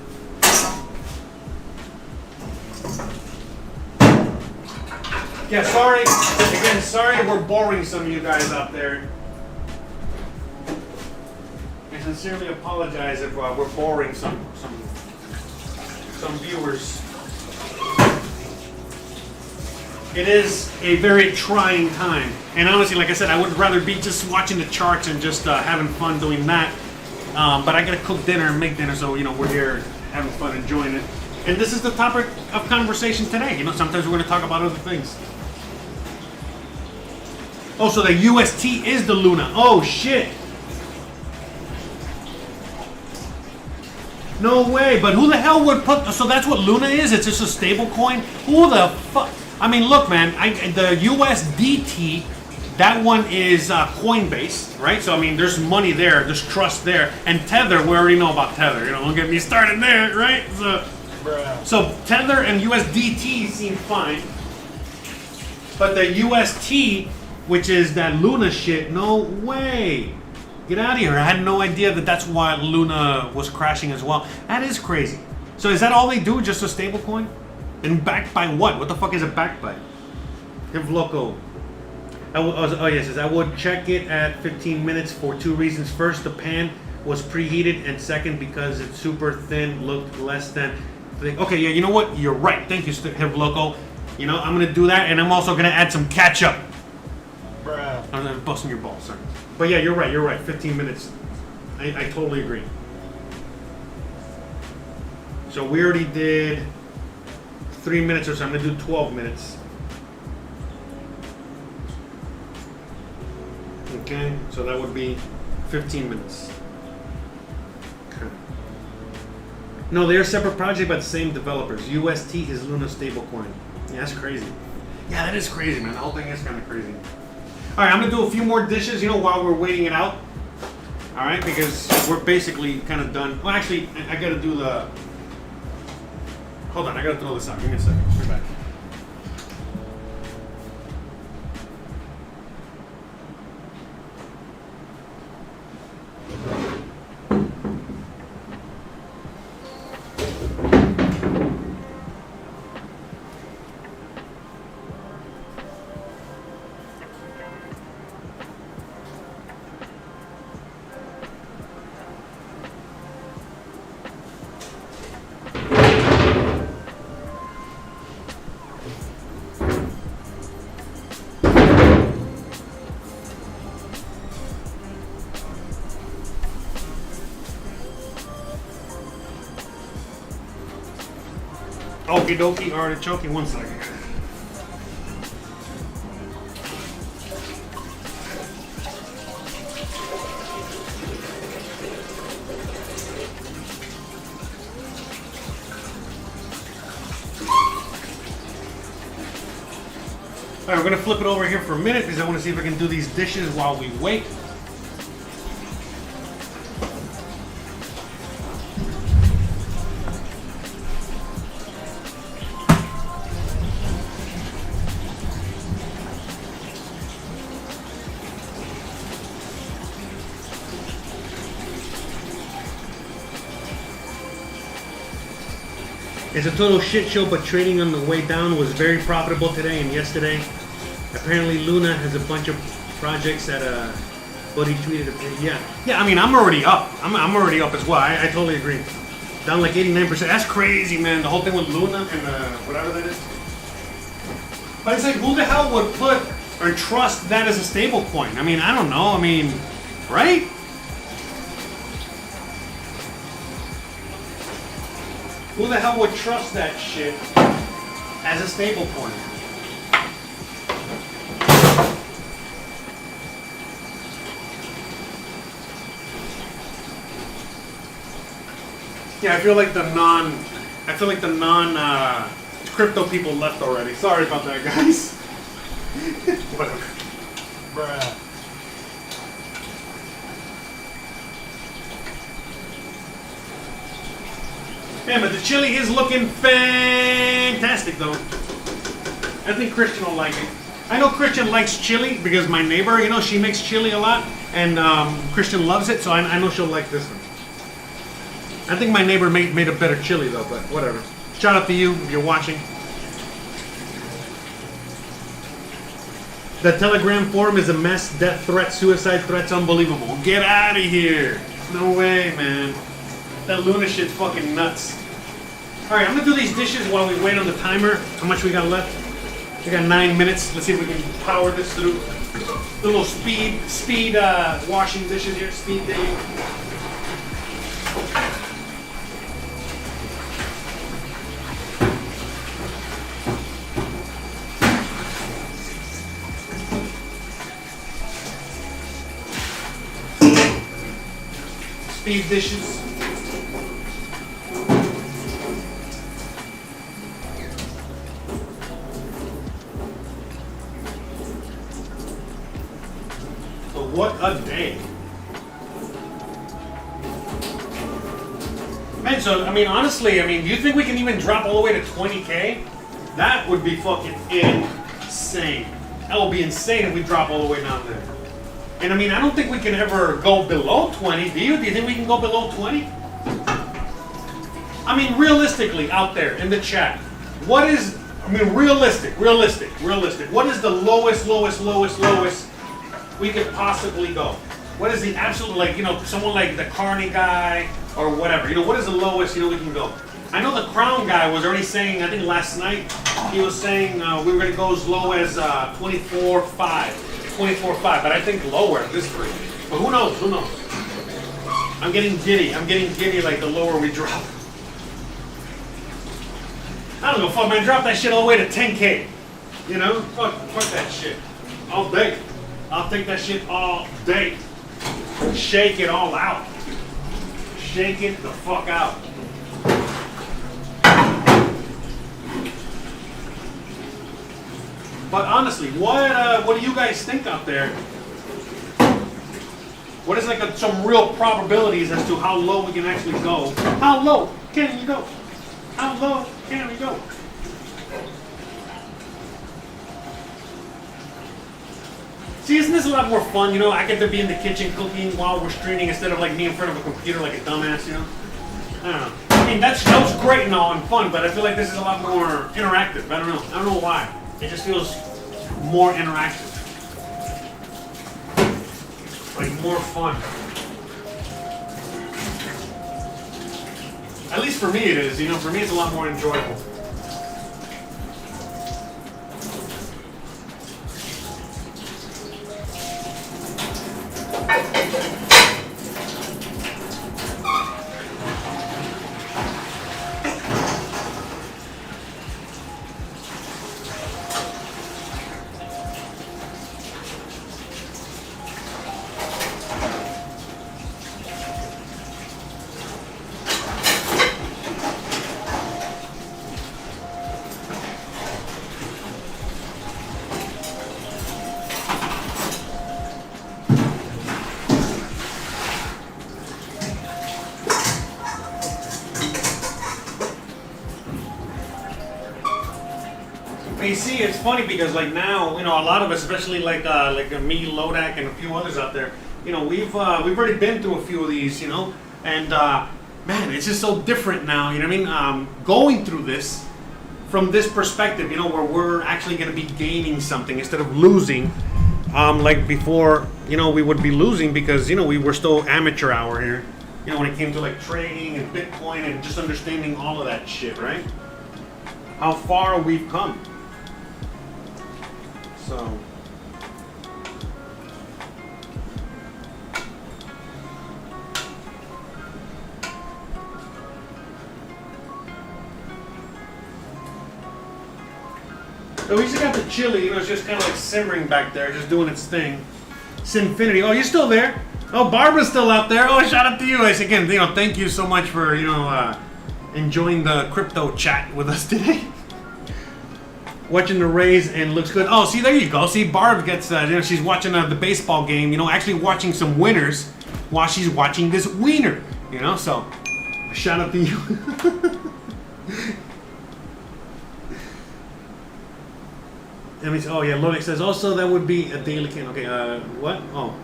Yeah, sorry we're boring some of you guys out there. I sincerely apologize if we're boring some viewers. It is a very trying time, and honestly, like I said, I would rather be just watching the charts and just having fun doing that. But I gotta cook dinner and make dinner, so you know, we're here having fun, enjoying it. And this is the topic of conversation today. You know, sometimes we're gonna talk about other things. Oh, so the UST is the Luna. Oh shit. No way, but who the hell would put... So that's what Luna is? It's just a stable coin? Who the fuck... I mean, look, man, the USDT, that one is Coinbase, right? So, I mean, there's money there, there's trust there. And Tether, we already know about Tether. You know, don't get me started there, right? So Tether and USDT seem fine. But the UST, which is that Luna shit, no way. Get out of here. I had no idea that that's why Luna was crashing as well. That is crazy. So is that all they do, just a stable coin? And backed by what? What the fuck is it backed by? Hiv Loco. Oh yes, I would check it at 15 minutes for two reasons. First, the pan was preheated, and second, because it's super thin, looked less than thick. Okay, yeah, you know what? You're right. Thank you, Hiv Loco. You know, I'm gonna do that, and I'm also gonna add some ketchup. Bruh. I'm busting your balls, sorry. But yeah, you're right. 15 minutes. I totally agree. So we already did 3 minutes or so. I'm gonna do 12 minutes. Okay, so that would be 15 minutes. Okay. No, they are separate projects, but same developers. UST is Luna stablecoin. Yeah, that's crazy. Yeah, that is crazy, man. The whole thing is kind of crazy. All right, I'm gonna do a few more dishes, while we're waiting it out. All right, because we're basically kind of done. Well, actually, I gotta do the. Hold on, I gotta throw this out. Give me a second. Be back. Okie dokie, artichoke. One second. All right, we're gonna flip it over here for a minute because I want to see if I can do these dishes while we wait. It's a total shit show, but trading on the way down was very profitable today and yesterday. Apparently Luna has a bunch of projects that but he tweeted yeah, I mean I'm already up. I'm already up as well. I totally agree. Down like 89%. That's crazy, man. The whole thing with Luna and whatever that is. But it's like, who the hell would put or trust that as a stable coin? I mean, I don't know. I mean, right? Who the hell would trust that shit as a stable coin? Yeah, I feel like the non crypto people left already. Sorry about that, guys. Whatever. Bruh. Yeah, but the chili is looking fantastic, though. I think Christian will like it. I know Christian likes chili because my neighbor, she makes chili a lot, and Christian loves it, so I know she'll like this one. I think my neighbor made a better chili, though, but whatever. Shout out to you if you're watching. The Telegram forum is a mess. Death threats, suicide threats, unbelievable. Get out of here. No way, man. That Luna shit's fucking nuts. Alright, I'm gonna do these dishes while we wait on the timer. How much we got left? We got 9 minutes. Let's see if we can power this through. A little speed washing dishes here. Speed digging. Speed dishes. What a day. Man, so, honestly, do you think we can even drop all the way to 20K? That would be fucking insane. That would be insane if we drop all the way down there. And I don't think we can ever go below 20. Do you? Do you think we can go below 20? Realistically, out there in the chat, what is, realistic. What is the lowest we could possibly go? What is the absolute, someone like the Carney guy or whatever, what is the lowest, we can go? I know the Crown guy was already saying, I think last night, he was saying we were going to go as low as 24.5, but I think lower at this rate. But who knows? I'm getting giddy like the lower we drop. I don't know, fuck man, drop that shit all the way to 10K. Fuck that shit. All day. I'll take that shit all day. Shake it all out. Shake it the fuck out. But honestly, what do you guys think out there? What is like some real probabilities as to how low we can actually go? How low can we go? How low can we go? See, isn't this a lot more fun? You know, I get to be in the kitchen cooking while we're streaming instead of like me in front of a computer like a dumbass, you know? I don't know. I mean, that was great and all and fun, but I feel like this is a lot more interactive. I don't know. I don't know why. It just feels more interactive. Like more fun. At least for me it is, you know, for me it's a lot more enjoyable. But you see, it's funny because like now, you know, a lot of us, especially like me, Lodak, and a few others out there, you know, we've already been through a few of these, you know, and man, it's just so different now. You know what I mean? Going through this from this perspective, you know, where we're actually going to be gaining something instead of losing. Like before, you know, we would be losing because, you know, we were still amateur hour here. You know, when it came to like trading and Bitcoin and just understanding all of that shit, right? How far we've come. So. So we just got the chili, you know, it's just kind of like simmering back there, just doing its thing. Sinfinity, oh, you're still there? Oh, Barbara's still out there. Oh, shout out to you. Again, you know, thank you so much for, you know, enjoying the crypto chat with us today. Watching the Rays and looks good. Oh, see, there you go. See, Barb gets, you know, she's watching the baseball game, you know, actually watching some winners while she's watching this wiener, you know, so shout out to you. Oh yeah, Lodex says also that would be a daily can. Okay, what? Oh,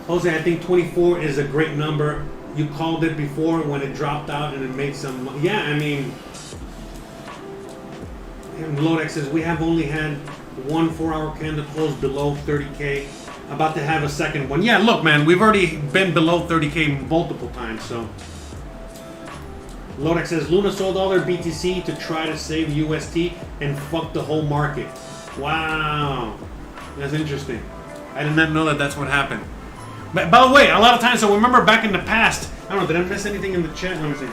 Jose, I think 24 is a great number. You called it before when it dropped out and it made some. Yeah, I mean, and Lodex says we have only had one 4-hour candle close below 30K. About to have a second one. Yeah, look, man, we've already been below 30K multiple times. So Lodex says Luna sold all their BTC to try to save UST and fuck the whole market. Wow, that's interesting. I did not know that that's what happened. But by the way, a lot of times, so remember back in the past, I don't know, did I miss anything in the chat? Let me see.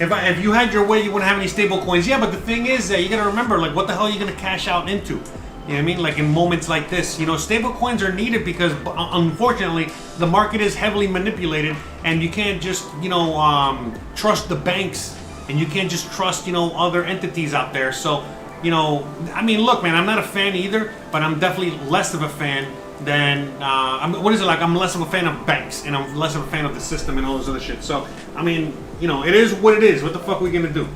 If you had your way, you wouldn't have any stable coins. Yeah, but the thing is that you gotta remember, like, what the hell are you gonna cash out into? You know what I mean? Like in moments like this, you know, stable coins are needed because unfortunately the market is heavily manipulated, and you can't just, you know, trust the banks, and you can't just trust, you know, other entities out there. So, you know, I mean, look, man, I'm not a fan either, but I'm definitely less of a fan than what is it like? I'm less of a fan of banks, and I'm less of a fan of the system and all this other shit. So, I mean, you know, it is what it is. What the fuck are we gonna do?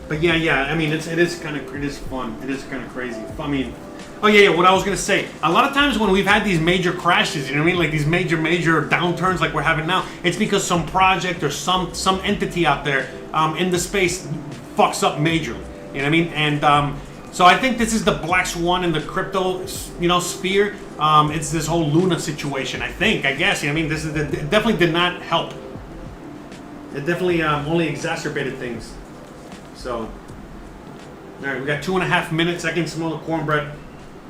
But yeah. I mean, it is fun. It is kind of crazy. I mean, oh yeah. What I was gonna say. A lot of times when we've had these major crashes, you know what I mean, like these major downturns, like we're having now, it's because some project or some entity out there in the space fucks up majorly. You know what I mean? And so I think this is the black swan in the crypto, you know, sphere. It's this whole Luna situation. I guess. You know what I mean? This is it definitely did not help. It definitely only exacerbated things. So, all right, we got 2.5 minutes. I can smell the cornbread.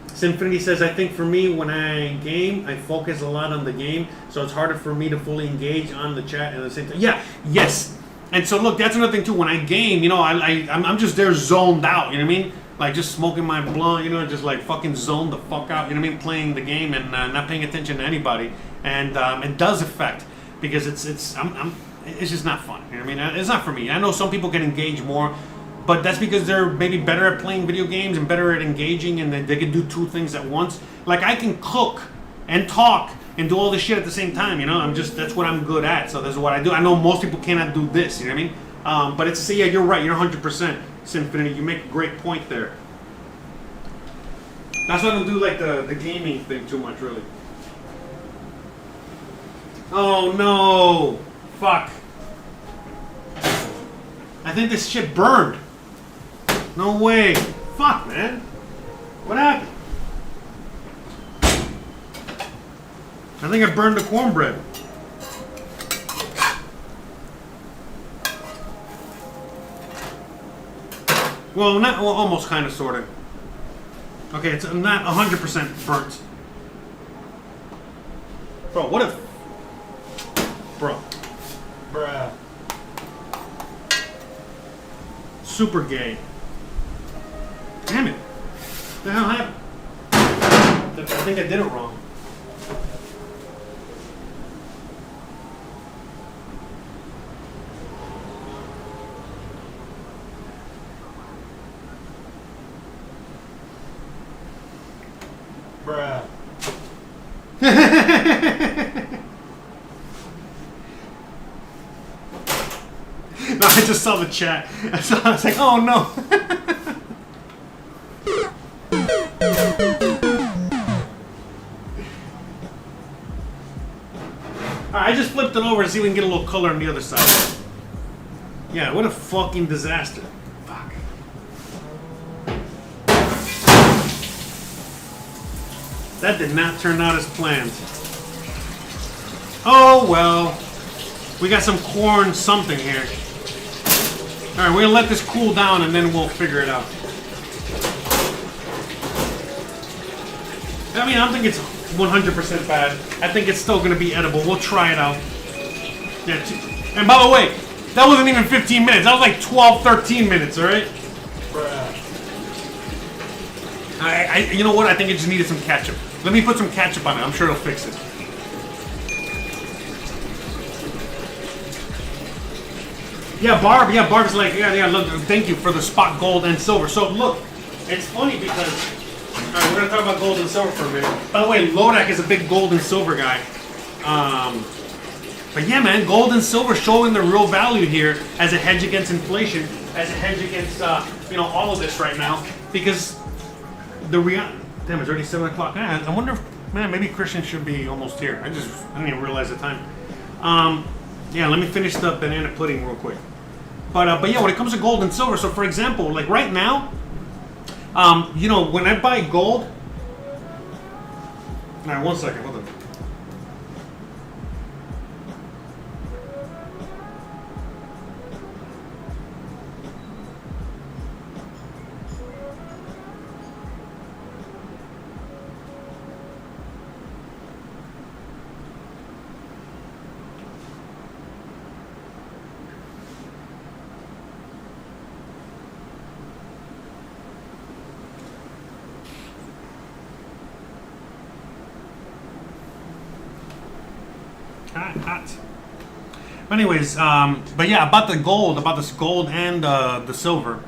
Sinfinity says, I think for me, when I game, I focus a lot on the game, so it's harder for me to fully engage on the chat at the same time. Yeah, yes. And so look, that's another thing too. When I game, you know, I'm just there zoned out. You know what I mean? Like just smoking my blunt, you know, just like fucking zoned the fuck out. You know what I mean? Playing the game and not paying attention to anybody. And it does affect because it's just not fun. You know what I mean? It's not for me. I know some people can engage more, but that's because they're maybe better at playing video games and better at engaging, and they can do two things at once. Like I can cook and talk and do all this shit at the same time. You know, that's what I'm good at. So that's what I do. I know most people cannot do this. You know what I mean? But it's yeah, you're right. You're 100%. Sinfinity. You make a great point there. That's why I don't do like the gaming thing too much, really. Oh no! Fuck. I think this shit burned. No way. Fuck, man. What happened? I think I burned the cornbread. Well, almost, kind of, sort of. Okay, it's not 100% burnt. Bro, what if... Bro. Bruh. Super gay. Damn it. What the hell happened? I think I did it wrong. Bruh. No, I just saw the chat. I was like, oh no. Alright, I just flipped it over to see if we can get a little color on the other side. Yeah, what a fucking disaster. Fuck. That did not turn out as planned. Oh well. We got some corn something here. Alright, we're gonna let this cool down and then we'll figure it out. I mean, I don't think it's 100% bad. I think it's still gonna be edible. We'll try it out. Yeah. And by the way, that wasn't even 15 minutes. That was like 12, 13 minutes, alright? Bruh. You know what? I think it just needed some ketchup. Let me put some ketchup on it. I'm sure it'll fix it. Yeah, Barb's like, yeah, look, thank you for the spot gold and silver. So look, it's funny because, all right, we're gonna talk about gold and silver for a minute. By the way, Lodak is a big gold and silver guy. But yeah, man, gold and silver showing the real value here as a hedge against inflation, as a hedge against, all of this right now. Because damn, it's already 7 o'clock. I wonder if, man, maybe Christian should be almost here. I didn't even realize the time. Yeah, let me finish the banana pudding real quick. But yeah, when it comes to gold and silver, so for example, like right now, when I buy gold, all right, 1 second, hold on. Hot. Anyways, but yeah, about this gold and the silver.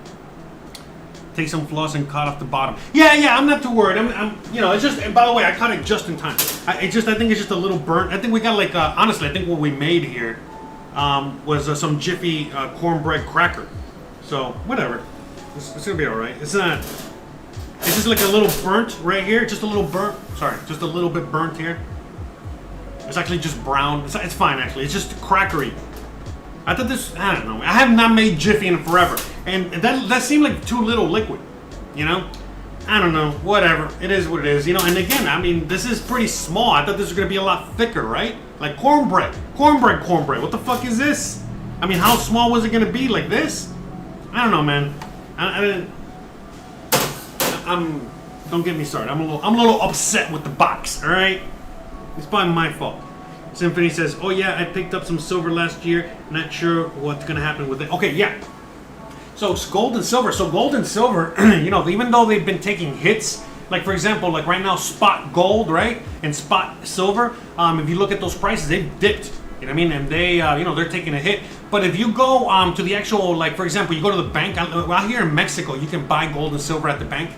Take some floss and cut off the bottom. Yeah, I'm not too worried. It's just. And by the way, I cut it just in time. I think it's just a little burnt. I think we got like honestly, I think what we made here was some Jiffy cornbread cracker. So whatever, it's gonna be all right. It's not. It's just like a little burnt right here. Just a little burnt. Sorry, just a little bit burnt here. It's actually just brown. It's fine, actually. It's just crackery. I thought this... I don't know. I have not made Jiffy in forever. And that seemed like too little liquid. You know? I don't know. Whatever. It is what it is. You know, and again, I mean, this is pretty small. I thought this was going to be a lot thicker, right? Like cornbread. Cornbread. What the fuck is this? I mean, how small was it going to be? Like this? I don't know, man. Don't get me started. I'm a little upset with the box, alright? It's probably my fault. Symphony says, oh yeah, I picked up some silver last year. Not sure what's going to happen with it. Okay, yeah. So it's gold and silver. So gold and silver, even though they've been taking hits, like for example, like right now, spot gold, right? And spot silver, if you look at those prices, they've dipped You know what I mean? And they, they're taking a hit. But if you go to the actual, like, for example, you go to the bank. Out here in Mexico, you can buy gold and silver at the bank.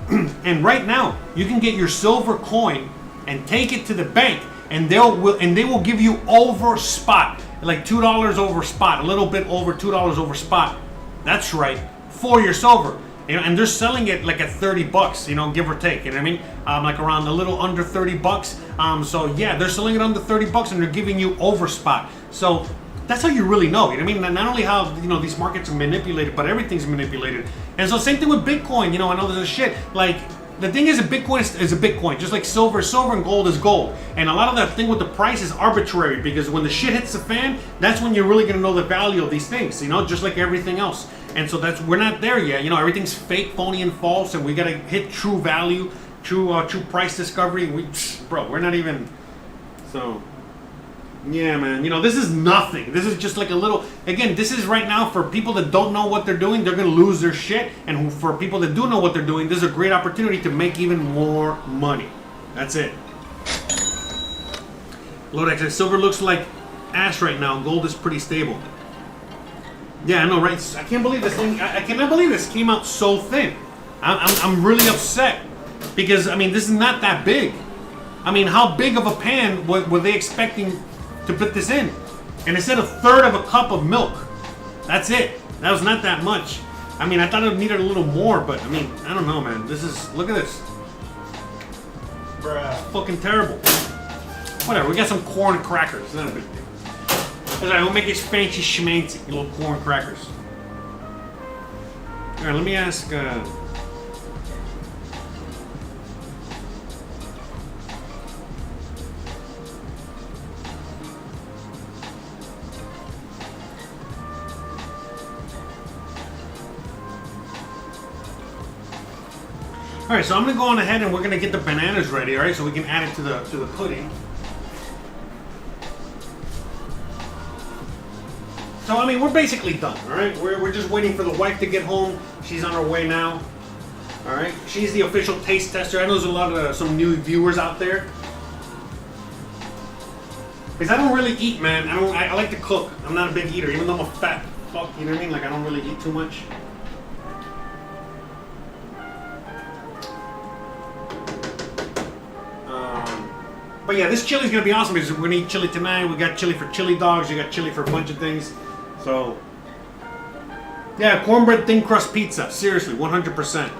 And right now, you can get your silver coin and take it to the bank, and they will give you over spot, like $2 over spot, a little bit over $2 over spot. That's right, for your silver. And they're selling it like at $30, give or take. You know what I mean? Like around a little under $30. So yeah, they're selling it under $30, and they're giving you over spot. So that's how you really know. You know what I mean? Not only how these markets are manipulated, but everything's manipulated. And so same thing with Bitcoin. I know there's a shit like. The thing is, a Bitcoin is a Bitcoin, just like silver and gold is gold. And a lot of that thing with the price is arbitrary, because when the shit hits the fan, that's when you're really gonna know the value of these things, just like everything else. And so we're not there yet. Everything's fake, phony, and false, and we gotta hit true value, true price discovery. We're not even. So, yeah, man. This is nothing. This is just like a little. Again, this is right now for people that don't know what they're doing. They're gonna lose their shit. And for people that do know what they're doing, this is a great opportunity to make even more money. That's it. Lodex says silver looks like ash right now. Gold is pretty stable. Yeah, I know, right? I can't believe this thing. I cannot believe this came out so thin. I'm really upset because this is not that big. How big of a pan were they expecting to put this in? And it said 1/3 of a cup of milk. That's it. That was not that much. I thought it needed a little more, but I don't know, man. Look at this. Bruh. It's fucking terrible. Whatever, we got some corn crackers. It's not a big deal. That's right, we'll make it fancy schmancy, little corn crackers. Alright, let me ask, Alright, so I'm gonna go on ahead and we're gonna get the bananas ready, alright, so we can add it to the pudding. So we're basically done, alright? We're just waiting for the wife to get home. She's on her way now. Alright? She's the official taste tester. I know there's a lot of some new viewers out there. Because I don't really eat, man. I like to cook. I'm not a big eater, even though I'm a fat fuck, you know what I mean? Like I don't really eat too much. But yeah, this chili's gonna be awesome because we're gonna eat chili tonight. We got chili for chili dogs. You got chili for a bunch of things. So yeah, cornbread thin crust pizza. Seriously, 100%.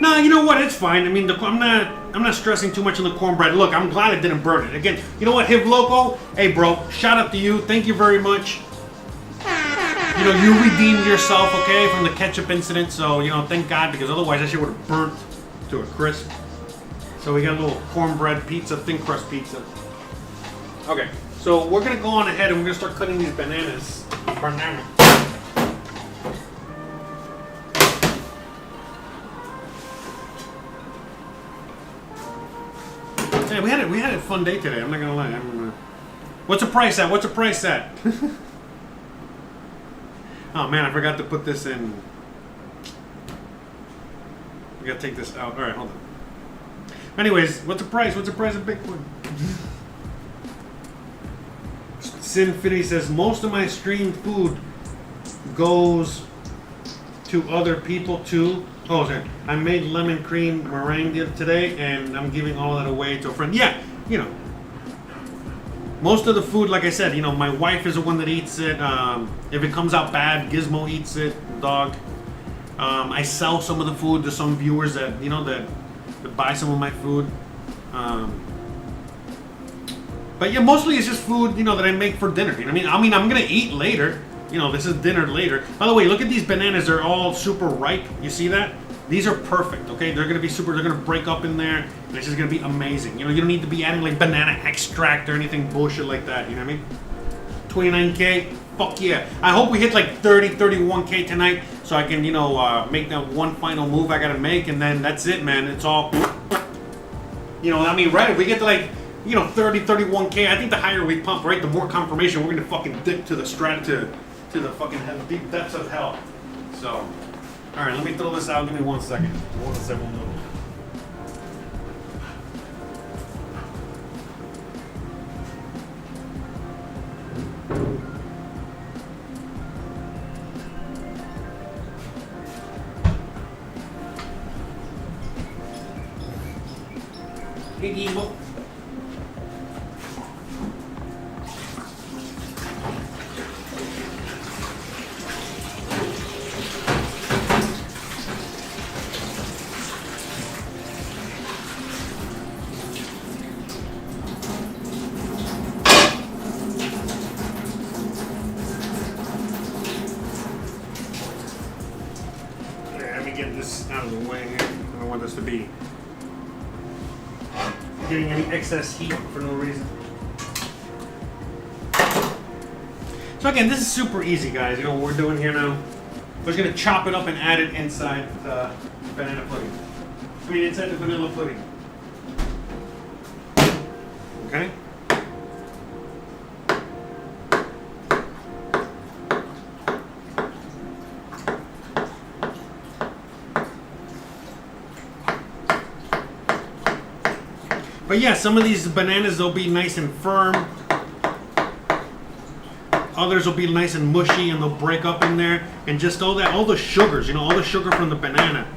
No, you know what? It's fine. I'm not stressing too much on the cornbread. Look, I'm glad I didn't burn it. Again, you know what, Hiv Loco? Hey, bro, shout out to you. Thank you very much. You redeemed yourself, okay, from the ketchup incident. So thank God, because otherwise that shit would have burnt to a crisp. So we got a little cornbread pizza, thin crust pizza. Okay, so we're gonna go on ahead and we're gonna start cutting these bananas. Yeah, we had a fun day today. I'm not gonna lie. What's the price at? What's the price at? Oh man, I forgot to put this in. We gotta take this out. All right, hold on. Anyways, what's the price? What's the price of Bitcoin? Sinfinity says, most of my streamed food goes to other people too. Oh, sorry. I made lemon cream meringue today, and I'm giving all that away to a friend. Yeah, most of the food, like I said, my wife is the one that eats it. If it comes out bad, Gizmo eats it, dog. I sell some of the food to some viewers that, that buy some of my food. But yeah, mostly it's just food, that I make for dinner. You know what I mean? I'm gonna eat later. This is dinner later. By the way, look at these bananas. They're all super ripe. You see that? These are perfect, okay? They're gonna be they're gonna break up in there. And it's just gonna be amazing. You don't need to be adding like banana extract or anything bullshit like that. You know what I mean? 29K. Fuck yeah. I hope we hit like 30, 31K tonight so I can, make that one final move I gotta make, and then that's it, man. It's all, right? If we get to like, 30, 31K, I think the higher we pump, right, the more confirmation we're gonna fucking dip to the to the fucking deep depths of hell. So, all right, let me throw this out. Give me 1 second. 1 second. Hey, Gimbo. Let me get this out of the way here. I don't want this to be getting any excess heat for no reason. So again, this is super easy, guys. You know what we're doing here now? We're just gonna chop it up and add it inside the banana pudding. I mean, inside the vanilla pudding. Okay? But yeah, some of these bananas, they'll be nice and firm. Others will be nice and mushy and they'll break up in there. And just all the sugars, you know, all the sugar from the banana.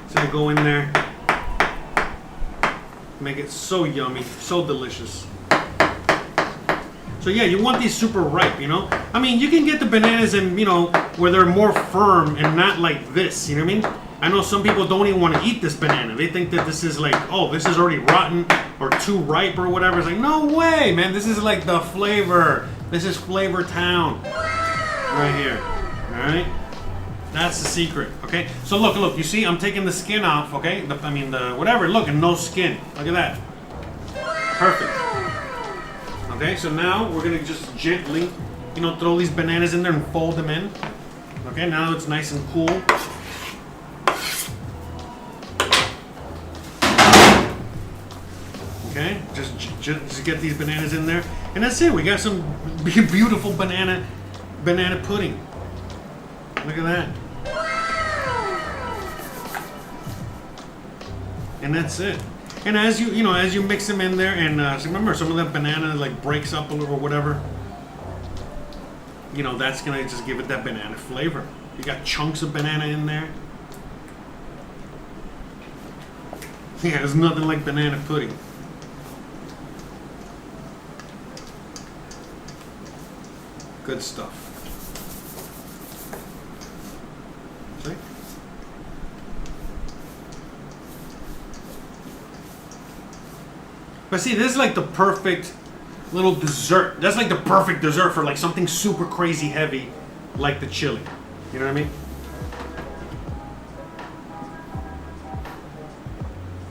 It's gonna go in there. Make it so yummy, so delicious. So yeah, you want these super ripe, you know? I mean, you can get the bananas in, you know, where they're more firm and not like this, you know what I mean? I know some people don't even want to eat this banana. They think that this is like, oh, this is already rotten or too ripe or whatever. It's like, no way, man. This is like the flavor. This is Flavor Town right here. All right? That's the secret, okay? So look. You see, I'm taking the skin off, okay? The whatever. Look, and no skin. Look at that. Perfect. Okay, so now we're going to just gently, you know, throw these bananas in there and fold them in. Okay, now it's nice and cool. Okay, just get these bananas in there, and that's it. We got some beautiful banana pudding. Look at that, and that's it. And as you mix them in there, and so remember, some of that banana like breaks up a little or whatever. You know, that's gonna just give it that banana flavor. You got chunks of banana in there. Yeah, there's nothing like banana pudding. Good stuff. See? But see, this is like the perfect little dessert. That's like the perfect dessert for like something super crazy heavy like the chili. You know what I mean?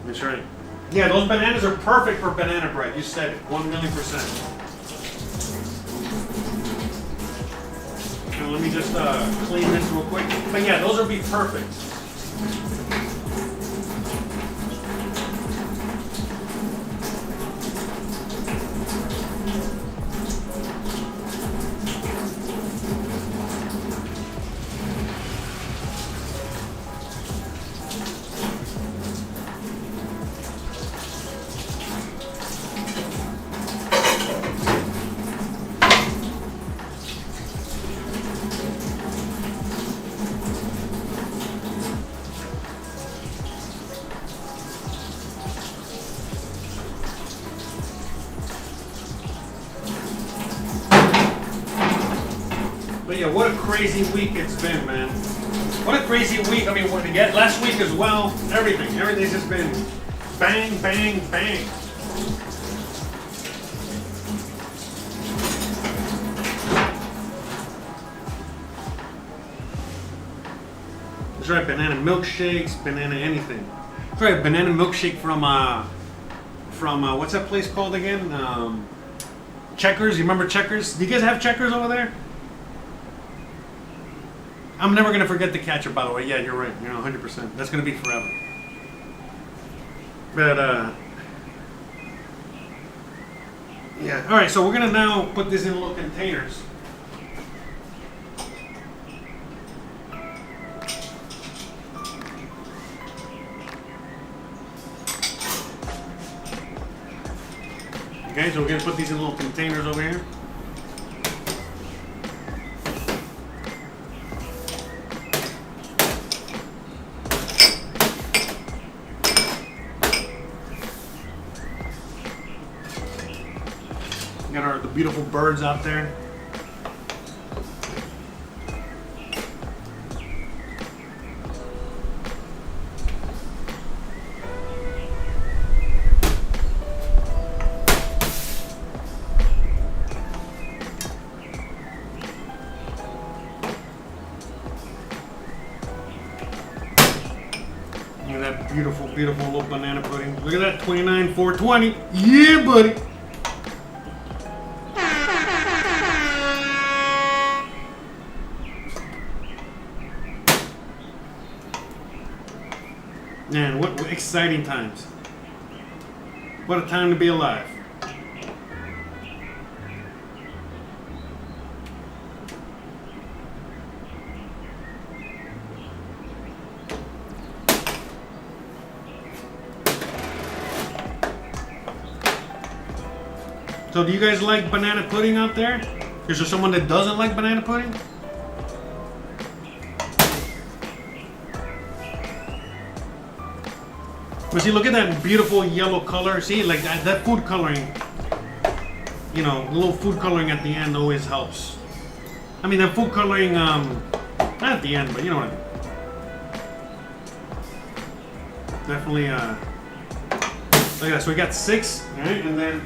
That's right. Yeah, those bananas are perfect for banana bread. You said it, 1,000,000%. Let me just clean this real quick. But yeah, those will be perfect. But yeah, what a crazy week it's been, man. What a crazy week. I mean, last week as well, everything's just been bang, bang, bang. That's right, banana milkshakes, banana anything. That's right, banana milkshake from what's that place called again? Checkers. You remember Checkers? Do you guys have Checkers over there? I'm never gonna forget the ketchup, by the way. Yeah, you're right. You know, 100%. That's gonna be forever. But yeah. All right. So we're gonna now put this in little containers. Okay. So we're gonna put these in little containers over here. beautiful birds out there. Look at that beautiful, beautiful little banana pudding. Look at that, $29,420. Yeah, buddy. Man, what exciting times. What a time to be alive. So do you guys like banana pudding out there? Is there someone that doesn't like banana pudding? But see, look at that beautiful yellow color. See, like that food coloring, you know, a little food coloring at the end always helps. I mean, that food coloring, not at the end, but you know what I mean. Definitely, look at that. So we got 6, all right, and then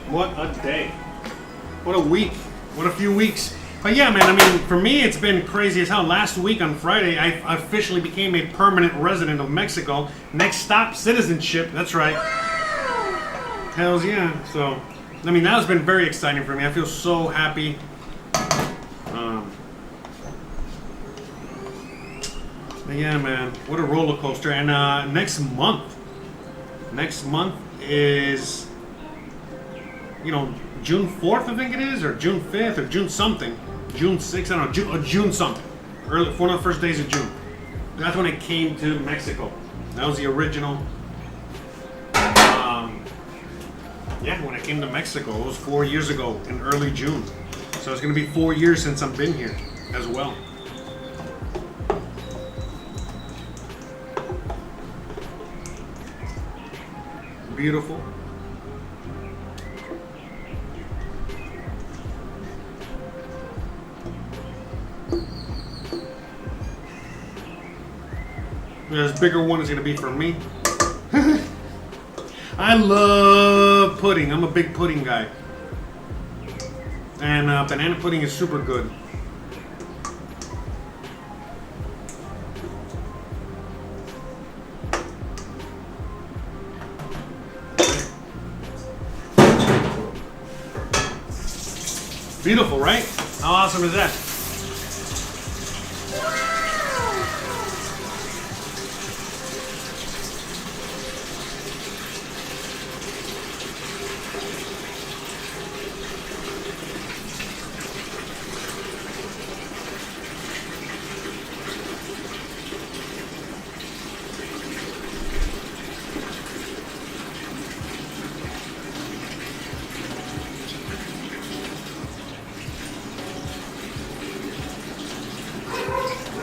what a day. What a week. What a few weeks. But yeah, man, I mean, for me, it's been crazy as hell. Last week on Friday, I officially became a permanent resident of Mexico. Next stop, citizenship. That's right. Hells yeah. So, I mean, that has been very exciting for me. I feel so happy. But yeah, man, what a roller coaster. And next month is, you know, June 4th, I think it is, or June 5th, or June something. June 6th, I don't know, June something. Early, one of the first days of June. That's when I came to Mexico. That was the original. Yeah, when I came to Mexico, it was 4 years ago in early June. So it's going to be 4 years since I've been here as well. Beautiful. This bigger one is going to be for me. I love pudding. I'm a big pudding guy. And banana pudding is super good. Beautiful, right? How awesome is that?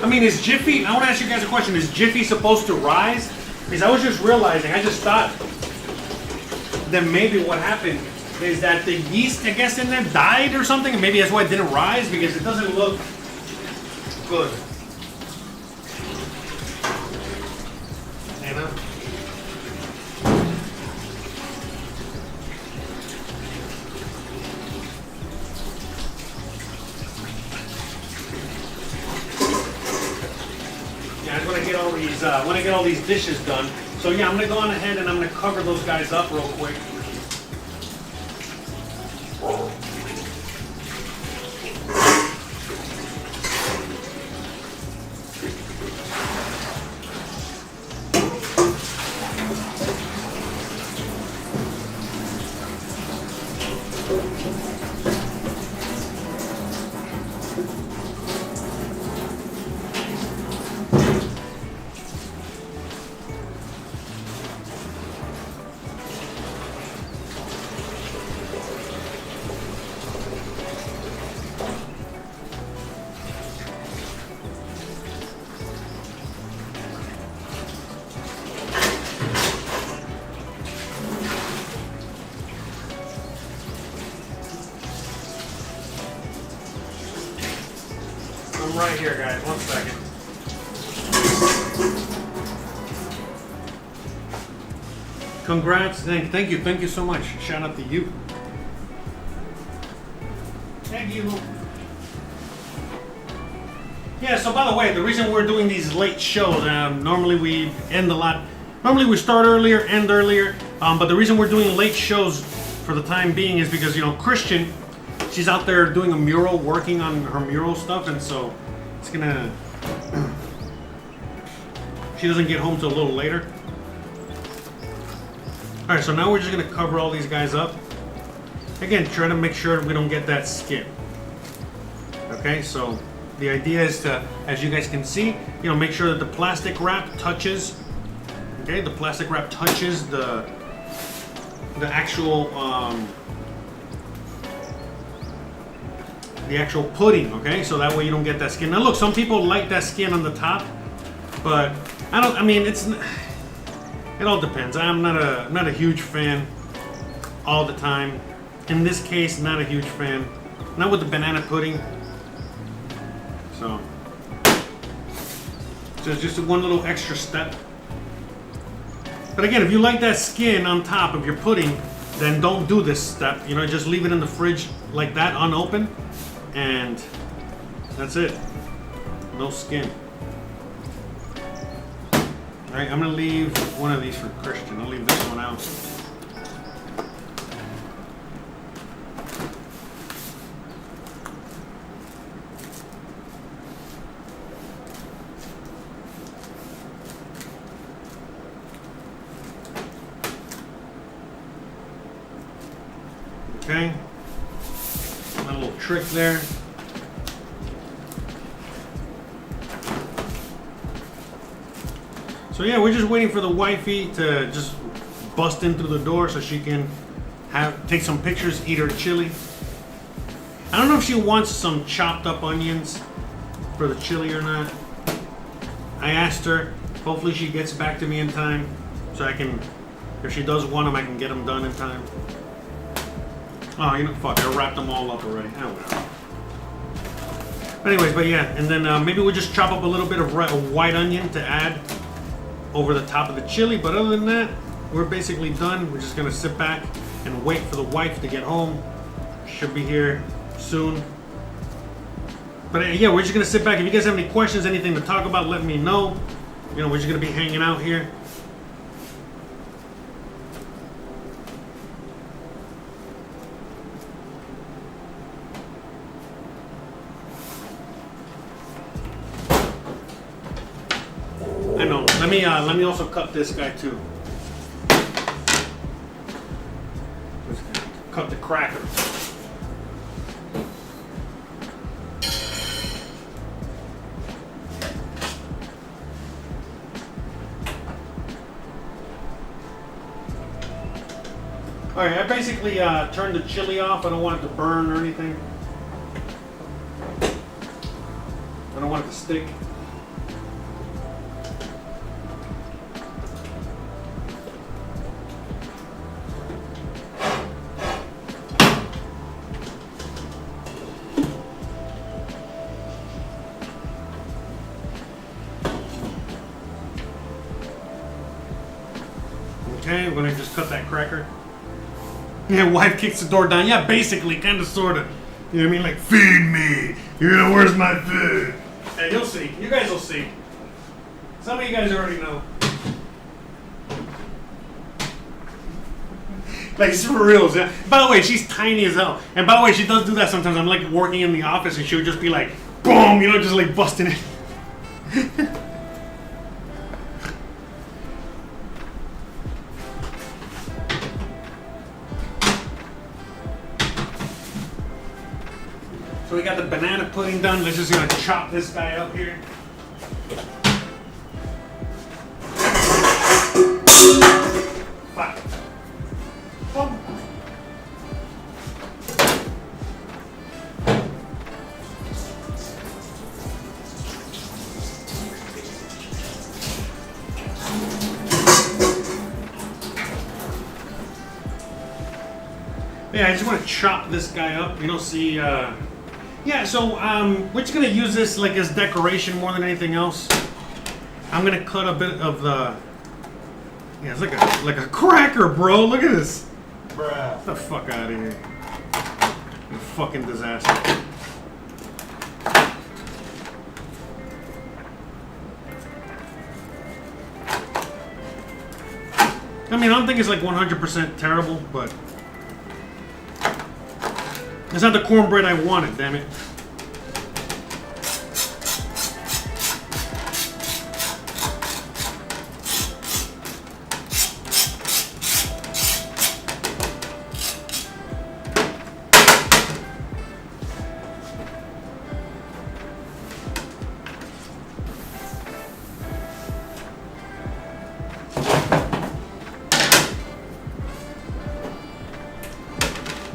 I mean, is Jiffy, I want to ask you guys a question. Is Jiffy supposed to rise? Because I was just realizing, I just thought that maybe what happened is that the yeast, I guess, in there died or something. And maybe that's why it didn't rise, because it doesn't look good. You know? I just want to get all these dishes done. So yeah, I'm gonna go on ahead and I'm gonna cover those guys up real quick. I'm right here, guys. 1 second. Congrats. Thank you so much. Shout out to you. Thank you. Yeah, so by the way, the reason we're doing these late shows, normally we end a lot. Normally we start earlier, end earlier. But the reason we're doing late shows for the time being is because, you know, Christian, she's out there doing a mural, working on her mural stuff, and so it's gonna. She doesn't get home till a little later. All right, so now we're just gonna cover all these guys up. Again, try to make sure we don't get that skin. Okay, so the idea is to, as you guys can see, you know, make sure that the plastic wrap touches. Okay, the plastic wrap touches the actual pudding. Okay, so that way you don't get that skin. Now look, some people like that skin on the top, but I don't. I mean, it all depends. I'm not a huge fan all the time. In this case, not a huge fan. Not with the banana pudding. So it's just one little extra step. But again, if you like that skin on top of your pudding, then don't do this step. You know, just leave it in the fridge like that, unopened, and that's it. No skin. All right, I'm gonna leave one of these for Christian. I'll leave this one out. Okay, a little trick there. So yeah, we're just waiting for the wifey to just bust in through the door so she can take some pictures, eat her chili. I don't know if she wants some chopped up onions for the chili or not. I asked her. Hopefully she gets back to me in time so I can, if she does want them, I can get them done in time. Oh, you know, fuck, I wrapped them all up already. Oh, well. But anyways, but yeah, and then maybe we'll just chop up a little bit of white onion to add over the top of the chili. But other than that, we're basically done. We're just gonna sit back and wait for the wife to get home. Should be here soon. But yeah, we're just gonna sit back. If you guys have any questions, anything to talk about, let me know. You know, we're just gonna be hanging out here. I know. Let me also cut this guy too. Cut the cracker. All right, I basically turned the chili off. I don't want it to burn or anything. I don't want it to stick. Okay, we're gonna just cut that cracker. Yeah, wife kicks the door down. Yeah, basically, kind of, sort of. You know what I mean? Like, feed me. You know, where's my food? Hey, you'll see. You guys will see. Some of you guys already know. Like, it's for reals. Yeah. By the way, she's tiny as hell. And by the way, she does do that sometimes. I'm like working in the office and she'll just be like, boom, you know, just like busting it. So we got the banana pudding done. Let's just gonna chop this guy up here. Fuck. Oh. Yeah, I just want to chop this guy up. You know, see. Yeah, so we're just gonna use this like as decoration more than anything else. I'm gonna cut a bit of the. Yeah, it's like a cracker, bro. Look at this. Bruh. Get the fuck out of here. You fucking disaster. I mean, I don't think it's like 100% terrible, but it's not the cornbread I wanted, damn it.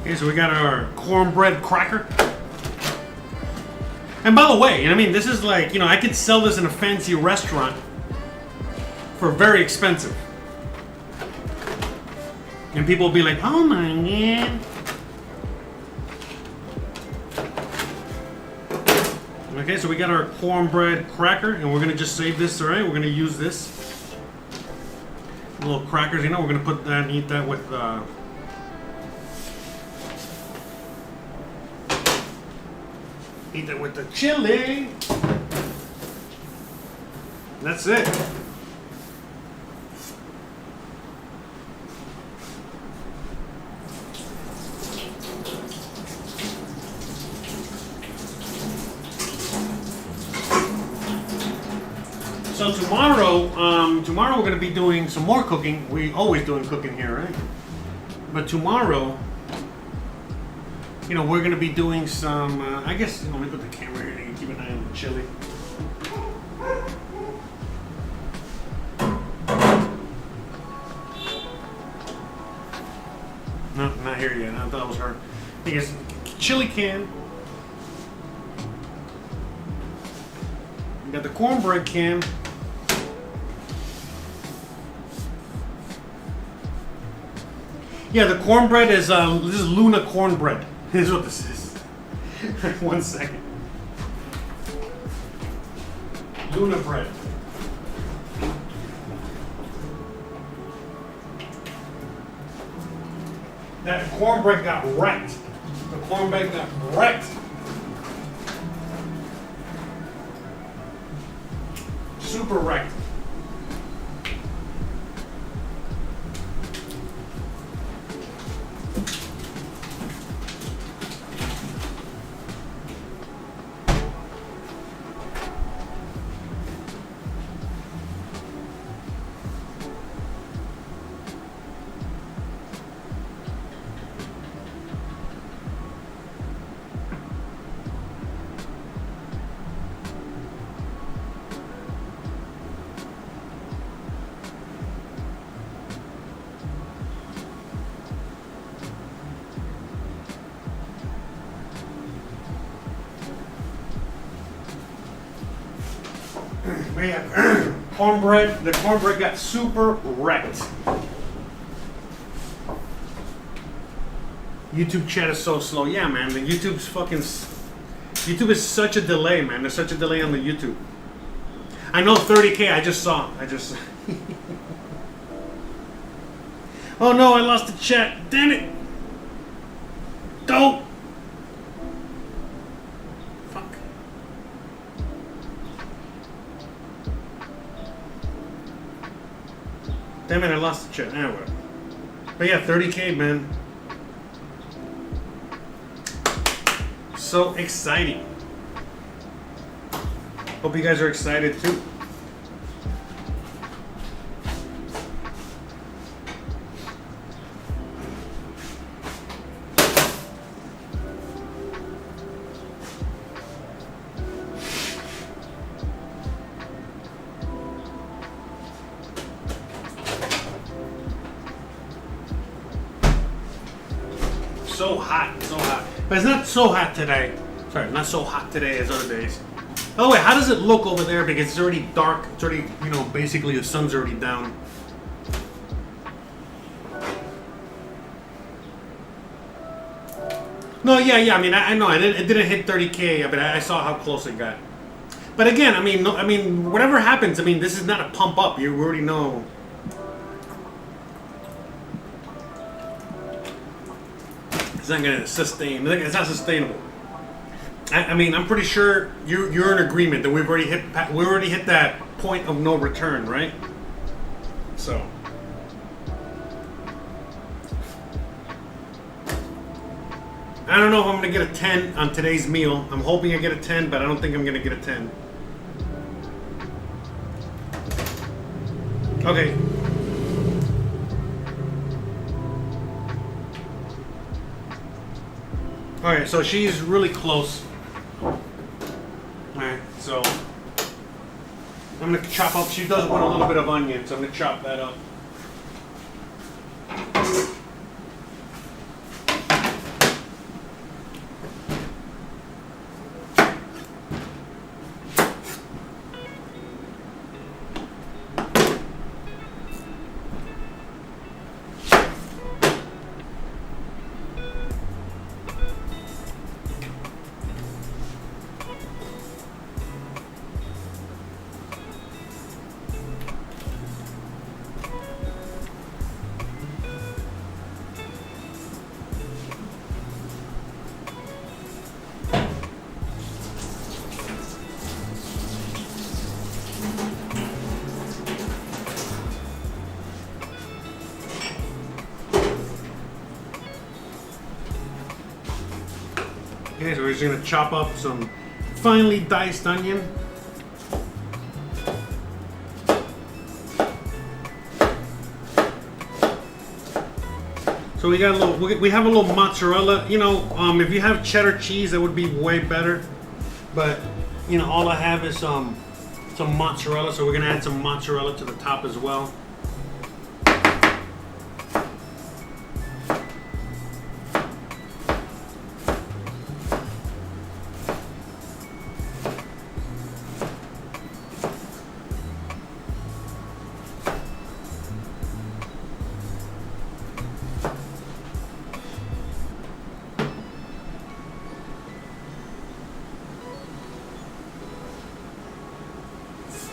Okay, so we got our cornbread cracker. And by the way, I mean, this is like, you know, I could sell this in a fancy restaurant for very expensive. And people will be like, oh my god. Okay, so we got our cornbread cracker, and we're gonna just save this, alright? We're gonna use this. Little crackers, you know, we're gonna put that and eat that with, eat that with the chili. That's it. So tomorrow we're going to be doing some more cooking. We always doing cooking here, right? But tomorrow, you know, we're going to be doing some, I guess, you know, let me put the camera here and keep an eye on the chili. No, not here yet. I thought that was her. I think it's chili can. We got the cornbread can. Yeah, the cornbread is, this is Luna cornbread. This is what this is. 1 second. Luna bread. That cornbread got wrecked. The cornbread got wrecked. Super wrecked. Man, cornbread, the cornbread got super wrecked. YouTube chat is so slow. Yeah, man, the YouTube's fucking... YouTube is such a delay, man. There's such a delay on the YouTube. I know 30K, I just saw. Oh no, I lost the chat. Damn it. Don't. Damn it, I lost the chat. Anyway. But yeah, 30K, man. So exciting. Hope you guys are excited too. So hot, so hot. But it's not so hot today. Sorry, not so hot today as other days. By the way, how does it look over there? Because it's already dark. It's already, you know, basically the sun's already down. No, yeah. I mean, I know it didn't hit 30K, but I saw how close it got. But again, I mean, whatever happens, I mean, this is not a pump up. You already know. It's not gonna sustain. It's not sustainable. I mean, I'm pretty sure you're in agreement that we already hit that point of no return, right? So. I don't know if I'm gonna get a 10 on today's meal. I'm hoping I get a 10, but I don't think I'm gonna get a 10. Okay. Alright, so she's really close. Alright, so I'm gonna chop up. She does want a little bit of onion, so I'm gonna chop that up. Okay, so we're just gonna chop up some finely diced onion. So we got a little, we have a little mozzarella. You know, if you have cheddar cheese, that would be way better. But you know, all I have is some mozzarella, so we're gonna add some mozzarella to the top as well.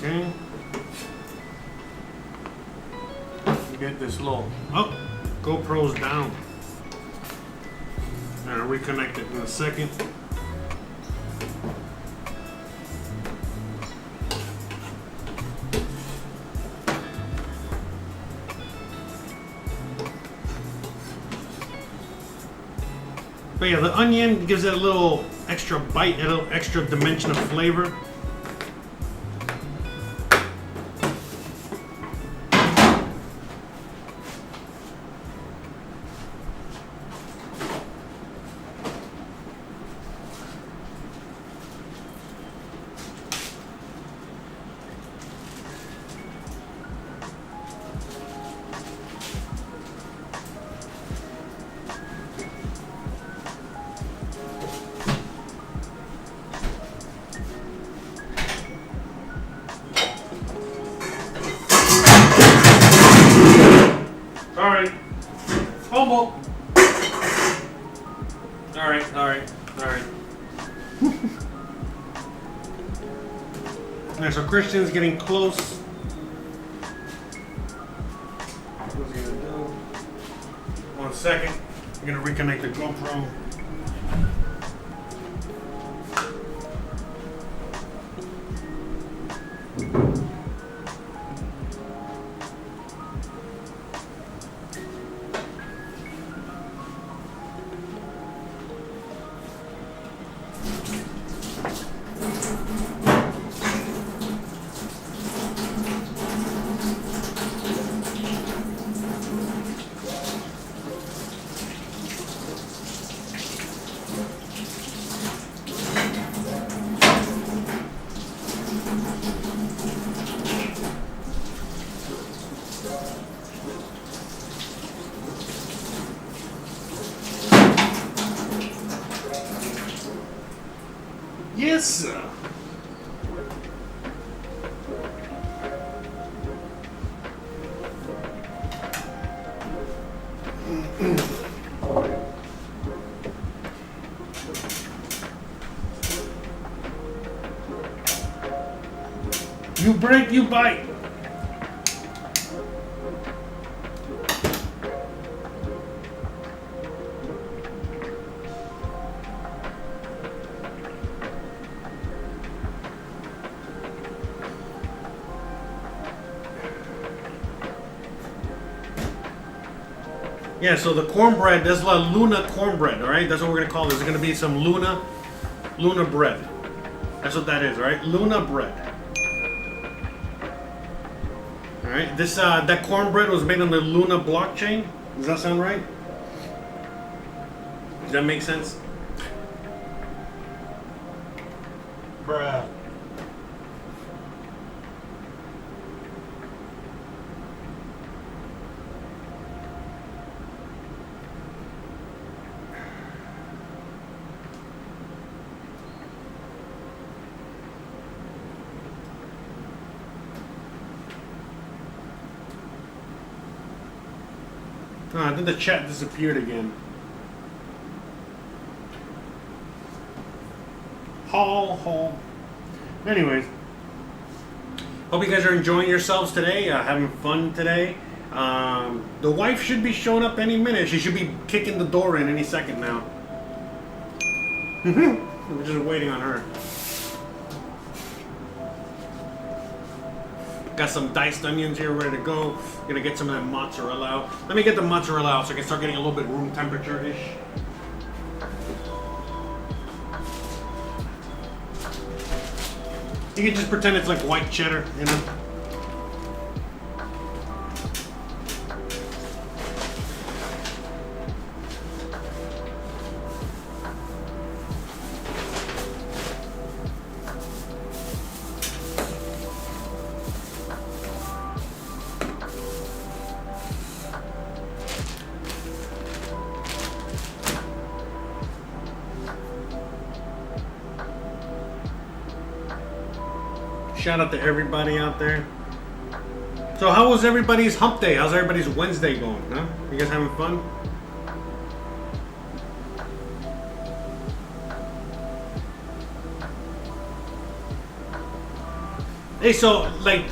Okay. Get this little. Oh, GoPro's down. I'll reconnect it in a second. But yeah, the onion gives it a little extra bite, a little extra dimension of flavor. Almost. Alright. Alright, so Christian's getting close. What's he gonna do? 1 second. I'm gonna reconnect the GoPro. Yes, sir. You break, you bite. Yeah, so the cornbread, there's La Luna cornbread, all right? That's what we're gonna call this. There's gonna be some Luna bread. That's what that is, all right? Luna bread. All right, this that cornbread was made on the Luna blockchain. Does that sound right? Does that make sense? Bruh. Oh, I think the chat disappeared again. Haul. Anyways, hope you guys are enjoying yourselves today, having fun today. The wife should be showing up any minute. She should be kicking the door in any second now. We're just waiting on her. Got some diced onions here ready to go. Gonna get some of that mozzarella out. Let me get the mozzarella out so I can start getting a little bit room temperature-ish. You can just pretend it's like white cheddar, you know? Shout out to everybody out there. So how was everybody's hump day? How's everybody's Wednesday going? Huh? You guys having fun? Hey, so like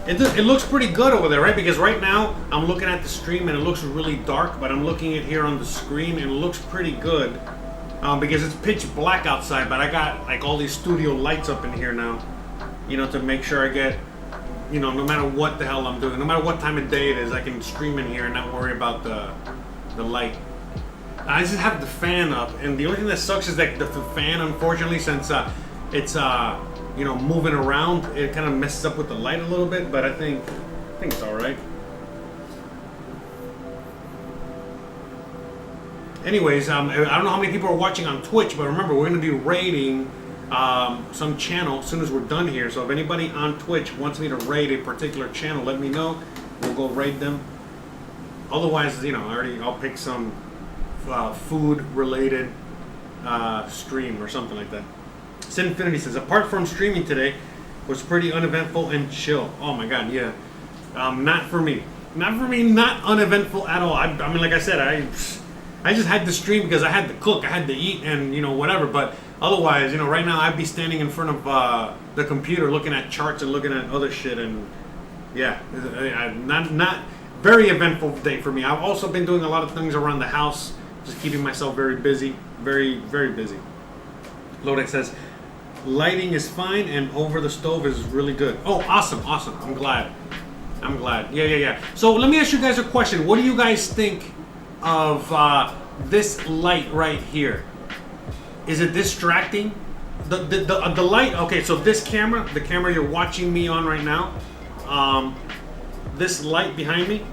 it looks pretty good over there, right? Because right now I'm looking at the stream and it looks really dark, but I'm looking at here on the screen and it looks pretty good because it's pitch black outside. But I got like all these studio lights up in here now. You know, to make sure I get, you know, no matter what the hell I'm doing, no matter what time of day it is, I can stream in here and not worry about the light. I just have the fan up, and the only thing that sucks is that the fan, unfortunately, since it's you know, moving around, it kind of messes up with the light a little bit. But I think it's all right. Anyways, I don't know how many people are watching on Twitch, but remember, we're going to be raiding some channel as soon as we're done here. So if anybody on Twitch wants me to raid a particular channel, let me know. We'll go raid them. Otherwise, you know, I'll pick some food related stream or something like that. Sinfinity says, apart from streaming today, was pretty uneventful and chill. Oh my god, yeah. Not for me. Not uneventful at all. I mean, like I said, I just had to stream because I had to cook, I had to eat, and you know, whatever. But otherwise, you know, right now I'd be standing in front of the computer looking at charts and looking at other shit, and yeah, not very eventful day for me. I've also been doing a lot of things around the house, just keeping myself very busy, very busy. Lodex says, lighting is fine and over the stove is really good. Oh, awesome. I'm glad. Yeah. So let me ask you guys a question. What do you guys think of this light right here? Is it distracting? The light, okay, so this camera, the camera you're watching me on right now, this light behind me,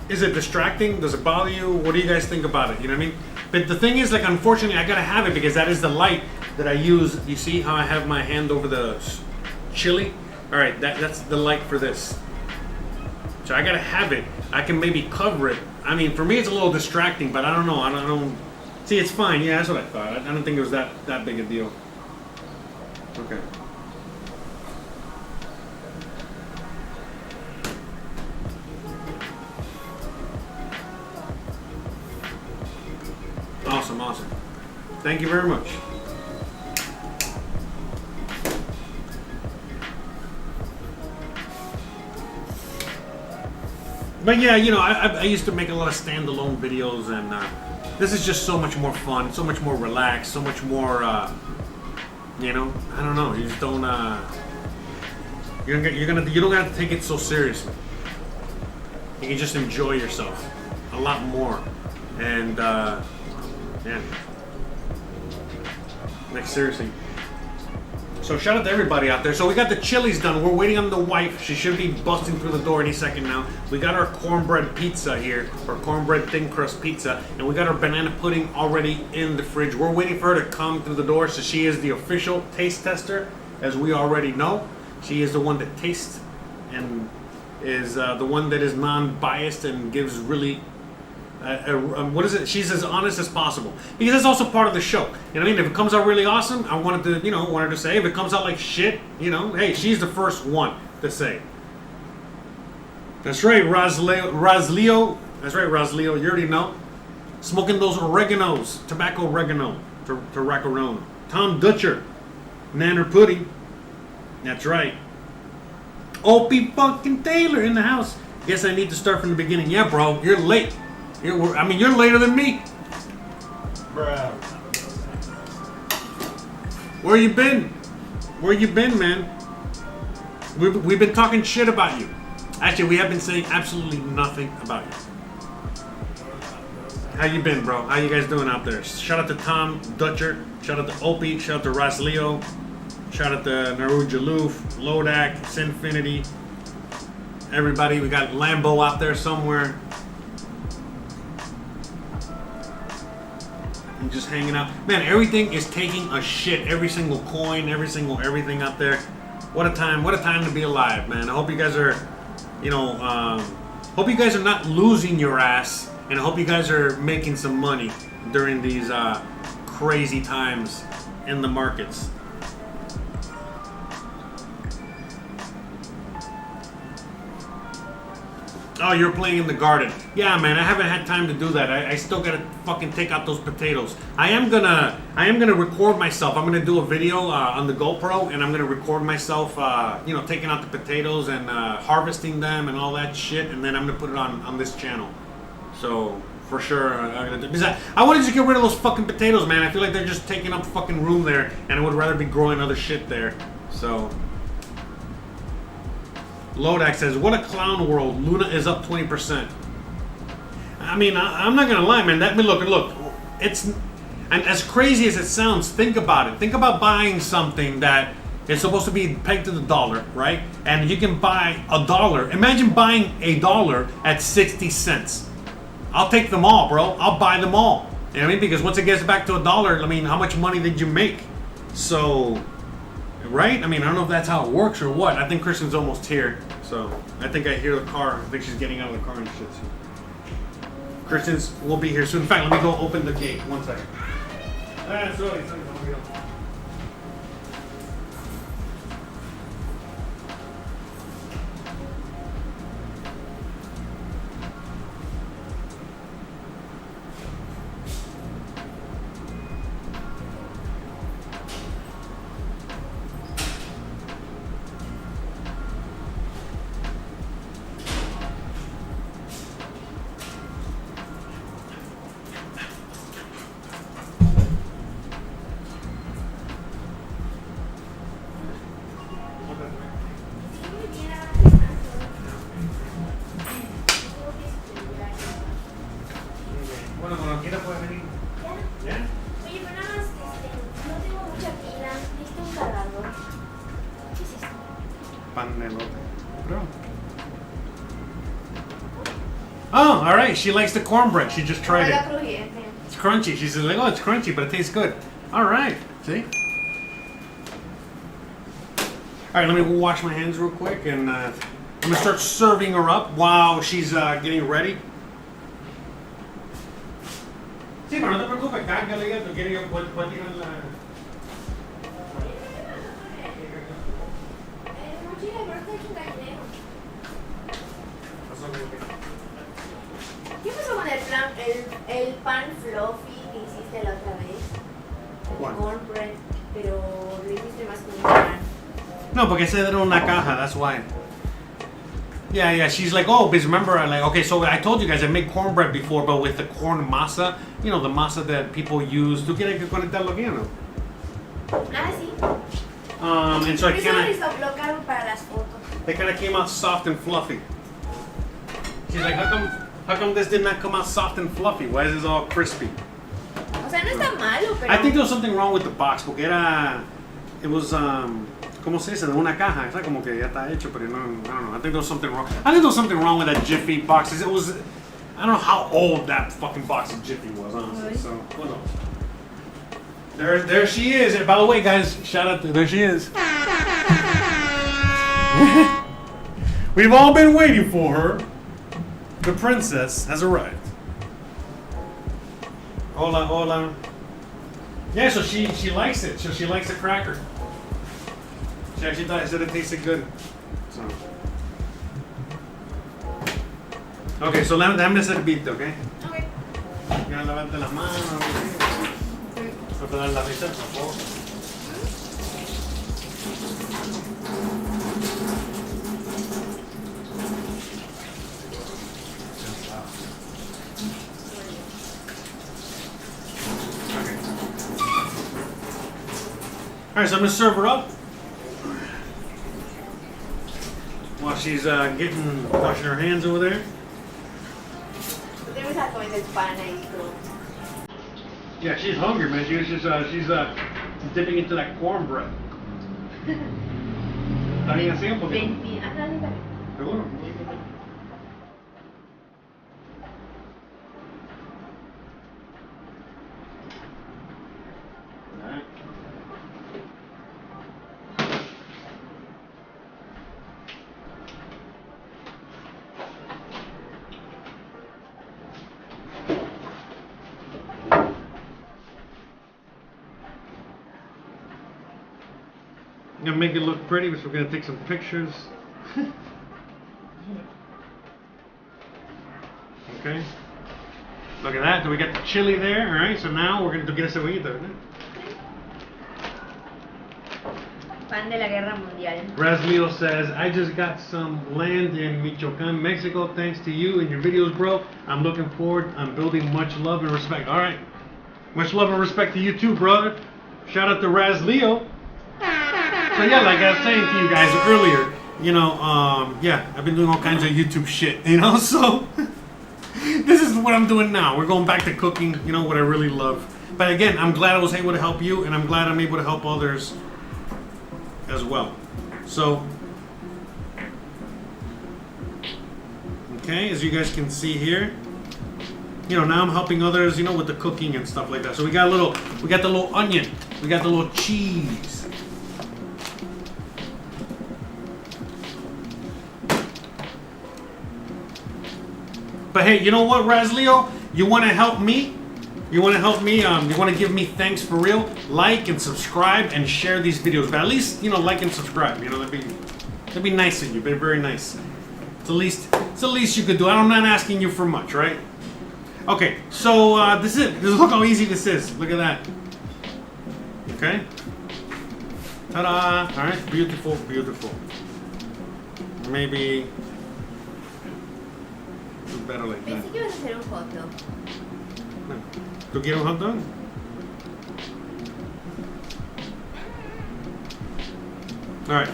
is it distracting? Does it bother you? What do you guys think about it? You know what I mean? But the thing is, like, unfortunately, I gotta have it because that is the light that I use. You see how I have my hand over the chili? All right, that's the light for this. So I gotta have it. I can maybe cover it. I mean, for me, it's a little distracting, but I don't know. I don't. See, it's fine. Yeah, that's what I thought. I don't think it was that big a deal. Okay. Awesome. Thank you very much. But yeah, you know, I used to make a lot of standalone videos, and this is just so much more fun, so much more relaxed, so much more, you know, I don't know. You just don't, you don't have to take it so seriously. You can just enjoy yourself a lot more, and yeah, like seriously. So shout out to everybody out there. So we got the chilies done. We're waiting on the wife. She should be busting through the door any second now. We got our cornbread pizza here, or cornbread thin crust pizza, and we got our banana pudding already in the fridge. We're waiting for her to come through the door. So she is the official taste tester, as we already know. She is the one that tastes and is the one that is non-biased and gives really what is it? She's as honest as possible, because that's also part of the show. You know what I mean? If it comes out really awesome, I wanted to, you know, want her to say. If it comes out like shit, you know, hey, she's the first one to say. That's right, Rosleo. That's right, Rosleo. You already know. Smoking those oreganos, tobacco oregano, to Tom Dutcher, Nanner Pudding. That's right. Opie fucking Taylor in the house. Guess I need to start from the beginning. Yeah, bro, you're late. You're later than me. Bruh. Where you been? Where you been, man? We've been talking shit about you. Actually, we have been saying absolutely nothing about you. How you been, bro? How you guys doing out there? Shout out to Tom Dutcher. Shout out to Opie. Shout out to Ross Leo. Shout out to Naru Jaloof, Lodak, Sinfinity. Everybody, we got Lambo out there somewhere. And just hanging out. Man, everything is taking a shit. Every single coin, every single everything out there. What a time to be alive, man. I hope you guys are, you know, hope you guys are not losing your ass. And I hope you guys are making some money during these crazy times in the markets. Oh, you're playing in the garden. Yeah, man, I haven't had time to do that. I still gotta fucking take out those potatoes. I am gonna record myself. I'm gonna do a video on the GoPro, and I'm gonna record myself, you know, taking out the potatoes and harvesting them and all that shit, and then I'm gonna put it on this channel. So for sure, I'm gonna do, because I wanted to get rid of those fucking potatoes, man. I feel like they're just taking up fucking room there, and I would rather be growing other shit there. So. Lodak says, what a clown world. Luna is up 20%. I mean, I'm not going to lie, man. Look. It's, and as crazy as it sounds, think about it. Think about buying something that is supposed to be pegged to the dollar, right? And you can buy $1. Imagine buying $1 at 60 cents. I'll take them all, bro. I'll buy them all. You know what I mean? Because once it gets back to $1, I mean, how much money did you make? So... right? I mean, I don't know if that's how it works or what. I think Kristen's almost here. So, I think I hear the car. I think she's getting out of the car and shit. So. Kristen's will be here soon. In fact, let me go open the gate. 1 second. Sorry. Oh, all right. She likes the cornbread. She just tried it. It's crunchy. She says, like, oh, it's crunchy, but it tastes good. All right. See? All right, let me wash my hands real quick, and I'm going to start serving her up while she's getting ready. Sí, pero no te preocupes. Cárgale ya. Tú quieres yo puedo tirar la... ¿Qué pasó con el pan fluffy que hiciste la otra vez? El cornbread, pero lo hiciste más con un pan. No, porque ese era una caja, that's why. Yeah. She's like, oh, because remember, okay, so I told you guys I made cornbread before, but with the corn masa, you know, the masa that people use. ¿Tú quieres que conectarlo aquí o no? Ah, sí. And so I Eso kind lo colocaron para las fotos. they kind of came out soft and fluffy. She's like, how come this did not come out soft and fluffy? Why is this all crispy? O sea, no está malo, pero... I think there was something wrong with the box, porque it was, ¿cómo se dice? De una caja, está como que ya está hecho, pero no, I don't know. I think there was something wrong. I think there was something wrong with that Jiffy box. It was, I don't know how old that fucking box of Jiffy was, honestly. So, who knows? There she is. And by the way, guys, shout out to, there she is. We've all been waiting for her. The princess has arrived. Hola, hola. Yeah, so she likes it. So she likes the cracker. She actually thought it said it tasted good. So. Okay, so déjame servir, okay? Okay. Ya lavarte las manos. ¿Me puedes dar la receta, por favor? Okay. All right, so I'm gonna serve her up. While she's washing her hands over there. Tenemos a comer el pan ahí todo. Yeah, she's hungry, man. She's dipping into that cornbread. ¿Está bien así un poquito? Ajá, sí, ¿Seguro? Alright. I'm gonna make it look pretty, so we're gonna take some pictures. Okay. Look at that. So we got the chili there. All right. So now we're gonna do get cebollita, ¿verdad? Pan de la Guerra Mundial. Rasleo says, I just got some land in Michoacan, Mexico. Thanks to you and your videos, bro. I'm looking forward. I'm building much love and respect. All right. Much love and respect to you too, brother. Shout out to Rasleo. So yeah, like I was saying to you guys earlier, you know, yeah, I've been doing all kinds of YouTube shit, you know, so this is what I'm doing now. We're going back to cooking, you know, what I really love. But again, I'm glad I was able to help you, and I'm glad I'm able to help others as well. So, okay, as you guys can see here, you know, now I'm helping others, you know, with the cooking and stuff like that. So we got the little onion, we got the little cheese. But hey, you know what, Rasleo? You want to help me? You want to help me? You want to give me thanks for real? Like and subscribe and share these videos. But at least, you know, like and subscribe. You know, that'd be nice of you. Be very nice. It's the least you could do. I'm not asking you for much, right? Okay, so this is it. Look how easy this is. Look at that. Okay. Ta-da! All right, beautiful, beautiful. Maybe. Better like that. Pensé que ibas a hacer un hot dog. No. ¿Tú quieres un hot dog? All right.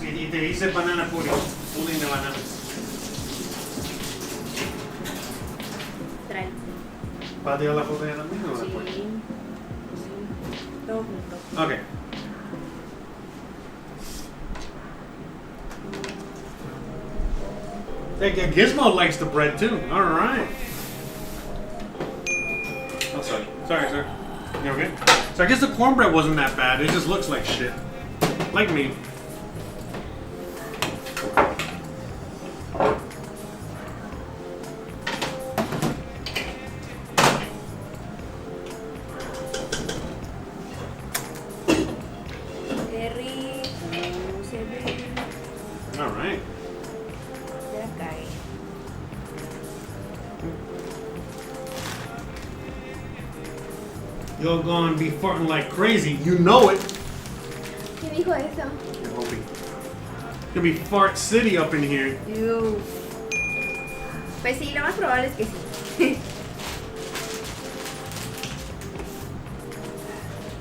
Y te hice banana pudding de bananas. Trae. ¿Vas a tirar la foto ya también o después? Sí. Sí. Todo junto. Okay. Hey, Gizmo likes the bread too. All right. Oh, sorry. Sorry, sir. You okay? So I guess the cornbread wasn't that bad. It just looks like shit. Like me. Qué rico se ve. All right. Ya la cagué. You're gonna be farting like crazy. You know it. ¿Qué dijo eso? I'm hoping. It's gonna be Fart City up in here. Ew. Pues sí, lo más probable es que sí.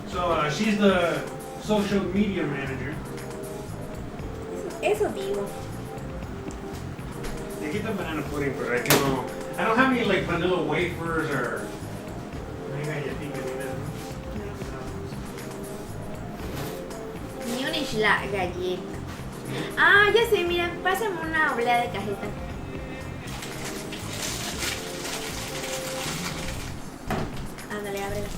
So she's the social media manager. Eso digo. They get the banana pudding, but I don't have any like vanilla wafers or. Ni una isla galleta. Ah, ya sé, mira, pásame una oblea de cajeta. Ándale, ábrela.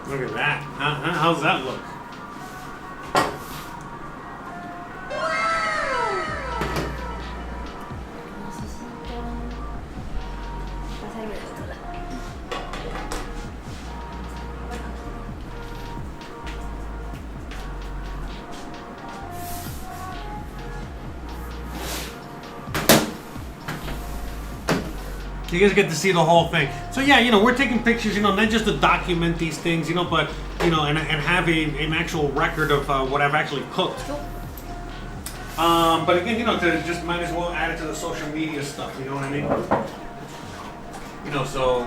Look at that. How's that look? Necesito pasarme del otro lado. So you guys get to see the whole thing. So yeah, we're taking pictures, not just to document these things, but and have an actual record of what I've actually cooked. But again, to just might as well add it to the social media stuff. You know what I mean? So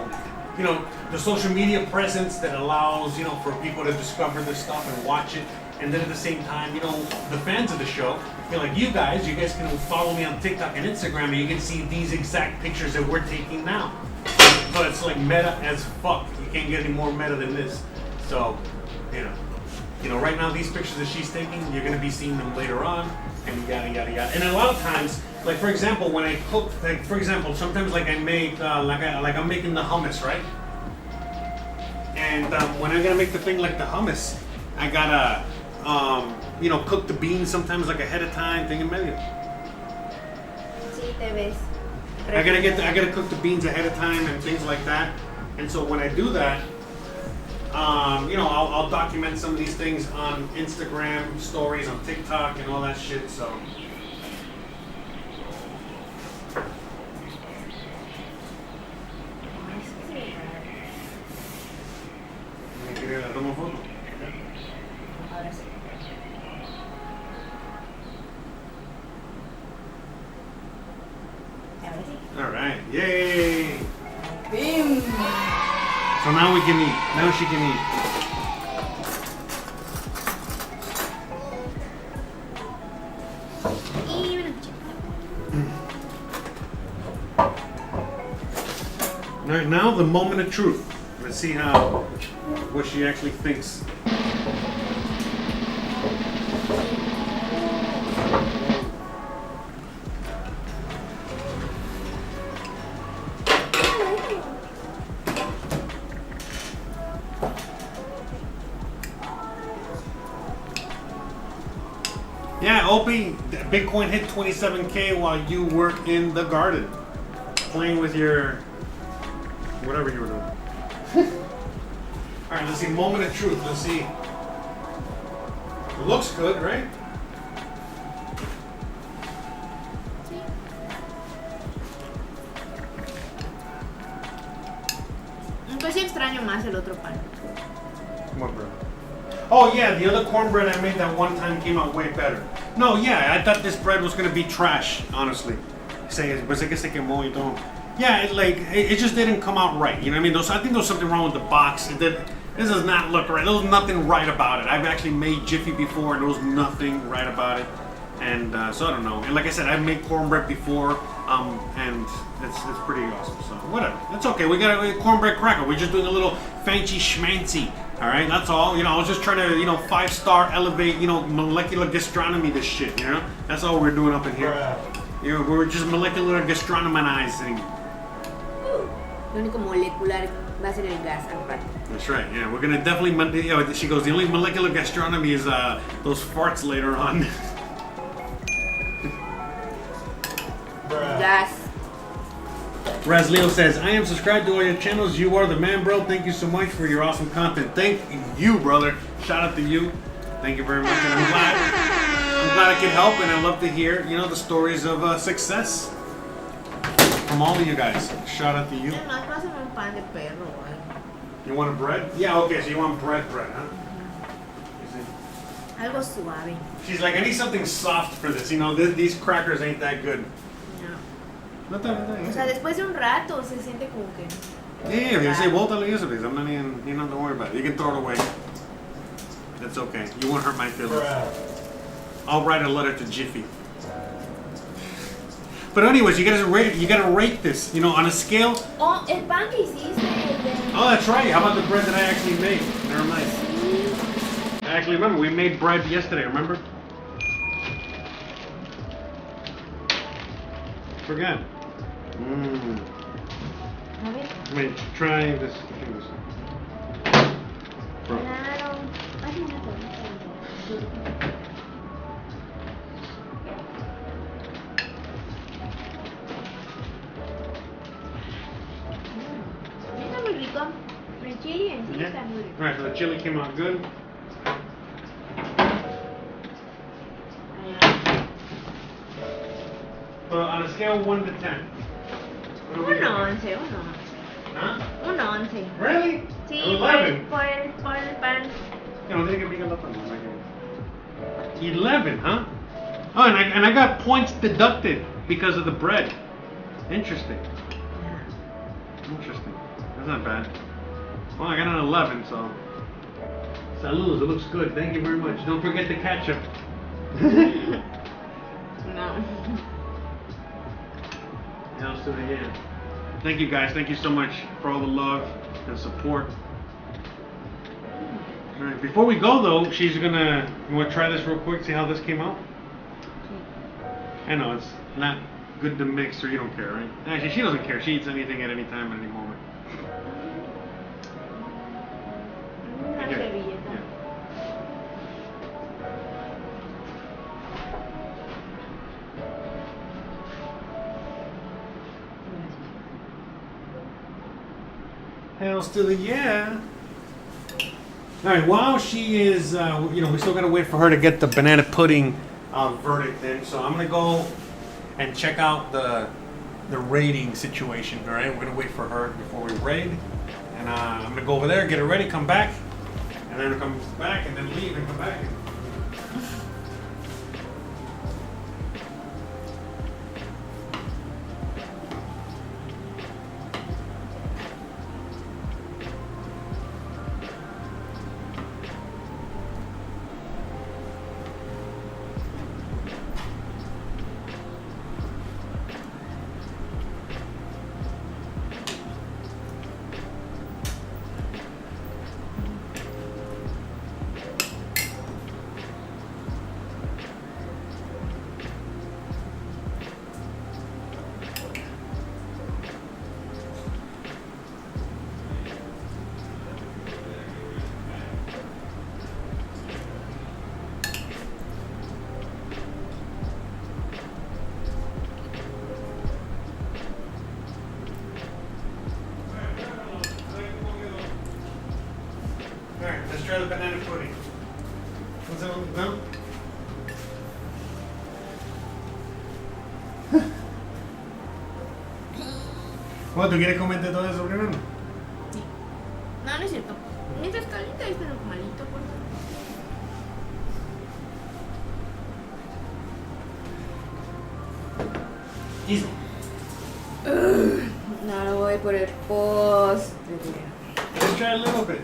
the social media presence that allows for people to discover this stuff and watch it, and then at the same time, the fans of the show. Like you guys can follow me on TikTok and Instagram, and you can see these exact pictures that we're taking now. So it's like meta as fuck. You can't get any more meta than this. So, right now these pictures that she's taking, you're gonna be seeing them later on, and yada yada yada. And a lot of times, like for example, when I cook, like for example, sometimes like I make like I'm making the hummus, right? And when I'm gonna make the thing like the hummus, I gotta cook the beans sometimes like ahead of time, thing in medio. Sí, te ves. I gotta cook the beans ahead of time and things like that. And so when I do that, I'll document some of these things on Instagram stories, on TikTok, and all that shit. So. Ahora sí. Ahora sí. All right, yay! ¡Bim! So now we can eat. Now she can eat. Y una cuchara. All right, now the moment of truth. Let's see what she actually thinks. Yeah, Opie, Bitcoin hit 27K while you work in the garden, playing with your whatever you were doing. All right, let's see. Moment of truth. Let's see. It looks good, right? Pues sí extraño más el otro pan. What bread? Oh yeah, the other cornbread I made that one time came out way better. No, yeah, I thought this bread was gonna be trash, honestly. Pensé que se quemó y todo. Yeah, it just didn't come out right. You know what I mean? I think there was something wrong with the box. This does not look right. There was nothing right about it. I've actually made Jiffy before, and there was nothing right about it. And so I don't know. And like I said, I've made cornbread before, and it's pretty awesome. So whatever, it's okay. We got a cornbread cracker. We're just doing a little fancy schmancy. All right, that's all. I was just trying to 5-star elevate molecular gastronomy this shit. That's all we're doing up in here. Bruh. We're just molecular gastronomizing. Ooh. Lo único molecular va a ser el gas aparte. That's right. Yeah, we're gonna definitely. She goes. The only molecular gastronomy is those farts later on. Gas. Raz Leo says, I am subscribed to all your channels. You are the man, bro. Thank you so much for your awesome content. Thank you, brother. Shout out to you. Thank you very much. And I'm glad I can help, and I love to hear, the stories of success from all of you guys. Shout out to you. Además, pásame un pan de perro o algo. You want a bread? Yeah, okay, so you want bread, huh? You see? Algo suave. She's like, I need something soft for this. These crackers ain't that good. No. Not that. O sea, después de un rato se siente como que... Yeah, you say, bótalo y eso, please. I'm not even, don't worry about it. You can throw it away. That's okay. You won't hurt my feelings. I'll write a letter to Jiffy. But anyways, you gotta rate this, on a scale. Oh, el pan que hiciste, el de... Oh, that's right. How about the bread that I actually made? Never mind. I actually remember, we made bread yesterday, remember? Forgot. A ver. Wait, try this. Bro. Claro. Ay, una tortilla. Está muy rico. El chili en sí está muy rico. Alright, so the chili came out good. So on a scale of 1 to 10. What do we Un give? 11, Huh? un 11. Really? Sí, 11. por el pan. Tiene que picar la pan. 11, huh? Oh, and I got points deducted because of the bread. Interesting. That's not bad. Well, I got an 11, so. Saludos, it looks good. Thank you very much. Don't forget the ketchup. No. Yeah. Thank you guys. Thank you so much for all the love and support. All right. Before we go though, you want to try this real quick? See how this came out? I know it's not good to mix, or you don't care, right? Actually, she doesn't care. She eats anything at any time, at any moment. Una Here. servilleta. Yeah. Hells to the yeah. All right. While she is, we still gotta wait for her to get the banana pudding verdict in. So I'm gonna go and check out the rating situation. All right. We're gonna wait for her before we raid, and I'm gonna go over there, get her ready, come back, and then come back, and then leave and come back. Alright, let's try the banana pudding. What's that one? No? Bueno, ¿tú quieres comerte todo eso primero? Sí. No, no es cierto. Mientras calienta es normalito, por favor. Easy. No, lo voy por el postre. Let's try a little bit.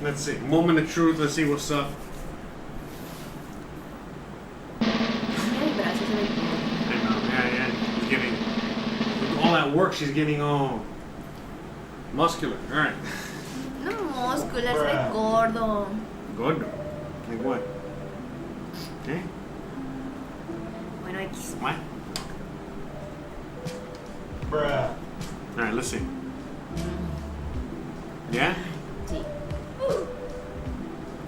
Let's see. Moment of truth. Let's see what's up. El brazo se ve como... I know. Yeah. She's getting with all that work. She's getting all muscular. All right. No muscular, se ve gordo. Good. Like what? Okay. Bueno, X. What? Bruh. All right, let's see. Yeah? Sí.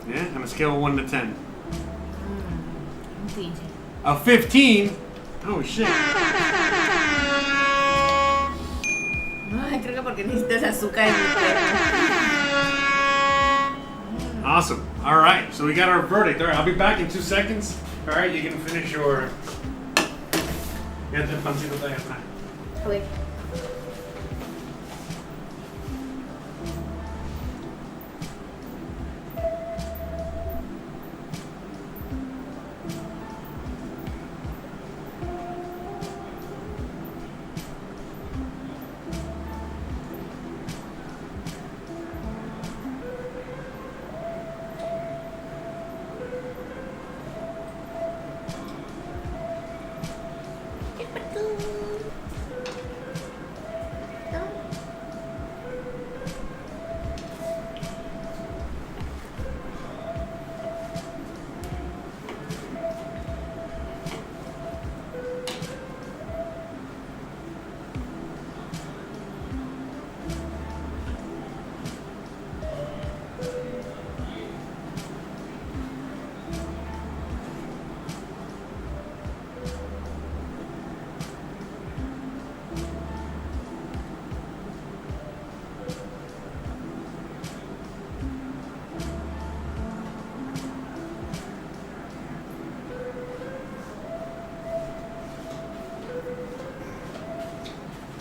Yeah? On a scale of 1 to 10. Un 15. A 15? Oh, shit. Ay, creo que porque necesitas azúcar en mi cuerpo. Awesome. All right, so we got our verdict. All right, I'll be back in 2 seconds. All right, you can finish your... Ya te pancito todavía atrás. Okay.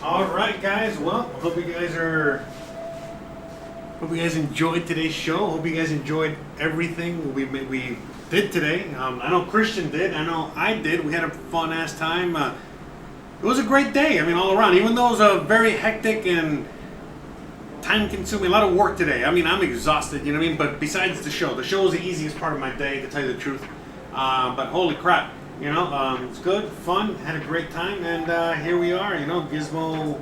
All right, guys. Well, hope you guys enjoyed today's show. Hope you guys enjoyed everything we did today. I know Christian did. I know I did. We had a fun ass time. It was a great day. I mean, all around. Even though it was a very hectic and time-consuming, a lot of work today. I mean, I'm exhausted. You know what I mean? But besides the show was the easiest part of my day, to tell you the truth. But holy crap. You know, it's good, fun, had a great time, and here we are. You know, Gizmo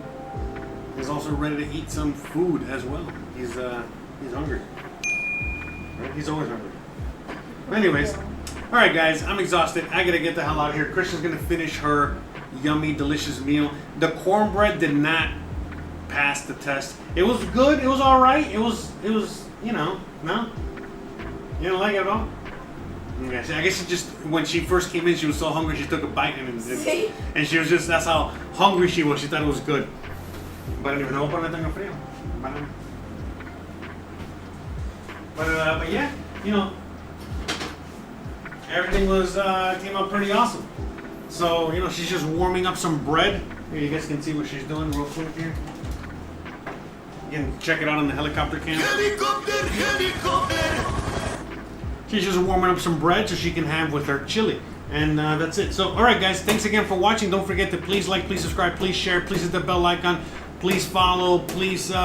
is also ready to eat some food as well. He's hungry. Right? He's always hungry. But anyways, all right, guys, I'm exhausted. I gotta get the hell out of here. Christian's gonna finish her yummy, delicious meal. The cornbread did not pass the test. It was good. It was all right. It was. You know, no, you don't like it at all. Okay, I guess she just, when she first came in, she was so hungry she took a bite and she was just, that's how hungry she was. She thought it was good. But anyway, no voy a poner tan frío. But yeah, you know, everything came out pretty awesome. So, you know, she's just warming up some bread. Here, you guys can see what she's doing real quick here. You can check it out on the helicopter cam. Helicopter, helicopter. She's just warming up some bread so she can have with her chili. And that's it. So, alright guys, thanks again for watching. Don't forget to please like, please subscribe, please share, please hit the bell icon, please follow, please, you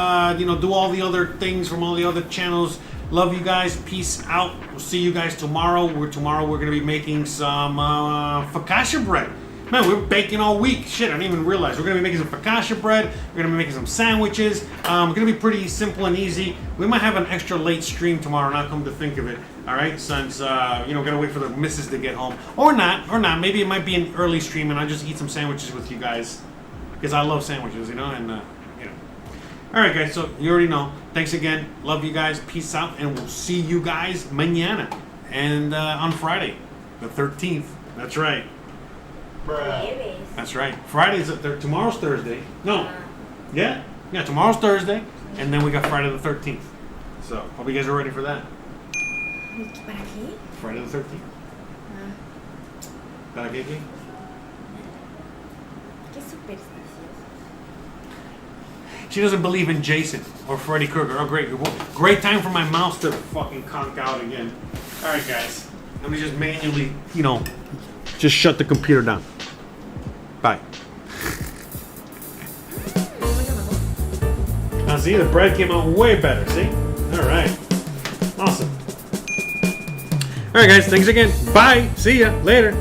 know, do all the other things from all the other channels. Love you guys. Peace out. We'll see you guys tomorrow. Tomorrow we're going to be making some focaccia bread. Man, we're baking all week. Shit, I didn't even realize. We're going to be making some focaccia bread. We're going to be making some sandwiches. We're going to be pretty simple and easy. We might have an extra late stream tomorrow, now come to think of it. All right, since, you know, we're going to wait for the missus to get home. Or not. Maybe it might be an early stream and I'll just eat some sandwiches with you guys. Because I love sandwiches, you know, and, you know. All right, guys, so you already know. Thanks again. Love you guys. Peace out. And we'll see you guys mañana. And on Friday, the 13th. That's right. Bruh. That's right. Friday's tomorrow's Thursday. No. Yeah? Yeah, tomorrow's Thursday. And then we got Friday the 13th. So, hope you guys are ready for that. ¿Para qué? Friday the 13th. ¿Para qué? Qué supersticioso. She doesn't believe in Jason or Freddy Krueger. Oh, great time for my mouse to fucking conk out again. All right, guys. Let me just manually, you know, just shut the computer down. Bye. Now, see, the bread came out way better, see? All right. Awesome. All right, guys. Thanks again. Bye. See ya. Later.